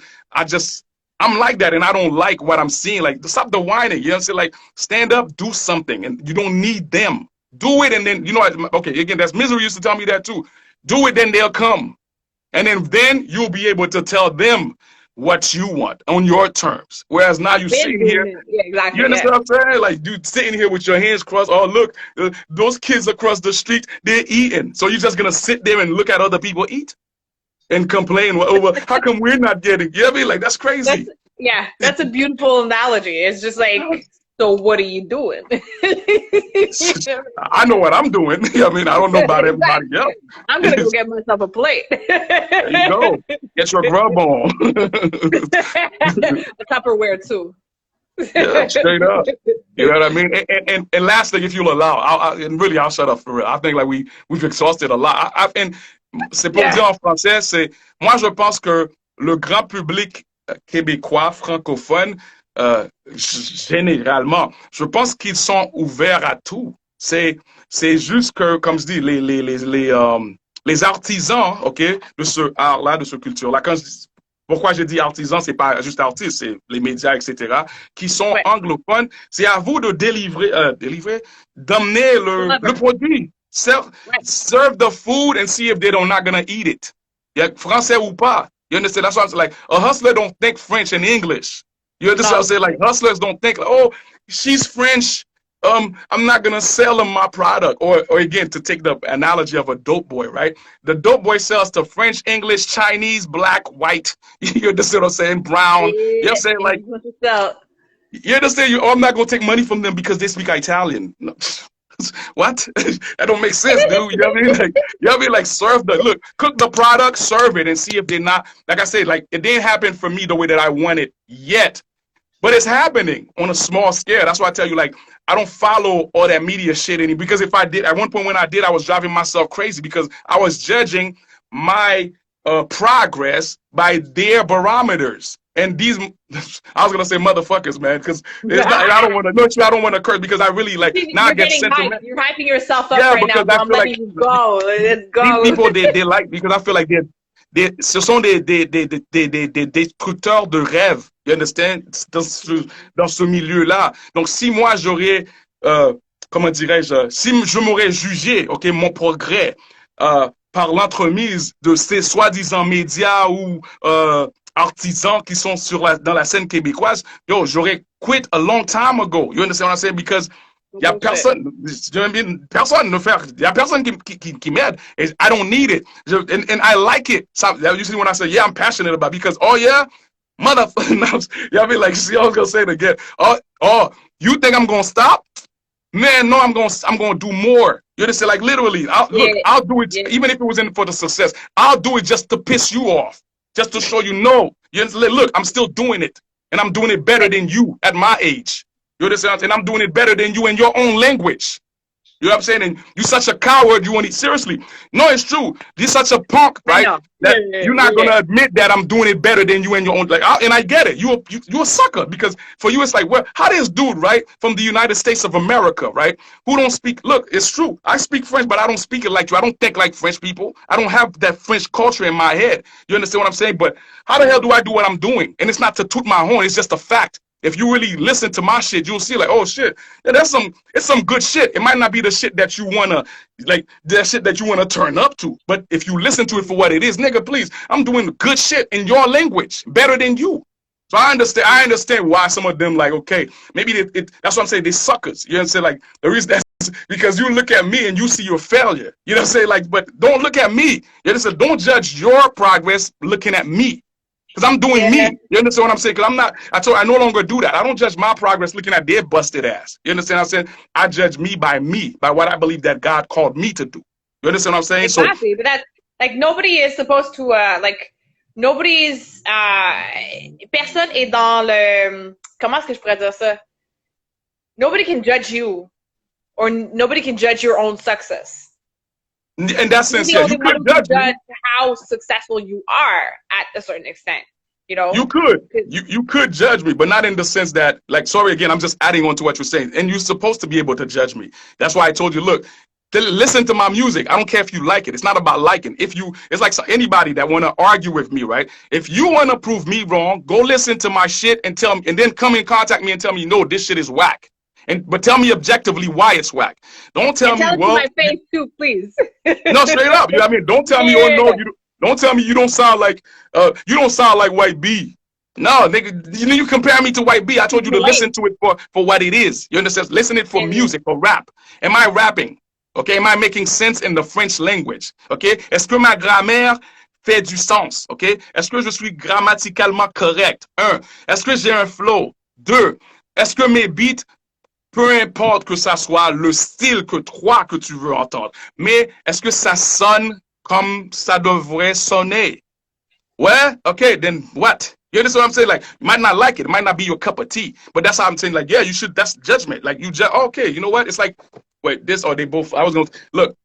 I'm like that, and I don't like what I'm seeing. Like, stop the whining. You know what I'm saying? Like, stand up, do something, and you don't need them. Do it, and then, you know, okay, again, that's Misery used to tell me that too. Do it, then they'll come. And then you'll be able to tell them what you want on your terms. Whereas now you sitting here, exactly, you understand what I'm saying? Like, dude, sitting here with your hands crossed. Oh, look, those kids across the street, they're eating. So you're just going to sit there and look at other people eat and complain over, how come we're not getting? You know what I mean? Like, that's crazy. That's a beautiful analogy. It's just like, so what are you doing? I know what I'm doing. I mean, I don't know about everybody else. I'm going to go get myself a plate. There you go. Get your grub on. A Tupperware too. Yeah, straight up. You know what I mean? And last thing, if you'll allow, I'll shut up for real. I think like we've exhausted a lot. C'est pour dire en français, moi je pense que le grand public québécois francophone, généralement, je pense qu'ils sont ouverts à tout. C'est juste que, comme je dis, les artisans, ok, de ce art-là, de ce culture-là. Pourquoi je dis artisans, c'est pas juste artistes, c'est les médias, etc., qui sont anglophones. C'est à vous de d'amener le produit. Serve the food and see if they're not gonna eat it. Français ou pas. You understand? That's why I'm saying, like, a hustler don't think French and English. You understand what I'm saying? Like, hustlers don't think, like, oh, she's French. I'm not gonna sell them my product. Or again, to take the analogy of a dope boy, right? The dope boy sells to French, English, Chinese, black, white. You understand what I'm saying? Brown. You know what I'm saying? Like, you understand? I'm not gonna take money from them because they speak Italian. No. What? That don't make sense, dude. You know what I mean? Like, you know what I mean? Like, cook the product, serve it, and see if they're not. Like I said, like, it didn't happen for me the way that I want it yet, but it's happening on a small scale. That's why I tell you, like, I don't follow all that media shit anymore, because if I did, at one point when I did, I was driving myself crazy because I was judging my progress by their barometers. And these, I was gonna say motherfuckers, man, because I don't want to curse because I really like. Now I get sentiment. You're hyping yourself up right now. I'm letting you go. Let's go. These people, they like, because I feel like ce sont des destructeurs de rêves. You understand? Dans ce milieu-là. Donc si moi j'aurais, comment dirais-je, si je m'aurais jugé, ok, mon progrès par l'entremise de ces soi-disant médias ou artisans qui sont dans la scène québécoise, yo, j'aurais quit a long time ago. You understand what I'm saying? Because y a personne, personne ne fait, y a personne qui m'aide. I don't need it. And I like it. So, you see when I say, yeah, I'm passionate about it because, oh yeah, motherfucker, y'all be like, see, I was gonna say it again. Oh, you think I'm gonna stop? Man, no, I'm gonna do more. You understand? Like literally, I'll do it even if it was in for the success. I'll do it just to piss you off, just to show you no. You understand? Look, I'm still doing it, and I'm doing it better than you at my age. You understand? And I'm doing it better than you in your own language. You know what I'm saying? And you're such a coward, you want to eat seriously. No, it's true. You're such a punk, right? That you're not gonna admit that I'm doing it better than you in your own and I get it. You're a sucker because for you it's like, well, how this dude, right, from the United States of America, right, who don't speak, look, it's true. I speak French, but I don't speak it like you. I don't think like French people. I don't have that French culture in my head. You understand what I'm saying? But how the hell do I do what I'm doing? And it's not to toot my horn, it's just a fact. If you really listen to my shit, you'll see like, oh shit, yeah, it's some good shit. It might not be the shit that you wanna, like, that shit that you wanna turn up to. But if you listen to it for what it is, nigga, please, I'm doing good shit in your language, better than you. So I understand why some of them like, okay, maybe that's what I'm saying, they suckers. You know what I'm saying? Like, the reason that's because you look at me and you see your failure. You know what I'm saying? Like, but don't look at me. You understand? Don't judge your progress looking at me. Because I'm doing me. You understand what I'm saying? Because I no longer do that. I don't judge my progress looking at their busted ass. You understand what I'm saying? I judge me, by what I believe that God called me to do. You understand what I'm saying? Exactly. But that's, like, nobody is supposed to, nobody's, personne est dans le, comment est-ce que je pourrais dire ça? Nobody can judge you, or nobody can judge your own success. In that sense, yeah, you could judge how successful you are at a certain extent. You know, you could judge me, but not in the sense that, like, sorry again, I'm just adding on to what you're saying. And you're supposed to be able to judge me. That's why I told you, look, listen to my music. I don't care if you like it. It's not about liking. It's like anybody that want to argue with me, right? If you want to prove me wrong, go listen to my shit and tell me, and then come and contact me and tell me, no, this shit is whack. But tell me objectively why it's whack. Don't tell me, well, to my face too, please. No, straight up. You know what I mean? Don't tell me, oh no, don't tell me you don't sound like White B. No, nigga, you compare me to White B. I told you to listen to it for what it is. You understand? Listen it for music, for rap. Am I rapping? Okay, am I making sense in the French language? Okay, est-ce que ma grammaire fait du sens? Okay, est-ce que je suis grammaticalement correct? 1. Est-ce que j'ai un flow? 2. Est-ce que mes beats, peu importe que ça soit le style que tu veux entendre, mais est-ce que ça sonne comme ça devrait sonner? Ouais, okay, then what? You understand what I'm saying? Like, you might not like it. It might not be your cup of tea. But that's how I'm saying, like, yeah, you should, that's judgment. Like, you judge, okay, you know what? It's like, wait, this or they both, I was going to, look,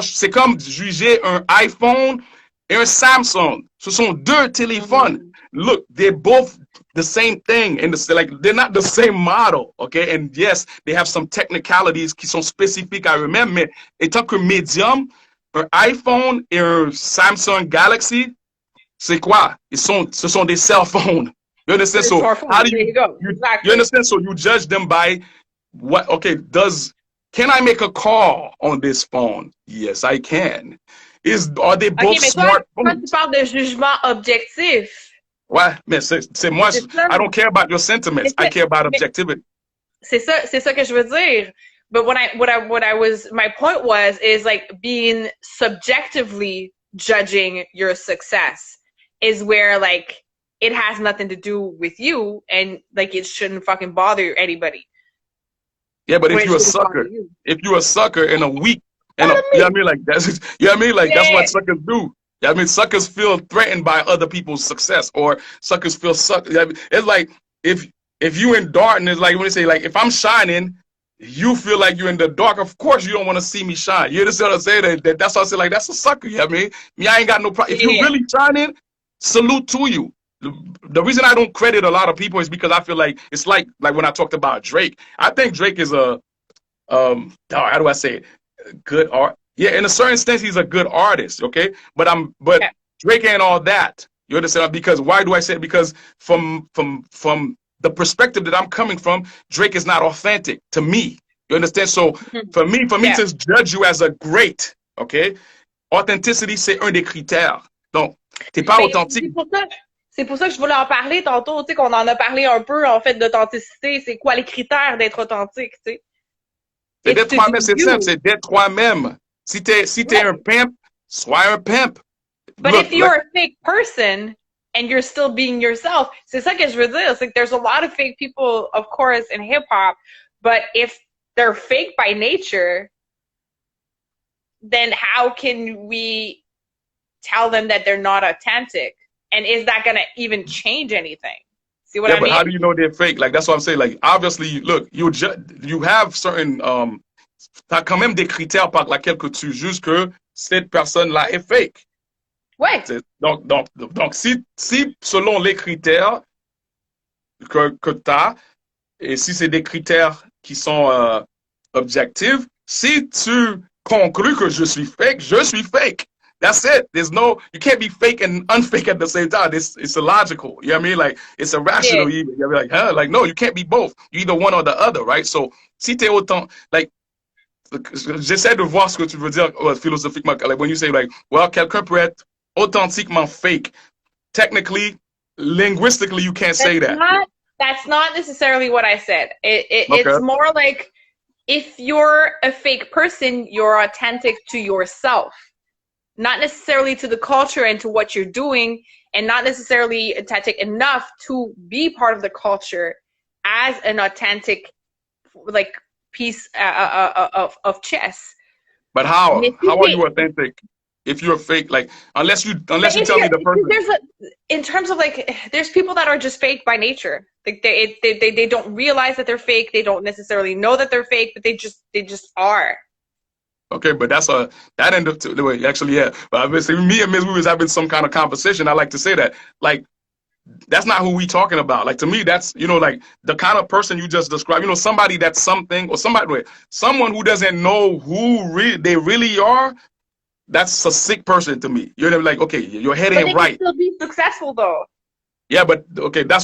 c'est comme juger un iPhone et un Samsung. Ce sont deux téléphones. Look, they're both the same thing, and like they're not the same model, okay? And yes, they have some technicalities qui sont spécifiques à eux-mêmes, mais étant que médium, un iPhone et un Samsung Galaxy, c'est quoi? Ce sont des cell phones. You understand? So how do you understand? So you judge them by what? Okay, can I make a call on this phone? Yes, I can. Are they both smart phones? Toi, tu parles de jugement objectif. Ouais, mais c'est moi, I don't care about your sentiments. I care about objectivity. C'est ça que je veux dire. But my point is like being subjectively judging your success is where like it has nothing to do with you and like it shouldn't fucking bother anybody. Yeah, but if you're a sucker and a weak, you know what I mean? Like that's, you know what I mean? Like that's what suckers do. I mean, suckers feel threatened by other people's success, or suckers feel it's like if you in darkness, like when they say like if I'm shining, you feel like you're in the dark. Of course, you don't want to see me shine. You understand what I'm saying? That's what I say. Like that's a sucker. You know what I mean? Me, I ain't got no problem. If you really shining, salute to you. The reason I don't credit a lot of people is because I feel like it's like when I talked about Drake. I think Drake is a how do I say it? Good art. Yeah, in a certain sense, he's a good artist, okay? But Drake ain't all that. You understand? Because why do I say it? Because from the perspective that I'm coming from, Drake is not authentic to me. You understand? So for me to judge you as a great, okay? Authenticity, c'est un des critères. Donc, t'es pas authentique. C'est pour ça que je voulais en parler tantôt, tu sais, qu'on en a parlé un peu, en fait, d'authenticité. C'est quoi les critères d'être authentique, tu sais? C'est It's d'être to toi-même, do c'est simple, you. c'est d'être toi-même. Si t'es un pimp, sois un pimp. But Look, if you're a fake person and you're still being yourself, c'est ça que je veux dire. C'est que there's a lot of fake people, of course, in hip hop, but if they're fake by nature, then how can we tell them that they're not authentic? And is that going to even change anything? See what yeah, I but how mean? do you know they're fake? Like, that's what I'm saying. Like, obviously, look, you have certain, t'as quand même des critères par lesquels que tu juges que cette personne-là est fake. Ouais. Donc si selon les critères que tu as, et si c'est des critères qui sont objectifs, si tu conclus que je suis fake, je suis fake. That's it. You can't be fake and unfake at the same time. It's illogical. You know what I mean? Like, it's irrational. Yeah. You're like, huh? Like, no, you can't be both. You're either one or the other, right? So, si t'es autant, like, j'essaie de voir ce que tu veux dire philosophiquement. Like, when you say, like, well, quelqu'un peut être authentiquement fake. Technically, linguistically, you can't say that. That's not necessarily what I said. Okay. It's more like if you're a fake person, you're authentic to yourself, not necessarily to the culture and to what you're doing, and not necessarily authentic enough to be part of the culture as an authentic, like, piece of chess. But how? How are you authentic if you're fake? Like, unless you tell me the person. In terms of, like, there's people that are just fake by nature. Like, they don't realize that they're fake. They don't necessarily know that they're fake, but they just are. Okay, but that end up to the way actually, yeah. But obviously, me and Ms. We was having some kind of conversation. I like to say that, like, that's not who we talking about. Like, to me, that's, like, the kind of person you just described. Somebody that's something, or someone who doesn't know who they really are. That's a sick person to me. You're like, okay, your head ain't right. But they can still be successful, though. Yeah, but okay, but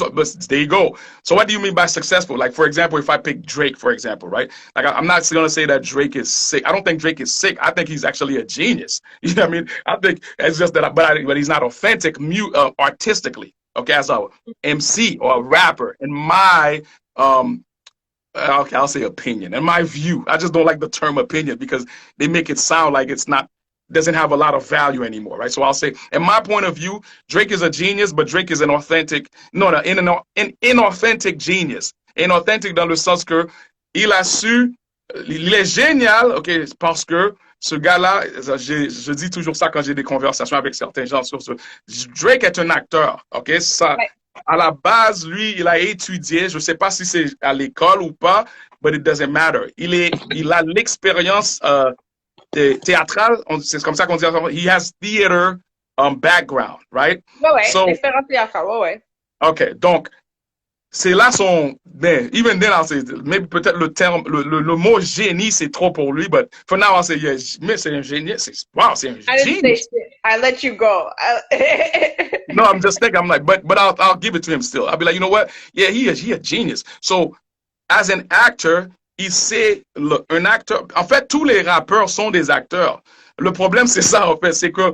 there you go. So what do you mean by successful? Like, for example, if I pick Drake, for example, right? Like, I'm not going to say that Drake is sick. I don't think Drake is sick. I think he's actually a genius. You know what I mean? I think it's just that, but he's not authentic, artistically. Okay, as a MC or a rapper, in my okay, I'll say opinion. In my view, I just don't like the term opinion because they make it sound like it's not. Doesn't have a lot of value anymore, right? So I'll say, in my point of view, Drake is a genius, but Drake is an inauthentic genius. Inauthentic dans le sens que il est génial, ok, parce que ce gars-là, je dis toujours ça quand j'ai des conversations avec certains gens sur ce. Drake est un acteur, ok? Ça, à la base, lui, il a étudié, je sais pas si c'est à l'école ou pas, but it doesn't matter. Il a l'expérience théâtral, c'est comme ça qu'on dit. He has theater background, right? Ouais, so, expérience théâtrale, ouais. OK, donc, c'est là son... even then, I'll say, maybe peut-être le mot génie, c'est trop pour lui, but for now, I'll say, yeah, mais c'est un génie. Wow, c'est un genius. I let you go. No, I'm just thinking, I'm like, but I'll give it to him still. I'll be like, you know what? Yeah, he a genius. So, as an actor, il sait, un acteur, en fait, tous les rappeurs sont des acteurs. Le problème, c'est ça, en fait, c'est que,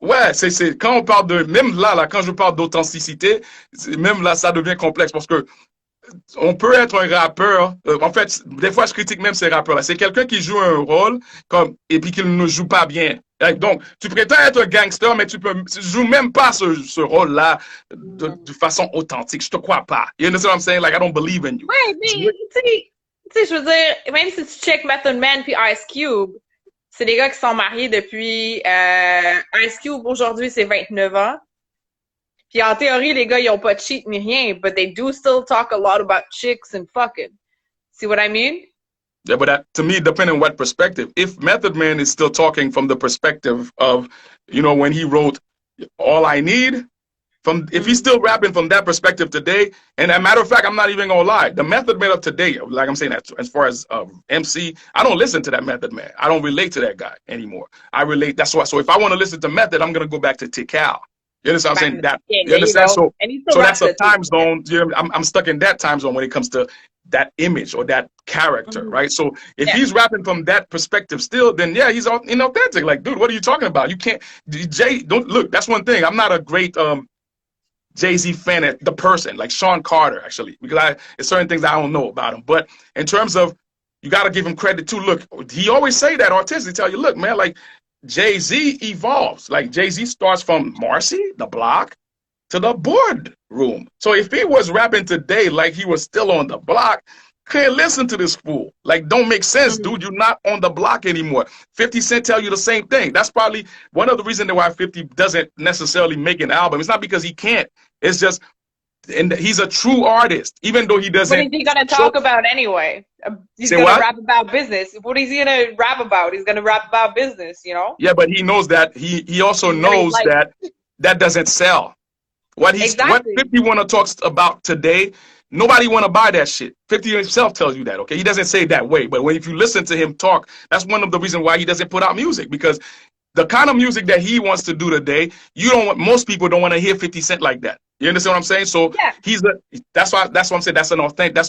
ouais, c'est quand on parle même là, quand je parle d'authenticité, même là, ça devient complexe parce que on peut être un rappeur, en fait, des fois, je critique même ces rappeurs-là. C'est quelqu'un qui joue un rôle et puis qu'il ne joue pas bien. Donc, tu prétends être un gangster, mais tu joues même pas ce rôle-là de façon authentique. Je te crois pas. You understand what I'm saying? Like, I don't believe in you. Ouais, mais, tu sais, je veux dire, même si tu check Method Man puis Ice Cube, c'est des gars qui sont mariés depuis, Ice Cube, aujourd'hui, c'est 29 ans. Puis en théorie, les gars, ils ont pas de cheat ni rien, but they do still talk a lot about chicks and fucking. See what I mean? Yeah, but that, to me, depending on what perspective. If Method Man is still talking from the perspective of, when he wrote All I Need, if he's still rapping from that perspective today, and as a matter of fact, I'm not even gonna lie, the Method Man of today, like I'm saying, as far as MC, I don't listen to that Method Man. I don't relate to that guy anymore. That's why. So if I want to listen to Method, I'm gonna go back to Tikal. You understand what I'm saying? That, you understand? So that's a time zone. I'm stuck in that time zone when it comes to that image or that character, right? So if he's rapping from that perspective still, then yeah, he's inauthentic. Like, dude, what are you talking about? You can't, don't look, that's one thing. I'm not a great Jay-Z fan at the person, like Sean Carter, actually, because it's certain things I don't know about him. But in terms of, you got to give him credit too. Look, he always say that artistically, tell you, look, man, like Jay-Z evolves. Like Jay-Z starts from Marcy, the block, to the boardroom. So if he was rapping today like he was still on the block, can't listen to this fool. Like, don't make sense, dude. You're not on the block anymore. 50 Cent tell you the same thing. That's probably one of the reasons why 50 doesn't necessarily make an album. It's not because he can't. It's just, and he's a true artist, even though he doesn't. What is he gonna talk about anyway? He's gonna rap about business. What is he gonna rap about? He's gonna rap about business, you know? Yeah, but he knows that. He also knows that that doesn't sell. What what 50 want to talk about today, nobody want to buy that shit. 50 himself tells you that, okay? He doesn't say it that way, but if you listen to him talk, that's one of the reasons why he doesn't put out music, because the kind of music that he wants to do today, most people don't want to hear 50 Cent like that. You understand what I'm saying? So that's why I'm saying that's an authentic.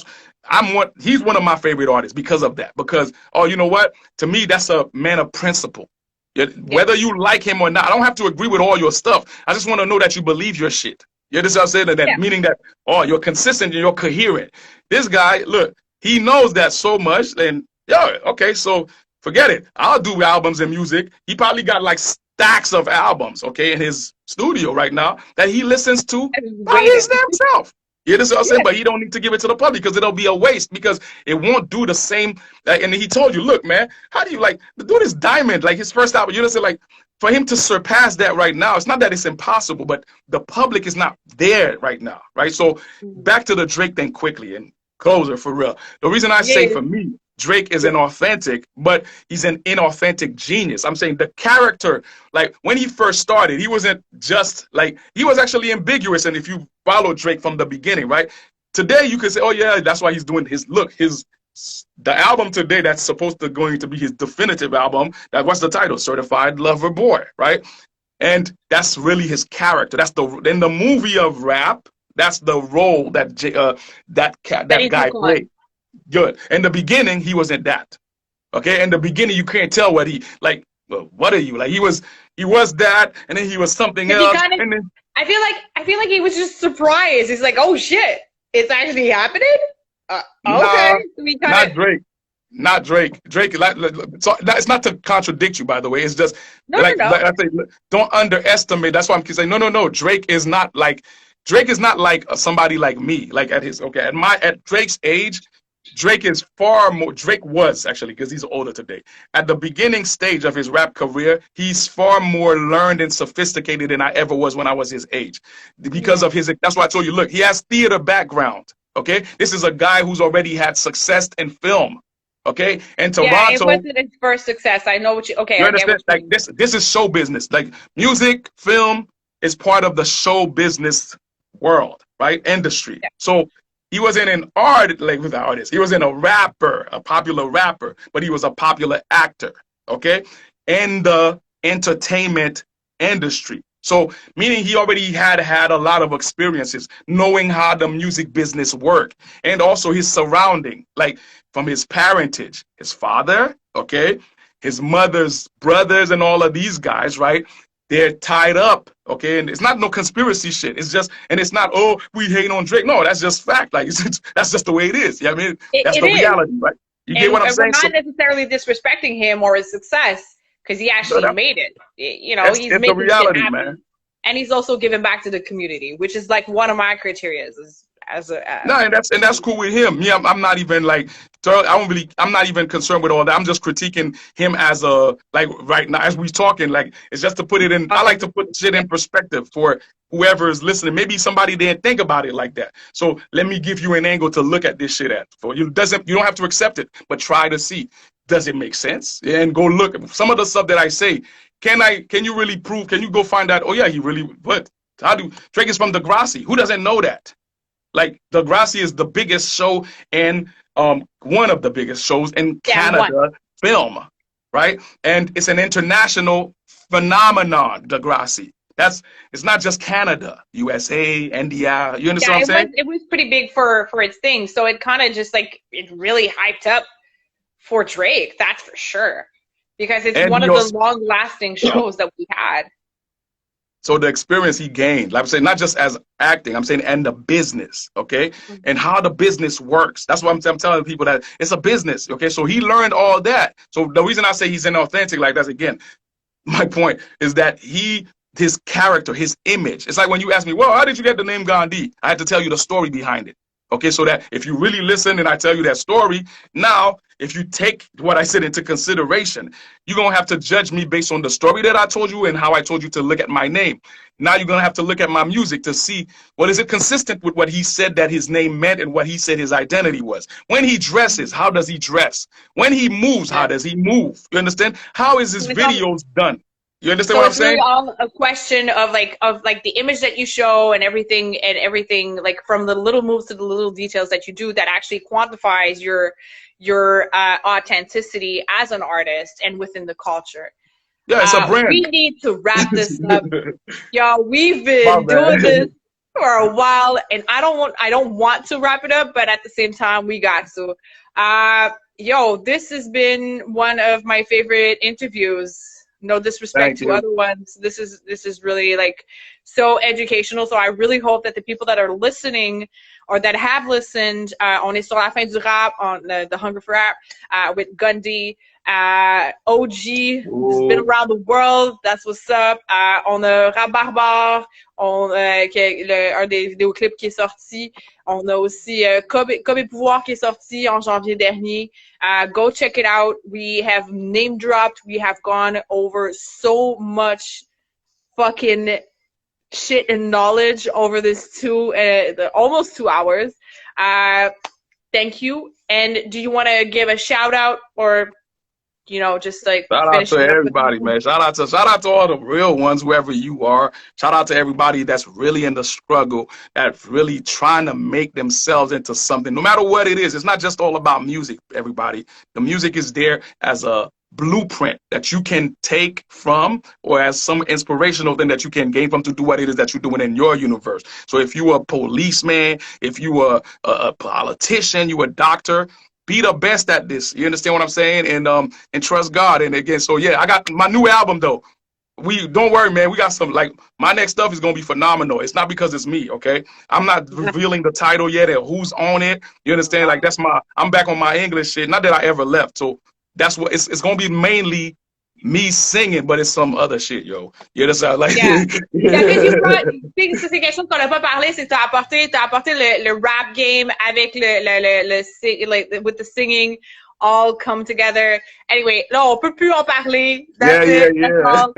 He's one of my favorite artists because of that. Because, oh, you know what? To me, that's a man of principle. Whether you like him or not, I don't have to agree with all your stuff. I just want to know that you believe your shit. You understand what I'm saying? Meaning that, oh, you're consistent and you're coherent. This guy, look, he knows that so much. And, okay, so forget it. I'll do albums and music. He probably got like stacks of albums, okay, in his studio right now that he listens to by his damn self. You understand what I'm saying? But he don't need to give it to the public because it'll be a waste, because it won't do the same. And he told you, look, man, how do you the dude is diamond, like his first album, you understand, like for him to surpass that right now, it's not that it's impossible, but the public is not there right now, right? So back to the Drake thing quickly and closer for real. The reason I say for me, Drake is an authentic, but he's an inauthentic genius. I'm saying the character, like when he first started, he wasn't just like, he was actually ambiguous. And if you follow Drake from the beginning, right? Today you could say, oh yeah, that's why he's doing the album today that's going to be his definitive album. What's the title? Certified Lover Boy, right? And that's really his character. That's in the movie of rap, that's the role that that guy played. Good. In the beginning, he wasn't that. Okay. In the beginning, you can't tell what what are you? Like he was that, and then he was something else. And then, I feel like he was just surprised. He's like, oh shit, it's actually happening. Okay. Not Drake. Not Drake. Drake. So it's not to contradict you, by the way. It's just like I say, don't underestimate. That's why I'm saying no. Drake is not like somebody like me. Like at Drake's age. Drake is far more, Drake was actually, because he's older today. At the beginning stage of his rap career, he's far more learned and sophisticated than I ever was when I was his age. Because of that's why I told you, look, he has theater background, okay? This is a guy who's already had success in film, okay? And Toronto. Yeah, it wasn't his first success. I know what you, okay. You understand? Like this is show business. Like music, film is part of the show business world, right? Industry. Yeah. So he wasn't an artist. He wasn't a rapper, a popular rapper, but he was a popular actor, okay? In the entertainment industry. So meaning he already had a lot of experiences knowing how the music business worked, and also his surrounding, like from his parentage, his father, okay? His mother's brothers and all of these guys, right? They're tied up, okay? And it's not no conspiracy shit. It's just, and it's not, oh, we hate on Drake. No, that's just fact. Like, that's just the way it is. Yeah, I mean, that's the reality, right? You get what I'm saying? We're not necessarily disrespecting him or his success, because he actually made it. You know, he's making reality, man. And he's also giving back to the community, which is like one of my criteria and that's cool with him. Yeah, I'm not even like, I'm not even concerned with all that. I'm just critiquing him as right now as we talking, like it's just to put it in. I like to put shit in perspective for whoever is listening. Maybe somebody didn't think about it like that. So let me give you an angle to look at this shit at. For you, you don't have to accept it, but try to see, does it make sense? And go look at some of the stuff that I say. Can you really prove? Can you go find out? Oh yeah, he really. What? Drake is from Degrassi? Who doesn't know that? Like Degrassi is the biggest show and one of the biggest shows in Canada film, right? And it's an international phenomenon, Degrassi. It's not just Canada, USA, India. You understand what I'm saying? It was pretty big for its thing. So it kind of just like, it really hyped up for Drake, that's for sure. Because it's one of the long lasting shows that we had. So the experience he gained, like I'm saying, not just as acting, I'm saying, and the business, okay? And how the business works. That's why I'm telling people that it's a business, okay? So he learned all that. So the reason I say he's inauthentic, like that's again, my point is that his character, his image. It's like when you ask me, well, how did you get the name GunDei? I had to tell you the story behind it. Okay, so that if you really listen and I tell you that story, now if you take what I said into consideration, you're going to have to judge me based on the story that I told you and how I told you to look at my name. Now you're going to have to look at my music to see, well, is it consistent with what he said that his name meant and what he said his identity was? When he dresses, how does he dress? When he moves, how does he move? You understand? How is his videos done? You understand what I'm saying? So it's really all a question of like the image that you show and everything like from the little moves to the little details that you do that actually quantifies your authenticity as an artist and within the culture. Yeah, it's a brand. We need to wrap this up. Y'all, we've been doing this for a while and I don't want to wrap it up, but at the same time we got to. Yo, this has been one of my favorite interviews. No disrespect to other ones. This is really like so educational. So I really hope that the people that are listening or that have listened, on est sur la fin du rap, on the Hunger for Rap, with GunDei, OG, who's been around the world. That's what's up. On a Rap Barbare, un des vidéoclips qui est sorti. On a aussi Comme et Pouvoir qui est sorti en janvier dernier. Go check it out. We have name dropped. We have gone over so much fucking shit and knowledge over this almost 2 hours. Thank you. And do you want to give a shout out or, you know, just like shout out to everybody, man. Shout out to all the real ones, whoever you are. Shout out to everybody that's really in the struggle, that's really trying to make themselves into something, no matter what it is. It's not just all about music, everybody. The music is there as a blueprint that you can take from or as some inspirational thing that you can gain from to do what it is that you're doing in your universe. So if you are a policeman, if you are a politician, you a doctor, be the best at this. You understand what I'm saying? And trust God. And again, so yeah, I got my new album though. Don't worry, man. We got some, like, my next stuff is gonna be phenomenal. It's not because it's me, okay? I'm not revealing the title yet or who's on it. You understand? Like I'm back on my English shit. Not that I ever left. So that's what it's gonna be, mainly me singing, but it's some other shit, yo. You understand? Like, yeah. C'est quelque chose qu'on n'a pas parlé, c'est que t'as apporté le rap game avec with the singing all come together. Anyway, là, on peut plus en parler. That's it. That's all.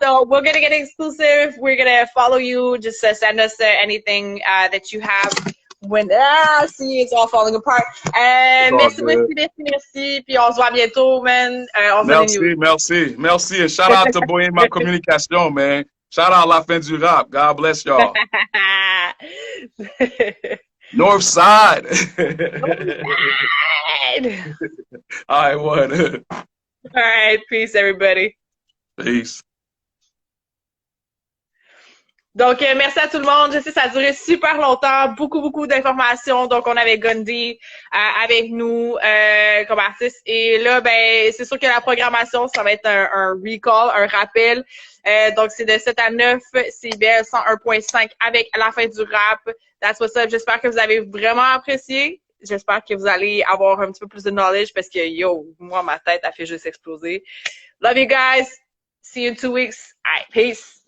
So we're gonna get exclusive. We're gonna follow you. Just send us anything that you have. See, it's all falling apart. Merci. Puis on se voit bientôt, man. Merci. And shout out to Boy Ma Communication, man. Shout out La Fin du Rap. God bless y'all. North Side. All right, what? All right, peace, everybody. Peace. Donc, merci à tout le monde. Je sais, ça a duré super longtemps. Beaucoup d'informations. Donc, on avait GunDei avec nous comme artiste. Et là, ben, c'est sûr que la programmation, ça va être un recall, un rappel. Donc, c'est de 7 à 9, CIBL 101.5 avec La Fin du Rap. That's what's up. J'espère que vous avez vraiment apprécié. J'espère que vous allez avoir un petit peu plus de knowledge parce que, yo, moi, ma tête a fait juste exploser. Love you guys. See you in 2 weeks. All right, peace.